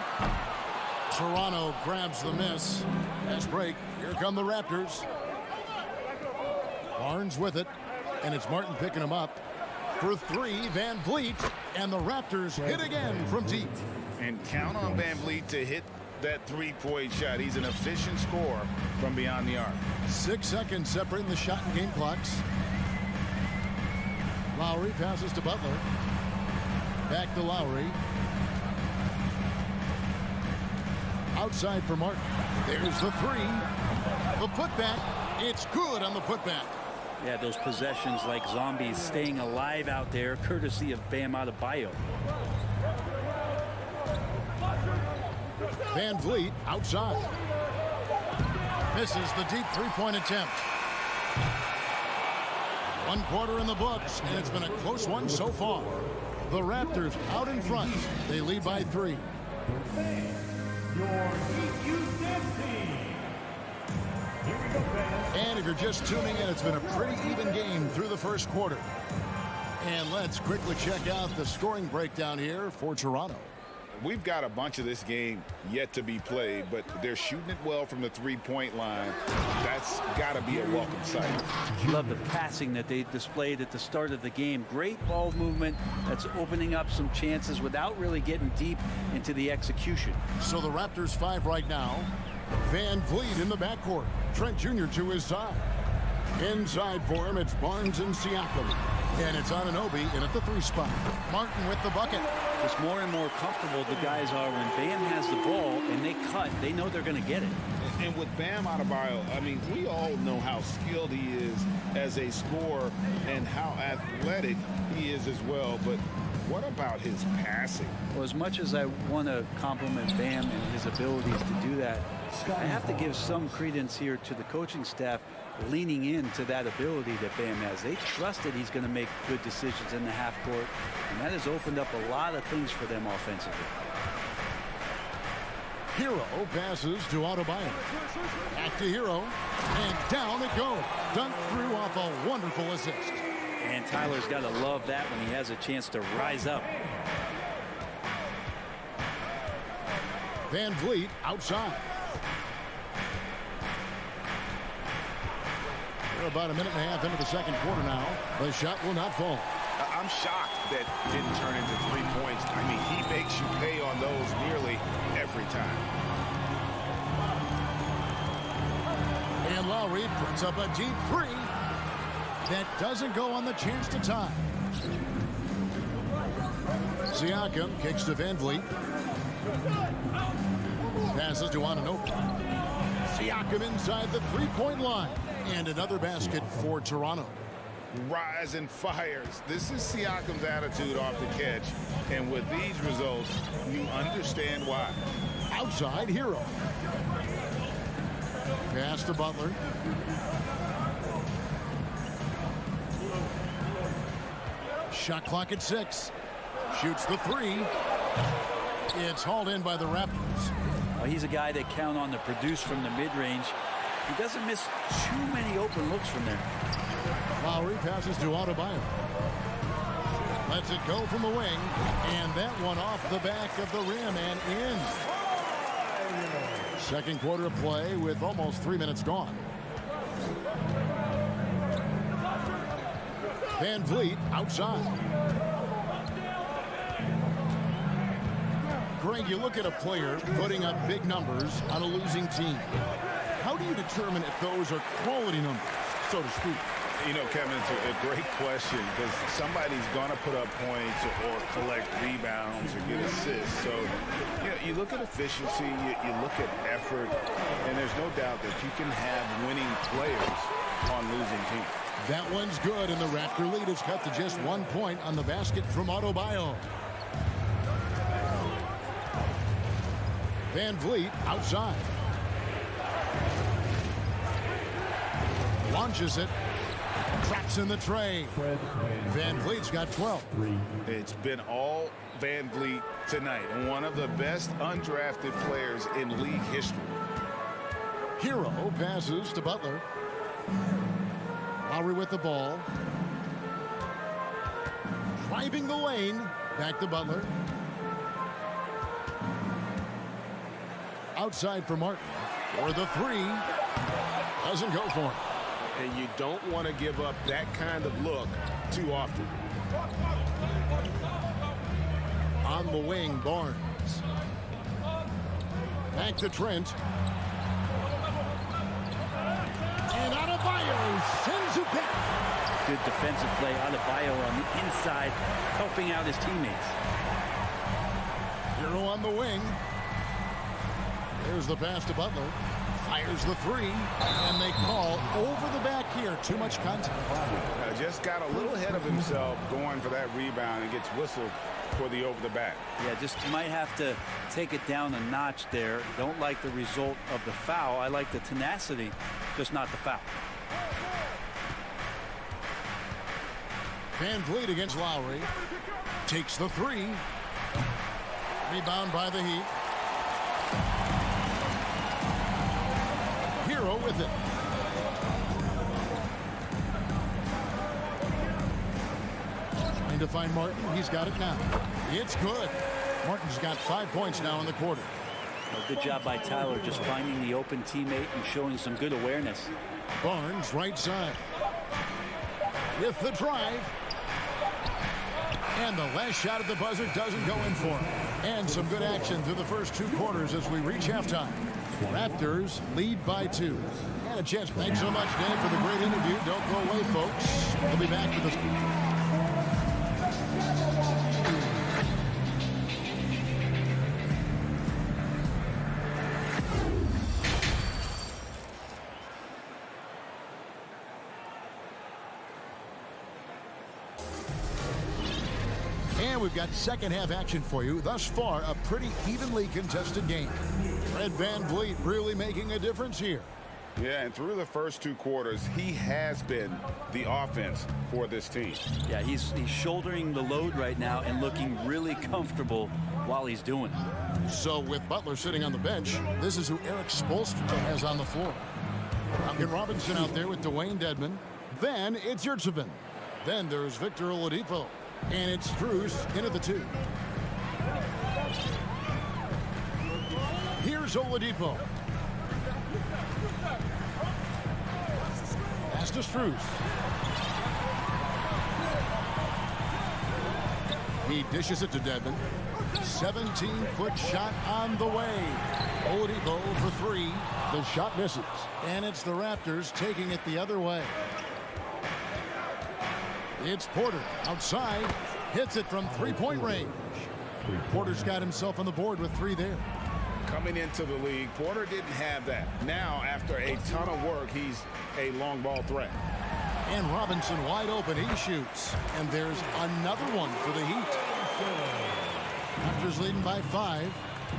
Toronto grabs the miss. Fast break. Here come the Raptors. Barnes with it. And it's Martin picking him up. For three, Van Vliet. And the Raptors hit again from deep. And count on Van Vliet to hit that three-point shot. He's an efficient scorer from beyond the arc. 6 seconds separating the shot and game clocks. Lowry passes to Butler. Back to Lowry. Outside for Martin. There's the three. The putback. It's good on the putback. Yeah, those possessions like zombies staying alive out there, courtesy of Bam Adebayo. Van Vliet outside. Misses the deep three-point attempt. 1 quarter in the books, and it's been a close one so far. The Raptors out in front. They lead by 3. And if you're just tuning in, it's been a pretty even game through the first quarter. And let's quickly check out the scoring breakdown here for Toronto. We've got a bunch of this game yet to be played, but they're shooting it well from the three-point line. That's got to be a welcome sight. Love the passing that they displayed at the start of the game. Great ball movement that's opening up some chances without really getting deep into the execution. So the Raptors 5 right now. Van Vliet in the backcourt. Trent Jr. to his side. Inside for him, it's Barnes and Siakam. And it's Anunoby in at the 3 spot. Martin with the bucket. Just more and more comfortable the guys are when Bam has the ball and they cut. They know they're going to get it. And with Bam Adebayo, I mean, we all know how skilled he is as a scorer and how athletic he is as well. But what about his passing? Well, as much as I want to compliment Bam and his abilities to do that, I have to give some credence here to the coaching staff leaning into that ability that Bam has. They trust that he's going to make good decisions in the half court, and that has opened up a lot of things for them offensively. Hero passes to Adebayo. Back to Hero, and down it goes. Dunked through off a wonderful assist. And Tyler's got to love that when he has a chance to rise up. Van Vliet outside. We're about a minute and a half into the second quarter now. The shot will not fall. I'm shocked that didn't turn into 3 points. I mean, he makes you pay on those nearly every time. And Lowry puts up a deep 3. That doesn't go on the chance to tie. Siakam kicks to Van Vliet. Passes to Anunoby. Siakam inside the 3-point line. And another basket for Toronto. Rise and fires. This is Siakam's attitude off the catch. And with these results, you understand why. Outside, Hero. Pass to Butler. Shot clock at 6. Shoots the 3. It's hauled in by the Raptors. Well, he's a guy that count on to produce from the mid-range. He doesn't miss too many open looks from there. Lowry passes to Adebayo. Lets it go from the wing. And that one off the back of the rim and in. Second quarter of play with almost 3 minutes gone. Van Vliet outside. Greg, you look at a player putting up big numbers on a losing team. How do you determine if those are quality numbers, so to speak? You know, Kevin, it's a great question because somebody's going to put up points or collect rebounds or get assists. So, you know, you look at efficiency, you look at effort, and there's no doubt that you can have winning players on losing teams. That one's good, and the Raptor lead is cut to just 1 point on the basket from Adebayo. Van Vliet outside. Launches it. Traps in the tray. Van Vliet's got 12. It's been all Van Vliet tonight. One of the best undrafted players in league history. Hero passes to Butler. Lowry with the ball. Driving the lane. Back to Butler. Outside for Martin. For the three. Doesn't go for him. And you don't want to give up that kind of look too often. On the wing, Barnes. Back to Trent. And Adebayo sends it back. Good defensive play. Adebayo on the inside, helping out his teammates. Hero on the wing. There's the pass to Butler. Fires the three. And they call over the back here. Too much contact. Just got a little ahead of himself going for that rebound and gets whistled for the over the back. Yeah, just might have to take it down a notch there. Don't like the result of the foul. I like the tenacity, just not the foul. Van Vliet against Lowry. Takes the three. Rebound by the Heat. Hero with it. Trying to find Martin. He's got it now. It's good. Martin's got 5 points now in the quarter. Well, good job by Tyler just finding the open teammate and showing some good awareness. Barnes right side. With the drive. And the last shot at the buzzer doesn't go in for him. And some good action through the first 2 quarters as we reach halftime. Raptors lead by 2. And a chance. Thanks so much, Dan, for the great interview. Don't go away, folks. We'll be back with this. And we've got second half action for you. Thus far, a pretty evenly contested game. Fred Van Vliet really making a difference here. Yeah, and through the first 2 quarters, he has been the offense for this team. Yeah, he's shouldering the load right now and looking really comfortable while he's doing it. So with Butler sitting on the bench, this is who Eric Spoelstra has on the floor. Duncan Robinson out there with Dwayne Dedmon. Then it's Yurtseven. Then there's Victor Oladipo. And it's Strus into the 2. Here's Oladipo. Pass to Strus. He dishes it to Dedmon. 17-foot shot on the way. Oladipo for 3. The shot misses. And it's the Raptors taking it the other way. It's Porter outside. Hits it from 3-point range. Porter's got himself on the board with 3 there. Coming into the league, Porter didn't have that. Now, after a ton of work, he's a long ball threat. And Robinson wide open. He shoots. And there's another one for the Heat. Raptors leading by 5.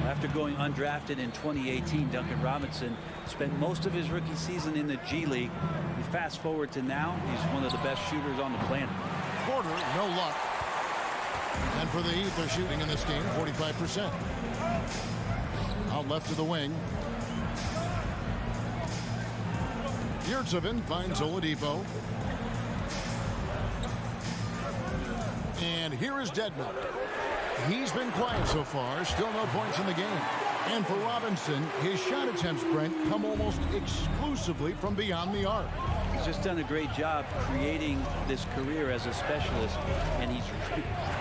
After going undrafted in 2018, Duncan Robinson spent most of his rookie season in the G League. You fast forward to now, he's one of the best shooters on the planet. Porter, no luck. And for the Heat, they're shooting in this game 45%. Out left to the wing. Yurtseven finds Oladipo. And here is Dedmon. He's been quiet so far. Still no points in the game. And for Robinson, his shot attempts, Brent, come almost exclusively from beyond the arc. He's just done a great job creating this career as a specialist, and he's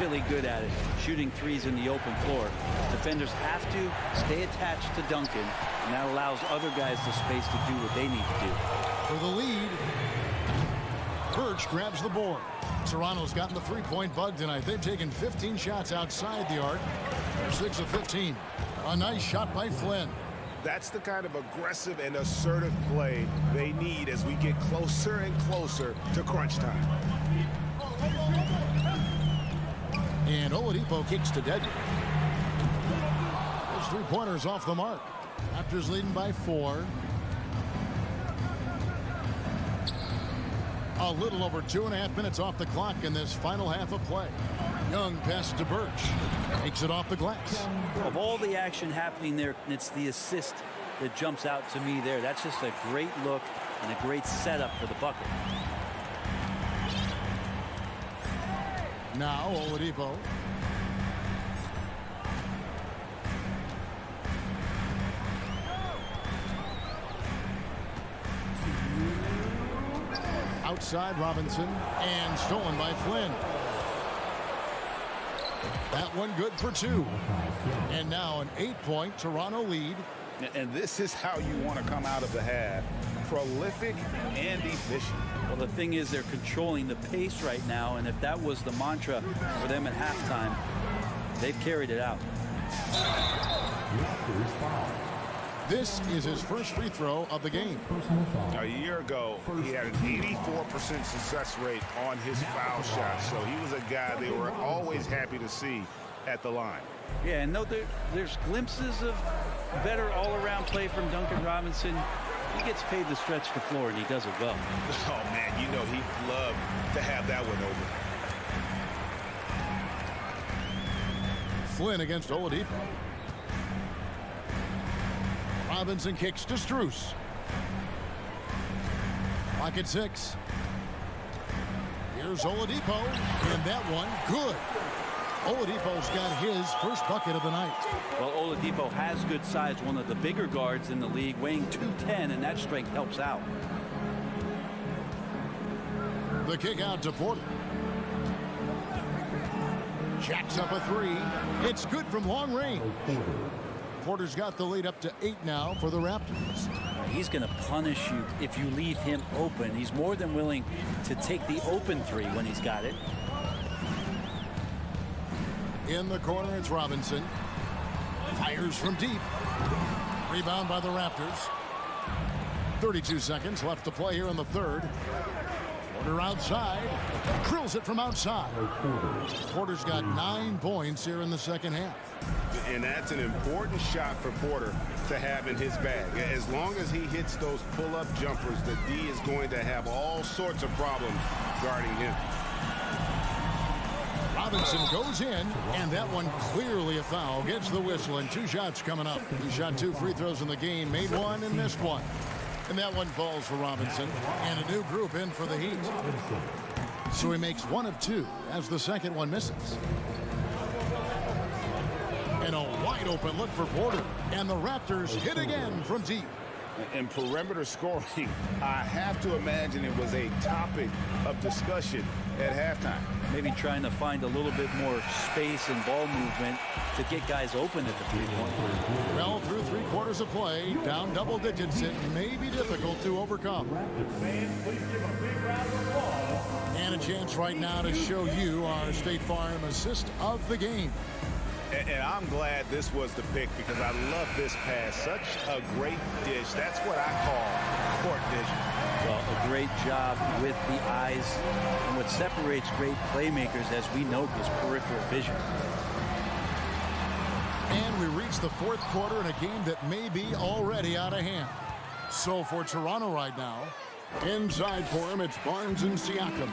really good at it, shooting threes in the open floor. Defenders have to stay attached to Duncan, and that allows other guys the space to do what they need to do. For the lead, Birch grabs the board. Toronto's gotten the 3-point bug tonight. They've taken 15 shots outside the arc. They're 6 of 15. A nice shot by Flynn. That's the kind of aggressive and assertive play they need as we get closer and closer to crunch time. And Oladipo kicks to Dedmon. Those 3-pointers off the mark. Raptors leading by 4. A little over 2.5 minutes off the clock in this final half of play. Young passes to Birch. Takes it off the glass. Of all the action happening there, it's the assist that jumps out to me there. That's just a great look and a great setup for the bucket. Now Oladipo. Outside Robinson, and stolen by Flynn. That one good for 2. And now an 8-point Toronto lead. And this is how you want to come out of the half. Prolific and efficient. Well, the thing is they're controlling the pace right now, and if that was the mantra for them at halftime, they've carried it out. This is his first free throw of the game. A year ago, he had an 84% success rate on his foul shots, so he was a guy they were always happy to see at the line. Yeah, and no, there's glimpses of better all-around play from Duncan Robinson. He gets paid to stretch the floor, and he does it well. Oh, man, you know he'd love to have that one over. Flynn against Oladipo. Robinson kicks to Strus. Clock at 6. Here's Oladipo, and that one good. Oladipo's got his first bucket of the night. Well, Oladipo has good size, one of the bigger guards in the league, weighing 210, and that strength helps out. The kick out to Porter. Jacks up a 3. It's good from long range. Porter's got the lead up to 8 now for the Raptors. He's going to punish you if you leave him open. He's more than willing to take the open 3 when he's got it. In the corner, it's Robinson. Fires from deep. Rebound by the Raptors. 32 seconds left to play here in the third. Porter outside. Drills it from outside. Porter's got 9 points here in the second half. And that's an important shot for Porter to have in his bag. As long as he hits those pull-up jumpers, the D is going to have all sorts of problems guarding him. Robinson goes in, and that one clearly a foul. Gets the whistle, and 2 shots coming up. He shot 2 free throws in the game, made 1 and missed 1. And that one falls for Robinson, and a new group in for the Heat. So he makes 1 of 2 as the second one misses. And a wide open look for Porter, and the Raptors hit again from deep. In perimeter scoring, I have to imagine it was a topic of discussion at halftime. Maybe trying to find a little bit more space and ball movement to get guys open at the 3-point. Well, through 3 quarters of play, down double digits, it may be difficult to overcome. And a chance right now to show you our State Farm assist of the game. And I'm glad this was the pick because I love this pass. Such a great dish. That's what I call court vision. Well, a great job with the eyes. And what separates great playmakers, as we note, is peripheral vision. And we reach the 4th quarter in a game that may be already out of hand. So for Toronto right now, inside for him, it's Barnes and Siakam.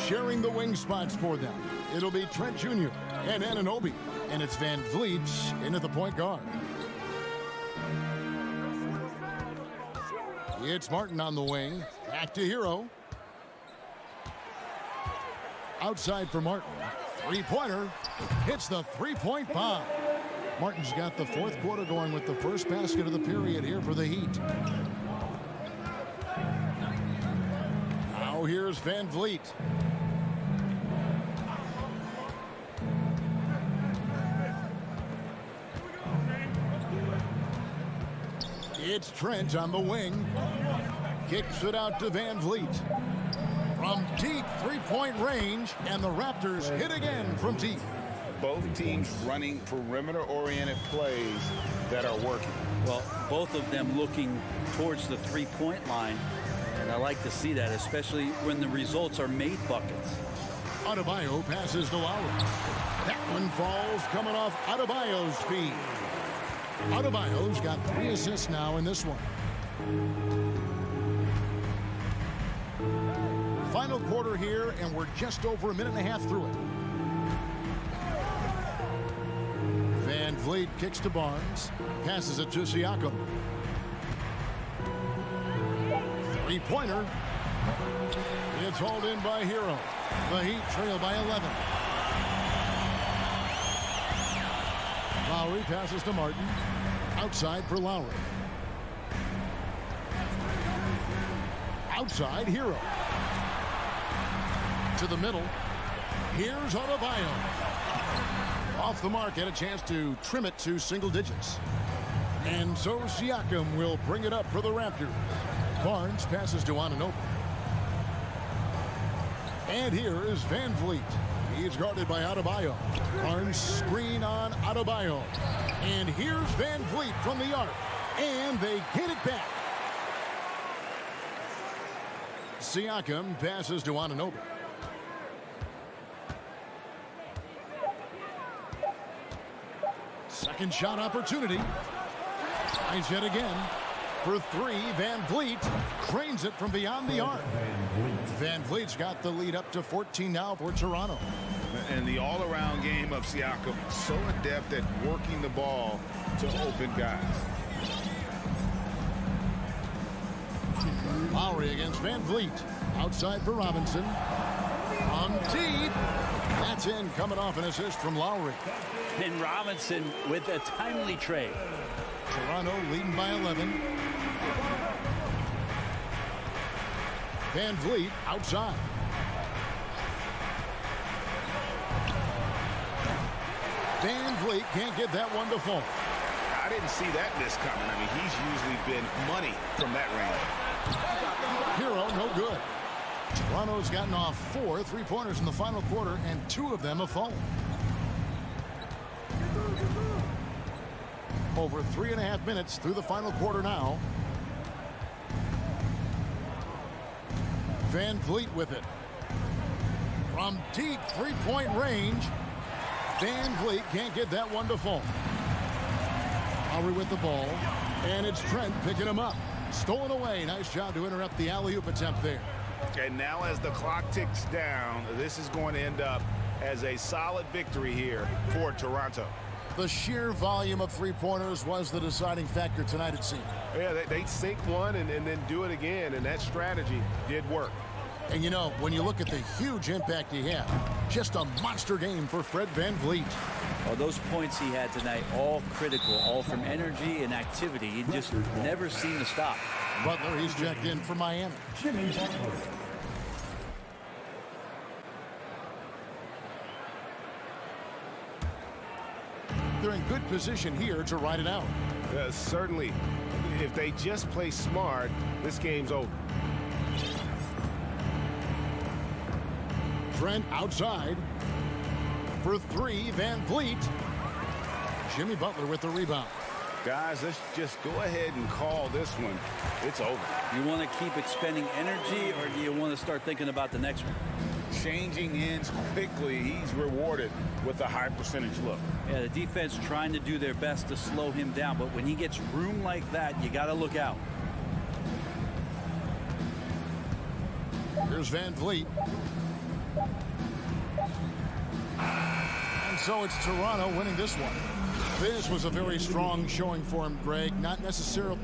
Sharing the wing spots for them, it'll be Trent Jr. and Anunoby. And it's Van Vliet in at the point guard. It's Martin on the wing. Back to Hero. Outside for Martin. 3-pointer. Hits the 3-point bomb. Martin's got the 4th quarter going with the first basket of the period here for the Heat. Now here's Van Vliet. It's Trent on the wing. Kicks it out to Van Vliet. From deep 3-point range, and the Raptors hit again from deep. Both teams running perimeter-oriented plays that are working. Well, both of them looking towards the 3-point line, and I like to see that, especially when the results are made buckets. Adebayo passes to Lowry. That one falls coming off Adebayo's feet. Adebayo's got 3 assists now in this one. Final quarter here, and we're just over a minute and a half through it. Van Vliet kicks to Barnes. Passes it to Siakam. Three-pointer. It's hauled in by Hero. The Heat trail by 11. Lowry passes to Martin. Outside for Lowry. Outside, Hero. To the middle. Here's Adebayo. Off the mark, and a chance to trim it to single digits. And so Siakam will bring it up for the Raptors. Barnes passes to Anunoby. And here is Van Vliet. He's guarded by Adebayo. Barnes screen on Adebayo. And here's Van Vliet from the arc. And they get it back. Siakam passes to Anunoby. Second shot opportunity. Tries yet again. For three, Van Vliet cranes it from beyond the arc. Van Vliet's got the lead up to 14 now for Toronto. And the all-around game of Siakam, so adept at working the ball to open guys. Lowry against Van Vliet. Outside for Robinson. On deep. That's in, coming off an assist from Lowry. And Robinson with a timely trade. Toronto leading by 11. Van Vliet outside. Van Vliet can't get that one to fall. I didn't see that miss coming. I mean, he's usually been money from that range. Hero, no good. Toronto's gotten off 4 3-pointers in the final quarter, and 2 of them have fallen. Over 3.5 minutes through the final quarter now. Van Vliet with it. From deep 3-point range. Van Vliet can't get that one to fall. Lowry with the ball. And it's Trent picking him up. Stolen away. Nice job to interrupt the alley-oop attempt there. And now as the clock ticks down, this is going to end up as a solid victory here for Toronto. The sheer volume of 3-pointers was the deciding factor tonight, it seemed. Yeah, they sink one and then do it again, and that strategy did work. And you know, when you look at the huge impact he had, just a monster game for Fred Van Vliet. Well, those points he had tonight, all critical, all from energy and activity. He just never seemed to stop. Butler, he's checked in for Miami. Jimmy Butler. They're in good position here to ride it out. Certainly. If they just play smart, this game's over. Trent outside. For 3, Van Vliet. Jimmy Butler with the rebound. Guys, let's just go ahead and call this one. It's over. You want to keep expending energy, or do you want to start thinking about the next one? Changing ends quickly. He's rewarded with a high percentage look. Yeah, the defense trying to do their best to slow him down, but when he gets room like that, you got to look out. Here's Van Vliet. And so it's Toronto winning this one. This was a very strong showing for him, Greg. Not necessarily.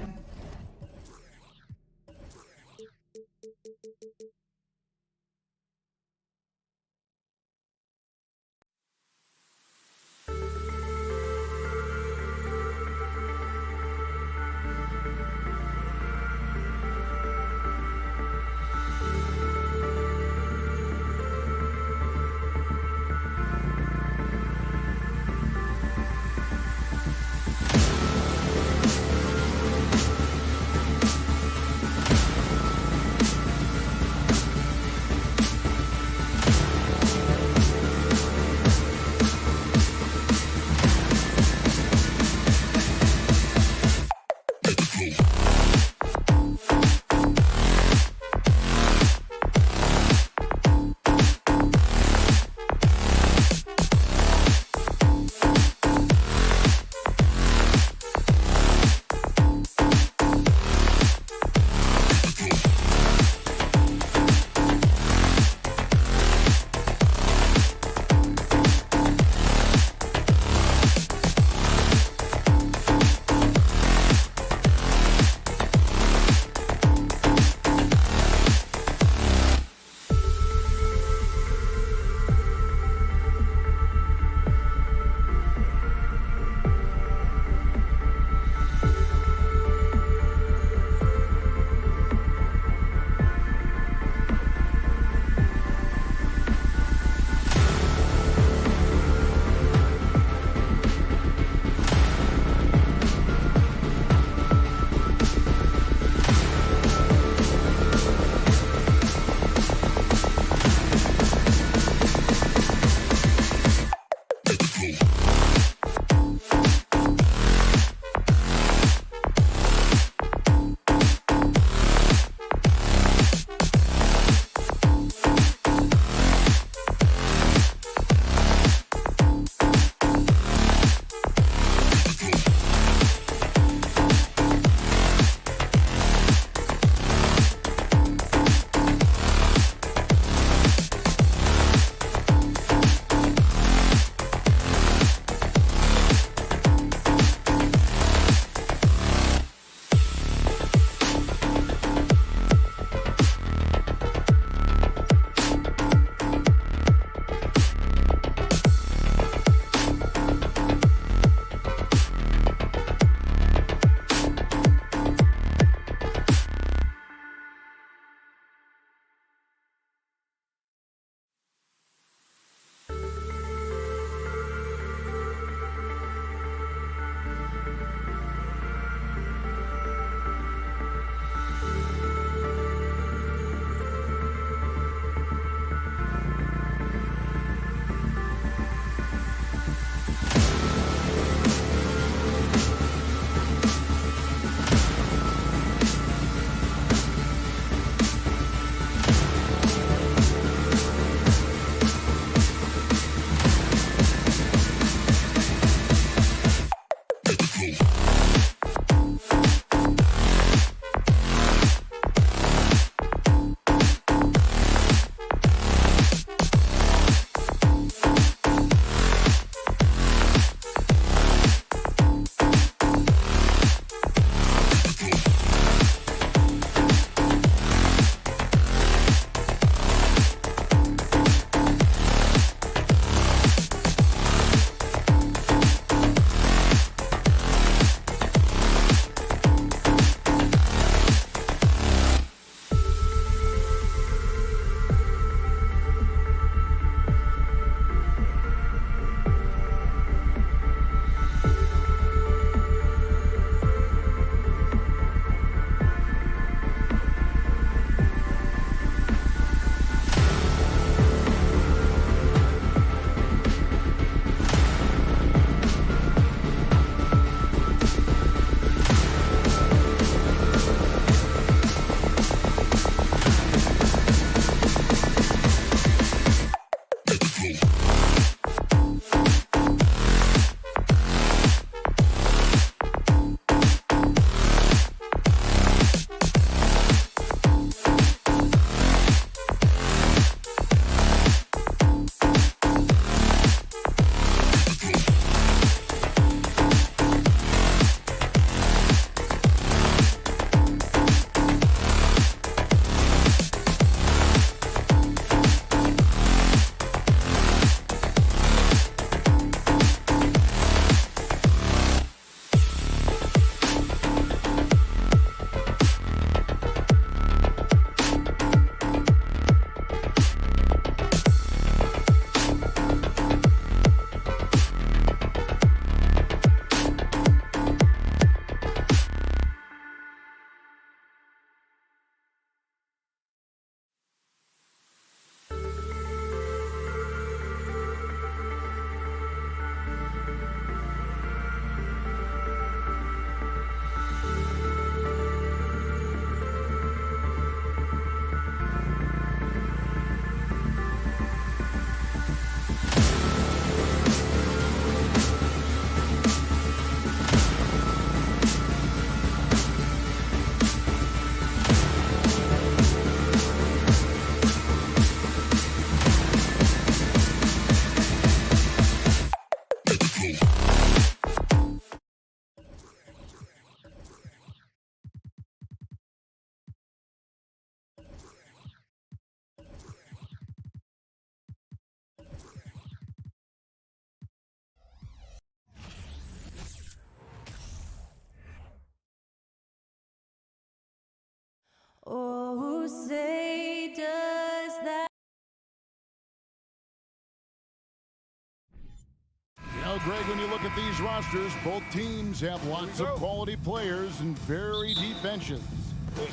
Well, Greg, when you look at these rosters, both teams have lots of quality players and very deep benches.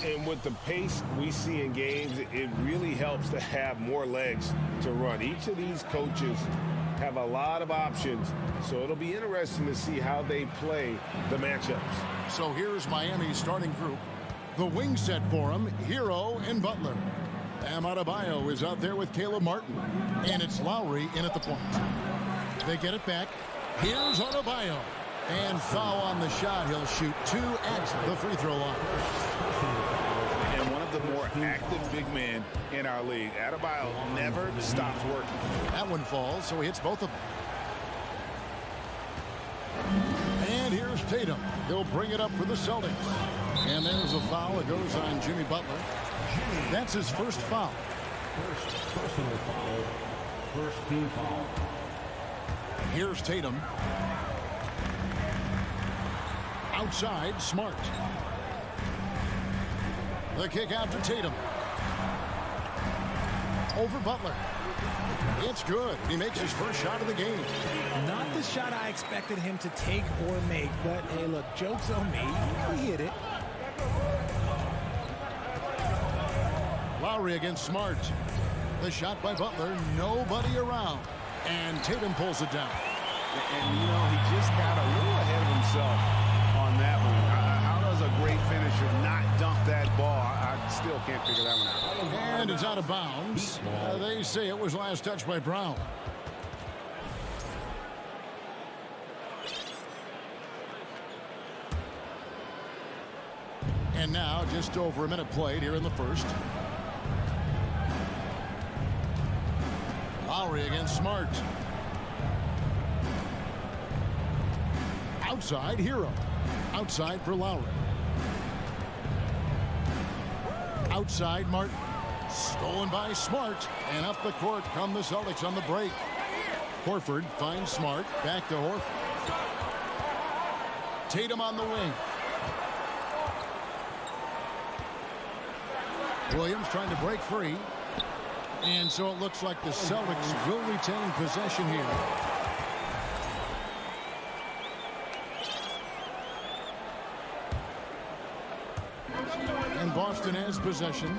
And with the pace we see in games, it really helps to have more legs to run. Each of these coaches have a lot of options, so it'll be interesting to see how they play the matchups. So here's Miami's starting group. The wing set for him, Hero and Butler. Bam Adebayo is out there with Caleb Martin. And it's Lowry in at the point. They get it back. Here's Adebayo. And foul on the shot. He'll shoot 2 at the free throw line. And one of the more active big men in our league. Adebayo never stops working. That one falls, so he hits both of them. And here's Tatum. He'll bring it up for the Celtics. And there's a foul. It goes on Jimmy Butler. That's his first foul. First personal foul. First team foul. Here's Tatum. Outside, Smart. The kick out to Tatum. Over Butler. It's good. He makes his first shot of the game. Not the shot I expected him to take or make, but hey, look, joke's on me. He hit it. Lowry against Smart. The shot by Butler. Nobody around. And Tatum pulls it down. And, you know, he just got a little ahead of himself on that one. How does a great finisher not dunk that ball? I still can't figure that one out. And it's out of bounds. They say it was last touched by Brown. And now just over a minute played here in the first. Lowry against Smart. Outside, Hero. Outside for Lowry. Outside, Martin. Stolen by Smart. And up the court come the Celtics on the break. Horford finds Smart. Back to Horford. Tatum on the wing. Williams trying to break free. And so it looks like the Celtics will retain possession here. And Boston has possession.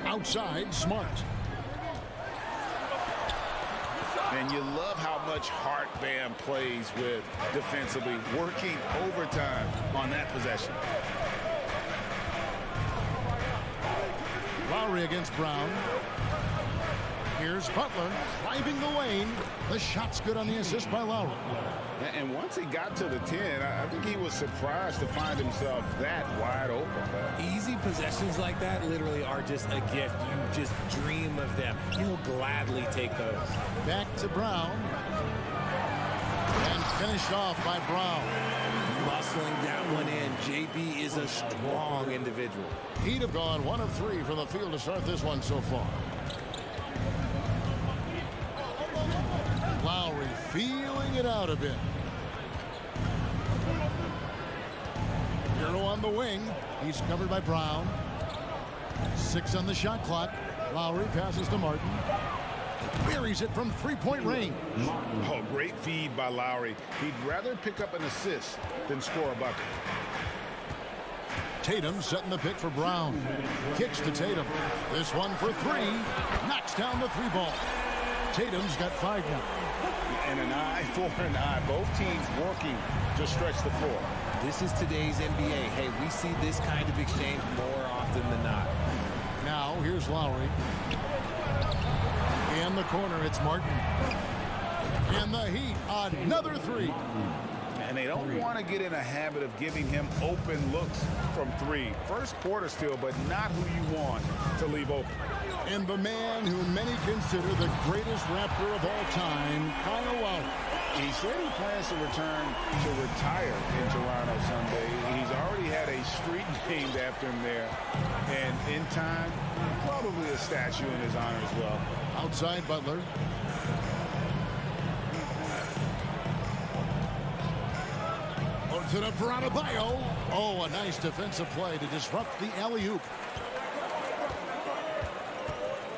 Outside, Smart. And you love how much heart Bam plays with defensively, working overtime on that possession. Lowry against Brown. Here's Butler driving the lane. The shot's good on the assist by Lowry. And once he got to the 10, I think he was surprised to find himself that wide open. Easy possessions like that literally are just a gift. You just dream of them. He'll gladly take those. Back to Brown. And finished off by Brown. Muscling that one in. JB is a strong individual. He'd have gone 1 of 3 from the field to start this one so far. Lowry feeling it out a bit. Hero on the wing. He's covered by Brown. 6 on the shot clock. Lowry passes to Martin. Buries it from three-point range. Oh, great feed by Lowry. He'd rather pick up an assist than score a bucket. Tatum setting the pick for Brown. Kicks to Tatum. This one for 3. Knocks down the 3 ball. Tatum's got 5 now. And an eye for an eye. Both teams working to stretch the floor. This is today's NBA. Hey, we see this kind of exchange more often than not. Now, here's Lowry. In the corner, it's Martin. And the Heat, another 3. And they don't want to get in a habit of giving him open looks from 3. First quarter still, but not who you want to leave open. And the man who many consider the greatest Raptor of all time, Kyle Lowry. He said he plans to return to retire in Toronto someday. He's already had a street named after him there. And in time, probably a statue in his honor as well. Outside Butler. Puts it up for Adebayo. Oh, a nice defensive play to disrupt the alley-oop.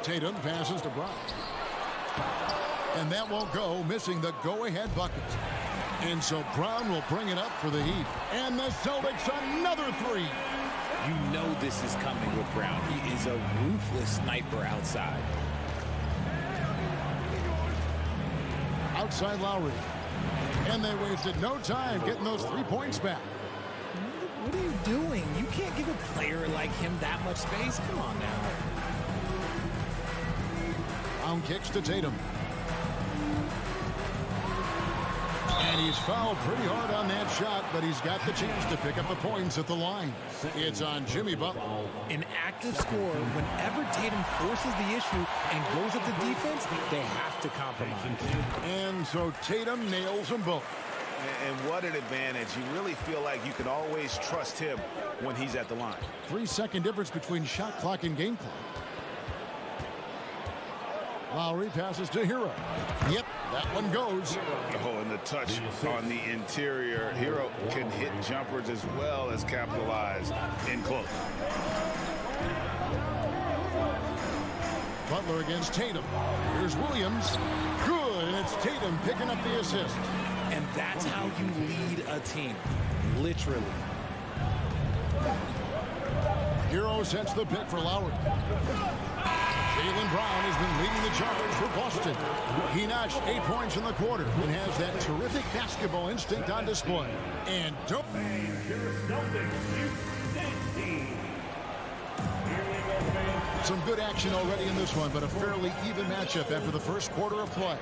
Tatum passes to Brown. And that won't go, missing the go-ahead bucket. And so Brown will bring it up for the Heat. And the Celtics another three. You know this is coming with Brown. He is a ruthless sniper outside. Outside Lowry. And they wasted no time getting those 3 points back. What are you doing? You can't give a player like him that much space. Come on now. Brown kicks to Tatum. And he's fouled pretty hard on that shot, but he's got the chance to pick up the points at the line. It's on Jimmy Butler. An active scorer, whenever Tatum forces the issue and goes at the defense, they have to compromise. And so Tatum nails them both. And what an advantage. You really feel like you can always trust him when he's at the line. 3-second difference between shot clock and game clock. Lowry passes to Hero. Yep, that one goes. Oh, and the touch on the interior. Hero can hit jumpers as well as capitalize in close. Butler against Tatum. Here's Williams. Good, and it's Tatum picking up the assist. And that's how you lead a team, literally. Hero sets the pick for Lowry. Jaylen Brown has been leading the charge for Boston. He notched 8 points in the quarter and has that terrific basketball instinct on display. And don't... Some good action already in this one, but a fairly even matchup after the first quarter of play.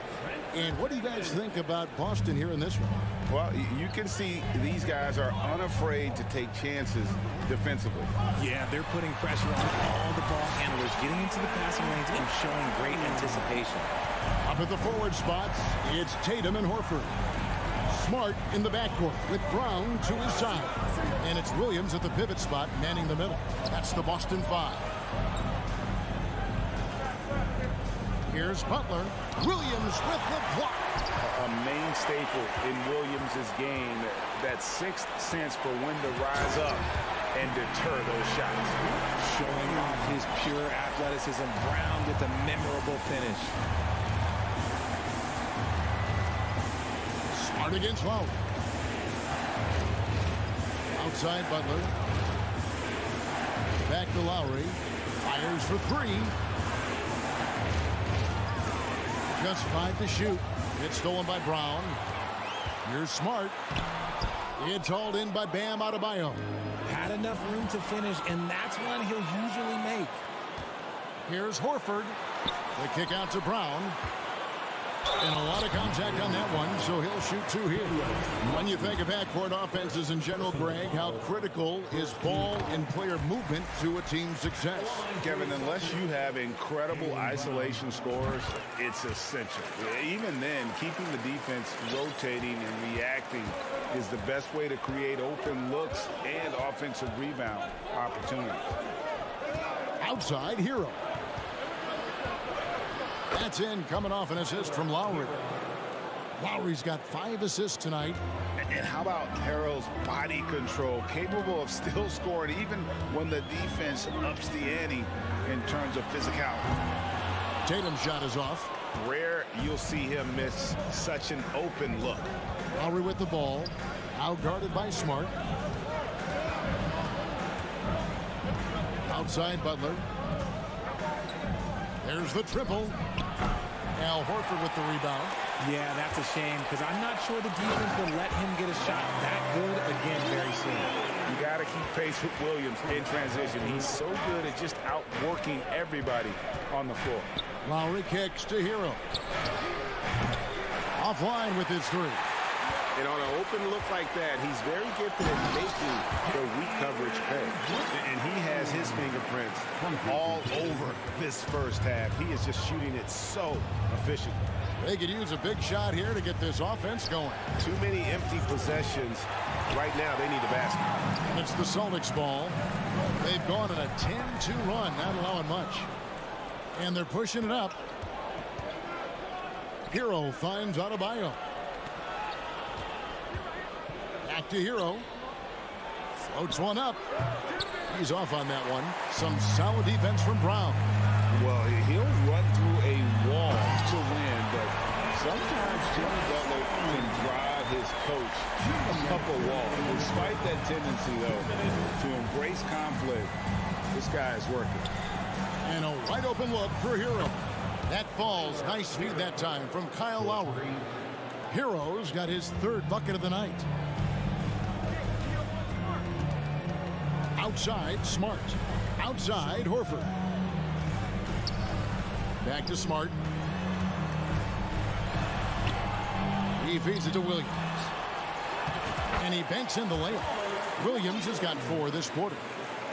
And what do you guys think about Boston here in this one? Well, you can see these guys are unafraid to take chances defensively. Yeah, they're putting pressure on all the ball handlers, getting into the passing lanes and showing great anticipation. Up at the forward spots, it's Tatum and Horford. Smart in the backcourt with Brown to his side. And it's Williams at the pivot spot, manning the middle. That's the Boston 5. Here's Butler. Williams with the block. A main staple in Williams' game, that sixth sense for when to rise up and deter those shots. Showing off his pure athleticism. Brown with a memorable finish. Smart against Lowry. Outside Butler. Back to Lowry. Fires for three. Just 5 to shoot. It's stolen by Brown. Here's Smart. It's hauled in by Bam Adebayo. Had enough room to finish, and that's one he'll usually make. Here's Horford. The kick out to Brown. And a lot of contact on that one, so he'll shoot 2 here. When you think of half-court offenses in general, Greg, how critical is ball and player movement to a team's success? Kevin, unless you have incredible isolation scores, it's essential. Even then, keeping the defense rotating and reacting is the best way to create open looks and offensive rebound opportunities. Outside, Hero. That's in, coming off an assist from Lowry. Lowry's got 5 assists tonight. And how about Harrell's body control, capable of still scoring even when the defense ups the ante in terms of physicality. Tatum's shot is off. Rare you'll see him miss such an open look. Lowry with the ball, out guarded by Smart. Outside Butler. There's the triple. Al Horford with the rebound. Yeah, that's a shame because I'm not sure the defense will let him get a shot that good again very soon. You got to keep pace with Williams in transition. He's so good at just outworking everybody on the floor. Lowry kicks to Hero. Offline with his 3. And on an open look like that, he's very gifted at making the weak coverage pay. And he has his fingerprints all over this first half. He is just shooting it so efficient. They could use a big shot here to get this offense going. Too many empty possessions. Right now, they need a basket. And it's the Celtics ball. They've gone on a 10-2 run, not allowing much. And they're pushing it up. Hero finds Adebayo. Back to Hero. Floats one up. He's off on that one. Some solid defense from Brown. Well, he'll run through a wall to win, but Sometimes Jimmy Butler can drive his coach up a wall. Despite that tendency, though, to embrace conflict, this guy is working. And a wide open look for Hero. That falls. Nice feed that time from Kyle Lowry. Hero's got his third bucket of the night. Outside, Smart. Outside, Horford. Back to Smart. He feeds it to Williams. And he banks in the layup. Williams has got 4 this quarter.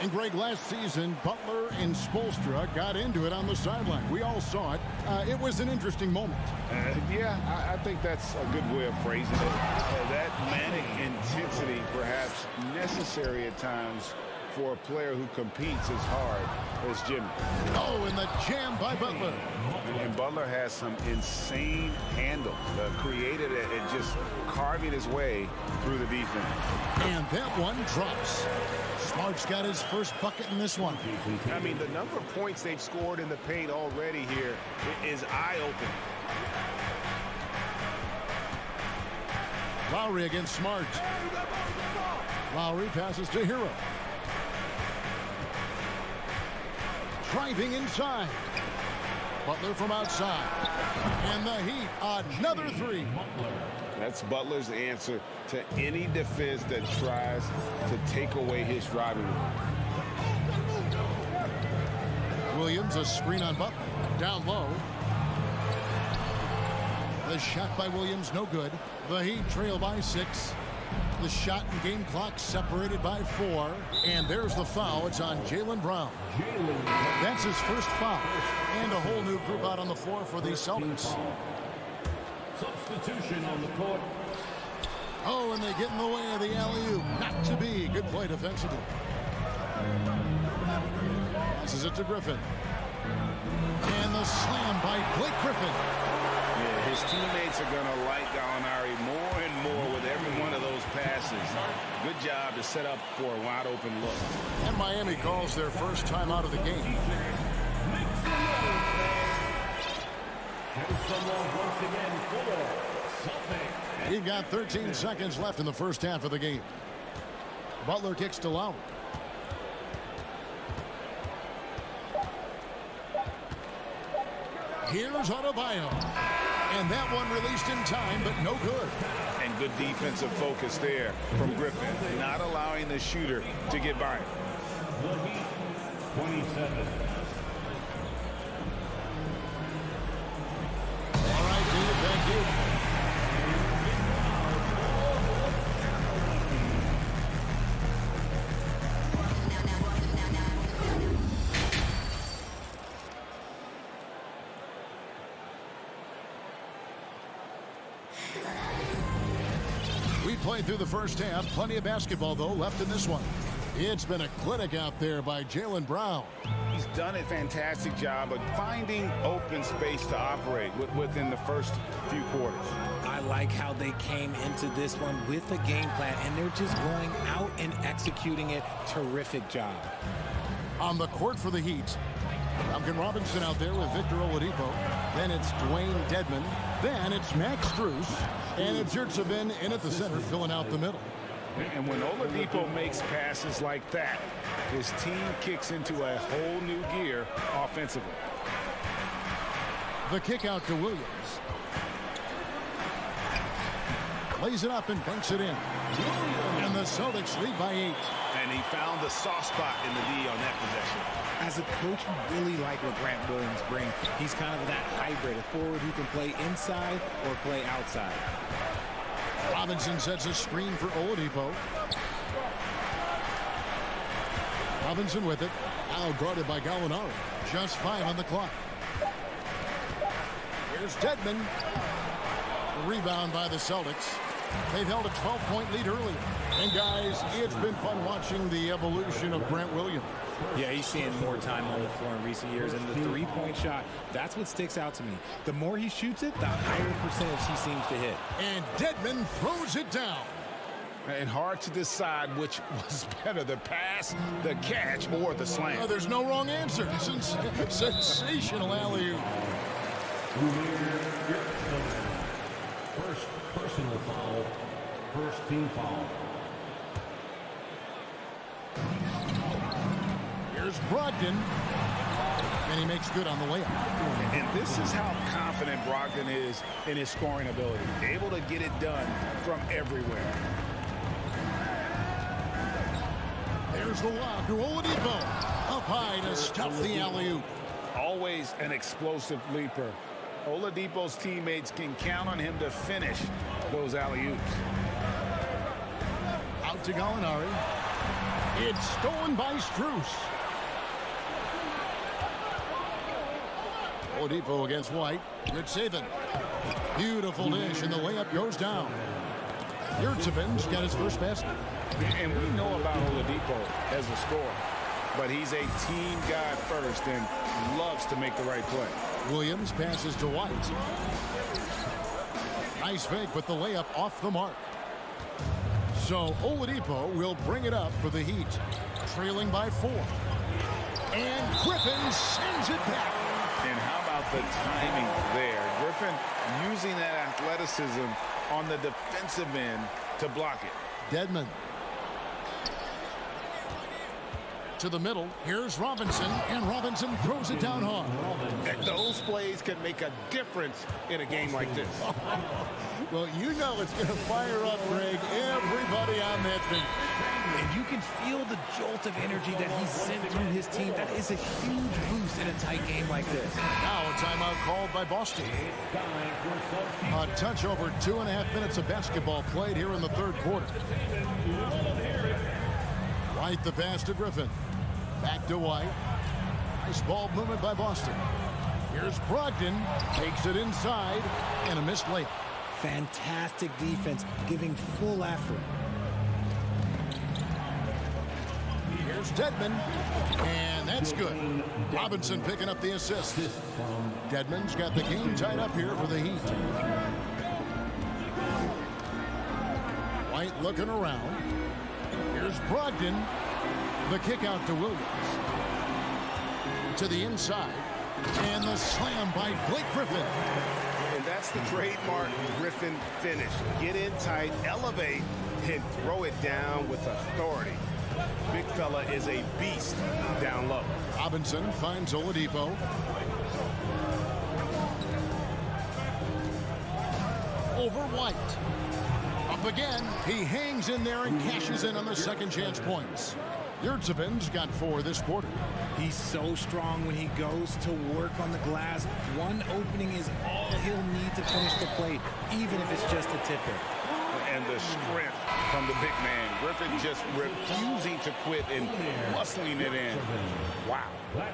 And Greg, last season, Butler and Spoelstra got into it on the sideline. We all saw it. It was an interesting moment. Yeah, I think that's a good way of phrasing it. That manic intensity, perhaps necessary at times for a player who competes as hard as Jimmy. Oh, and the jam by Butler. And Butler has some insane handle, created it and just carving his way through the defense. And that one drops. Smart's got his first bucket in this one. I mean, the number of points they've scored in the paint already here is eye-opening. Lowry against Smart. Lowry passes to Hero. Driving inside. Butler from outside. And the Heat, another 3. That's Butler's answer to any defense that tries to take away his driving. Williams, a screen on Butler. Down low. The shot by Williams, no good. The Heat trail by 6. The shot and game clock separated by 4. And there's the foul. It's on Jaylen Brown. That's his first foul. And a whole new group out on the floor for the Celtics. Substitution on the court. Oh, and they get in the way of the alley-oop. Not to be. Good play defensively. Passes it to Griffin. And the slam by Blake Griffin. Yeah, his teammates are going to like Gallinari more and more with every one of those passes. Good job to set up for a wide-open look. And Miami calls their first time out of the game. We've got 13 seconds left in the first half of the game. Butler kicks to Lowry. Here's Adebayo. And that one released in time, but no good. And good defensive focus there from Griffin, not allowing the shooter to get by him. 27. All right, David, thank you. Played through the first half. Plenty of basketball, though, left in this one. It's been a clinic out there by Jaylen Brown. He's done a fantastic job of finding open space to operate within the first few quarters. I like how they came into this one with a game plan, and they're just going out and executing it. Terrific job. On the court for the Heat, Duncan Robinson out there with Victor Oladipo. Then it's Dwayne Dedmon. Then it's Max Strus. And it's Yurtseven in at the center, filling out the middle. And when Oladipo makes passes like that, his team kicks into a whole new gear offensively. The kick out to Williams. Lays it up and banks it in. And the Celtics lead by 8. And he found the soft spot in the D on that possession. As a coach, you really like what Grant Williams brings. He's kind of that hybrid, a forward who can play inside or play outside. Robinson sets a screen for Oladipo. Robinson with it. Now guarded by Gallinari. Just 5 on the clock. Here's Dedmon. Rebound by the Celtics. They've held a 12-point lead earlier. And guys, it's been fun watching the evolution of Grant Williams. Yeah, he's seeing more time on the floor in recent years, and the three-point shot, that's what sticks out to me. The more he shoots it, the higher percentage he seems to hit. And Dedmon throws it down. And hard to decide which was better, the pass, the catch, or the slam. Oh, there's no wrong answer. Sensational alley-oop. First personal foul. First team foul. Here's Brogdon. And he makes good on the layup. And this is how confident Brogdon is in his scoring ability. Able to get it done from everywhere. There's the lob to Oladipo. Up high to stuff the alley-oop. Always an explosive leaper. Oladipo's teammates can count on him to finish those alley-oops. Out to Gallinari. It's stolen by Strus. Oladipo against White. Good saving. Beautiful dish, and the layup goes down. Yurtsevic's got his first basket. And we know about Oladipo as a scorer, but he's a team guy first and loves to make the right play. Williams passes to White. Nice fake, but the layup off the mark. So Oladipo will bring it up for the Heat, trailing by 4. And Griffin sends it back. And how about the timing there? Griffin using that athleticism on the defensive end to block it. Dedmon. To the middle. Here's Robinson, and Robinson throws it down hard. And those plays can make a difference in a game like this. Well, you know it's going to fire up, Greg, everybody on that thing. And you can feel the jolt of energy that he's sent through his team. That is a huge boost in a tight game like this. Now a timeout called by Boston. A touch over 2.5 minutes of basketball played here in the third quarter. White the pass to Griffin. Back to White. Nice ball movement by Boston. Here's Brogdon. Takes it inside. And a missed layup. Fantastic defense, giving full effort. Here's Dedmon. And that's good. Robinson picking up the assist. Dedmon's got the game tied up here for the Heat. White looking around. Here's Brogdon. The kick out to Williams. To the inside. And the slam by Blake Griffin. And that's the trademark Griffin finish. Get in tight, elevate, and throw it down with authority. Big fella is a beast down low. Robinson finds Oladipo. Over White. Up again. He hangs in there and cashes in on the second chance points. Yurtsevic's got 4 this quarter. He's so strong when he goes to work on the glass. One opening is all he'll need to finish the play, even if it's just a tip-in. And the strength from the big man. Griffin just refusing to quit and muscling it in. Wow.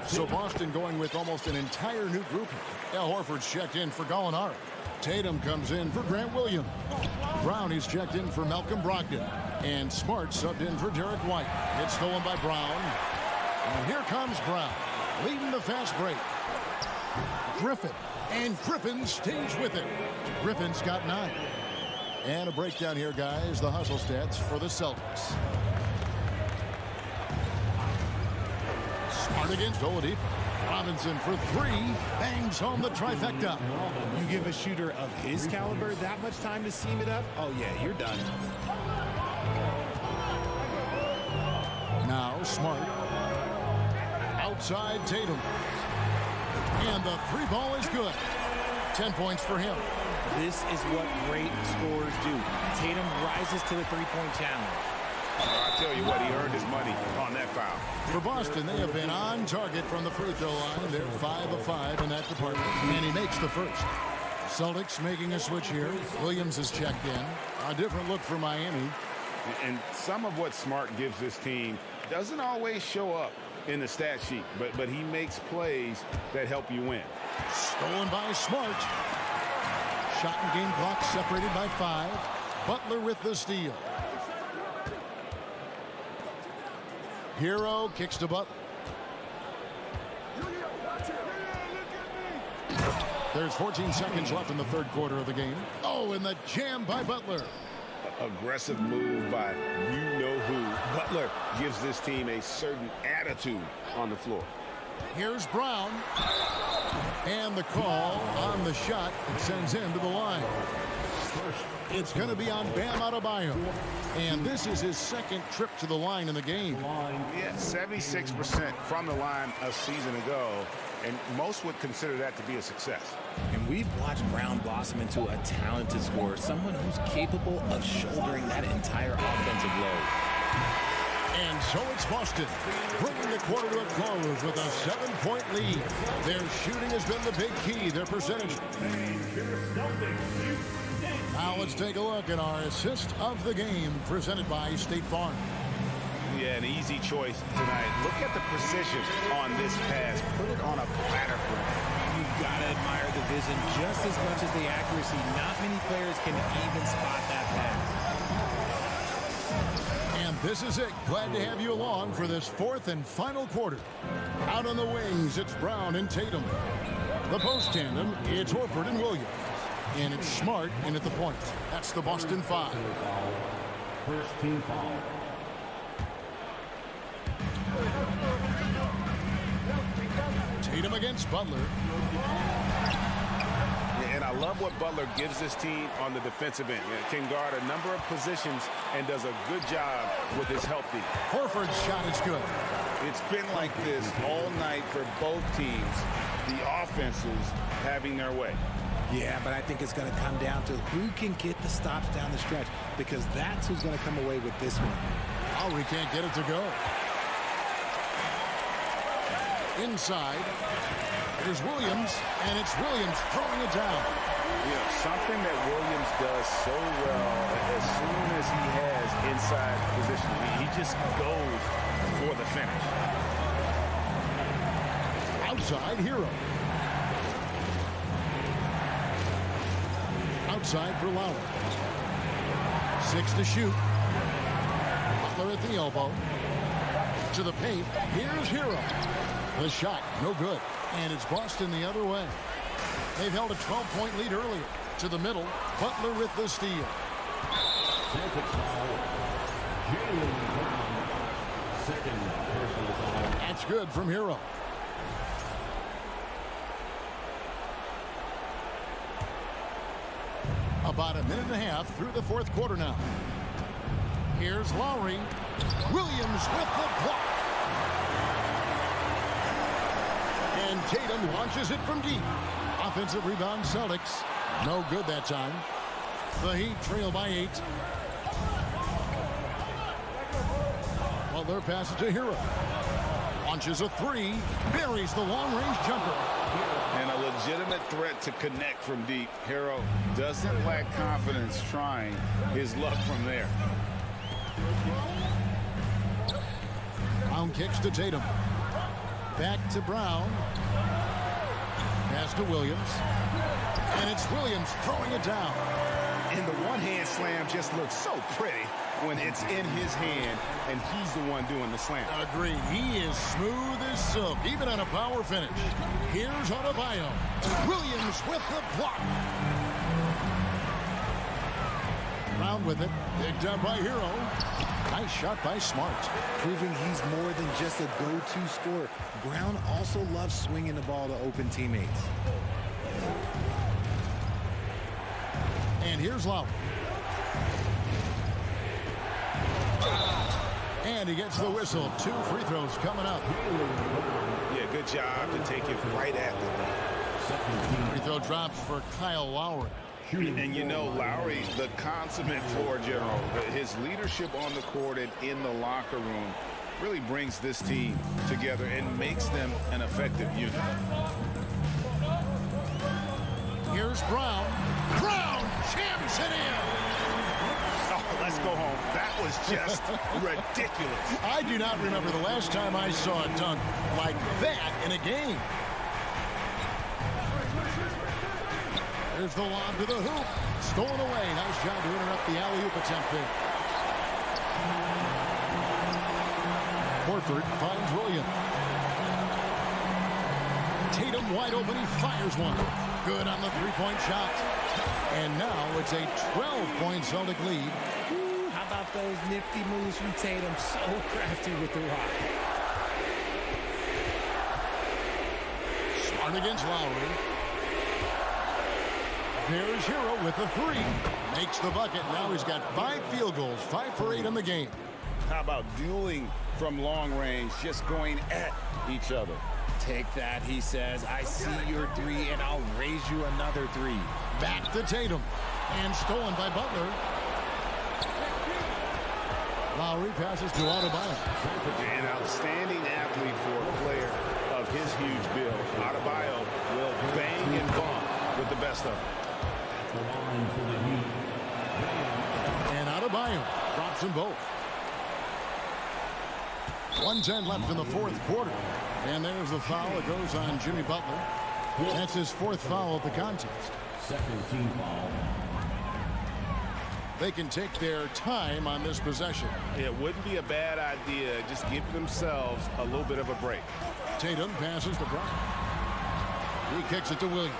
So Boston going with almost an entire new group. Al Horford's checked in for Gallinari. Tatum comes in for Grant Williams. Brown is checked in for Malcolm Brogdon. And Smart subbed in for Derek White. It's stolen by Brown. And here comes Brown, leading the fast break. Griffin. And Griffin stays with it. Griffin's got 9. And a breakdown here, guys. The hustle stats for the Celtics. Smart against Oladipo. Robinson for 3. Bangs home the trifecta. You give a shooter of his caliber that much time to seam it up? Oh, yeah, you're done. Now Smart. Outside Tatum. And the 3 ball is good. 10 points for him. This is what great scorers do. Tatum rises to the three-point challenge. I'll tell you what, he earned his money on that foul. For Boston, they have been on target from the free throw line. They're 5 of 5 in that department. And he makes the first. Celtics making a switch here. Williams is checked in. A different look for Miami. And some of what Smart gives this team doesn't always show up in the stat sheet, but he makes plays that help you win. Stolen by Smart. Shot and game clock separated by 5. Butler with the steal. Hero kicks to Butler. There's 14 seconds left in the third quarter of the game. Oh, and the jam by Butler. Aggressive move by you-know-who. Butler gives this team a certain attitude on the floor. Here's Brown. And the call on the shot. It sends him to the line. It's going to be on Bam Adebayo. And this is his second trip to the line in the game. Yeah, 76% from the line a season ago. And most would consider that to be a success. And we've watched Brown blossom into a talented scorer, someone who's capable of shouldering that entire offensive load. And so it's Boston, bringing the quarter to a close with a 7-point lead. Their shooting has been the big key, their percentage. Now let's take a look at our assist of the game, presented by State Farm. Yeah, an easy choice tonight. Look at the precision on this pass. Put it on a platter for him. You've got to admire the vision just as much as the accuracy. Not many players can even spot that pass. And this is it. Glad to have you along for this fourth and final quarter. Out on the wings, it's Brown and Tatum. The post tandem, it's Horford and Williams. And it's Smart in at the point. That's the Boston 5. First team foul. Tatum against Butler. And I love what Butler gives this team on the defensive end. Can guard a number of positions and does a good job with his help team. Horford's shot is good. It's been like this all night for both teams. The offenses having their way. Yeah, but I think it's going to come down to who can get the stops down the stretch, because that's who's going to come away with this one. Lowry can't get it to go. Inside, here's Williams, and it's Williams throwing it down. You know, something that Williams does so well, as soon as he has inside position, he just goes for the finish. Outside, Hero. Outside for Lowry. 6 to shoot. Butler at the elbow. To the paint. Here's Hero. The shot, no good. And it's Boston the other way. They've held a 12-point lead earlier. To the middle. Butler with the steal. That's good from Hero. About a minute and a half through the fourth quarter now. Here's Lowry. Williams with the block. And Tatum launches it from deep. Offensive rebound, Celtics. No good that time. The Heat trail by 8. Butler passes to Hero. Launches a 3. Buries the long-range jumper. And a legitimate threat to connect from deep. Hero doesn't lack confidence trying his luck from there. Brown kicks to Tatum. Back to Brown. Pass to Williams. And it's Williams throwing it down. And the one-hand slam just looks so pretty when it's in his hand and he's the one doing the slam. Agreed. He is smooth as silk, even on a power finish. Here's Adebayo. Williams with the block. Brown with it. Picked up by Hero. Nice shot by Smart. Proving he's more than just a go-to scorer. Brown also loves swinging the ball to open teammates. And here's Lowry. And he gets the whistle. 2 free throws coming up. Yeah, good job to take it right at the net. Free throw drops for Kyle Lowry. And you know, Lowry, the consummate floor general, his leadership on the court and in the locker room really brings this team together and makes them an effective unit. Here's Brown. Brown jams it in. Oh, let's go home. That was just ridiculous. I do not remember the last time I saw a dunk like that in a game. There's the lob to the hoop. Stolen away. Nice job to interrupt the alley-oop attempt there. Horford finds Williams. Tatum wide open. He fires one. Good on the three-point shot. And now it's a 12-point Celtic lead. Ooh, how about those nifty moves from Tatum? So crafty with the rock. Smart against Lowry. There's Hero with a 3. Makes the bucket. Now he's got 5 field goals, 5 for 8 in the game. How about dueling from long range, just going at each other? Take that, he says. I see your 3, and I'll raise you another 3. Back to Tatum. And stolen by Butler. Lowry passes to Adebayo. An outstanding athlete for a player of his huge build. Adebayo will bang and bump with the best of them. And Adebayo drops them both. 1:10 left in the fourth quarter. And there's the foul. It goes on Jimmy Butler. That's his 4th foul of the contest. Second team foul. They can take their time on this possession. It wouldn't be a bad idea. Just give themselves a little bit of a break. Tatum passes to Bryant. He kicks it to Williams.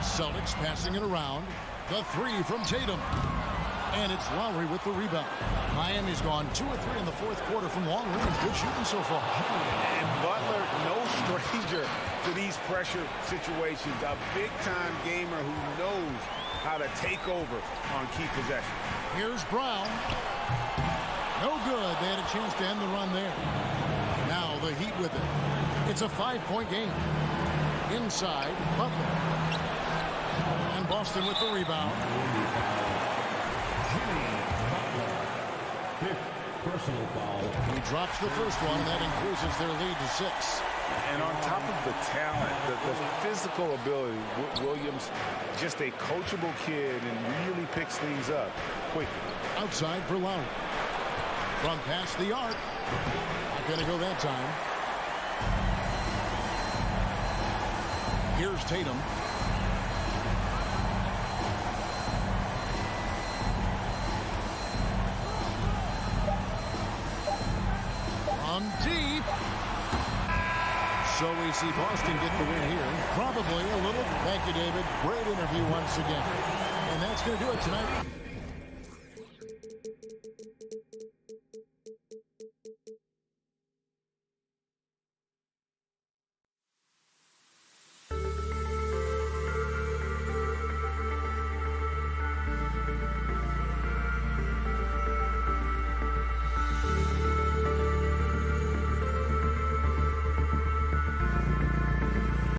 Celtics passing it around. The 3 from Tatum. And it's Lowry with the rebound. Miami's gone 2 or 3 in the fourth quarter from long range. Good shooting so far. And Butler, no stranger to these pressure situations. A big-time gamer who knows how to take over on key possessions. Here's Brown. No good. They had a chance to end the run there. Now the Heat with it. It's a 5-point game. Inside, Butler. And Boston with the rebound. Personal foul. He drops the first one, and that increases their lead to 6. And on top of the talent, the physical ability, Williams, just a coachable kid and really picks things up quickly. Outside for Lowry. From past the arc. Not going to go that time. Here's Tatum. From deep. So we see Boston get the win here. Probably a little. Thank you, David. Great interview once again. And that's going to do it tonight.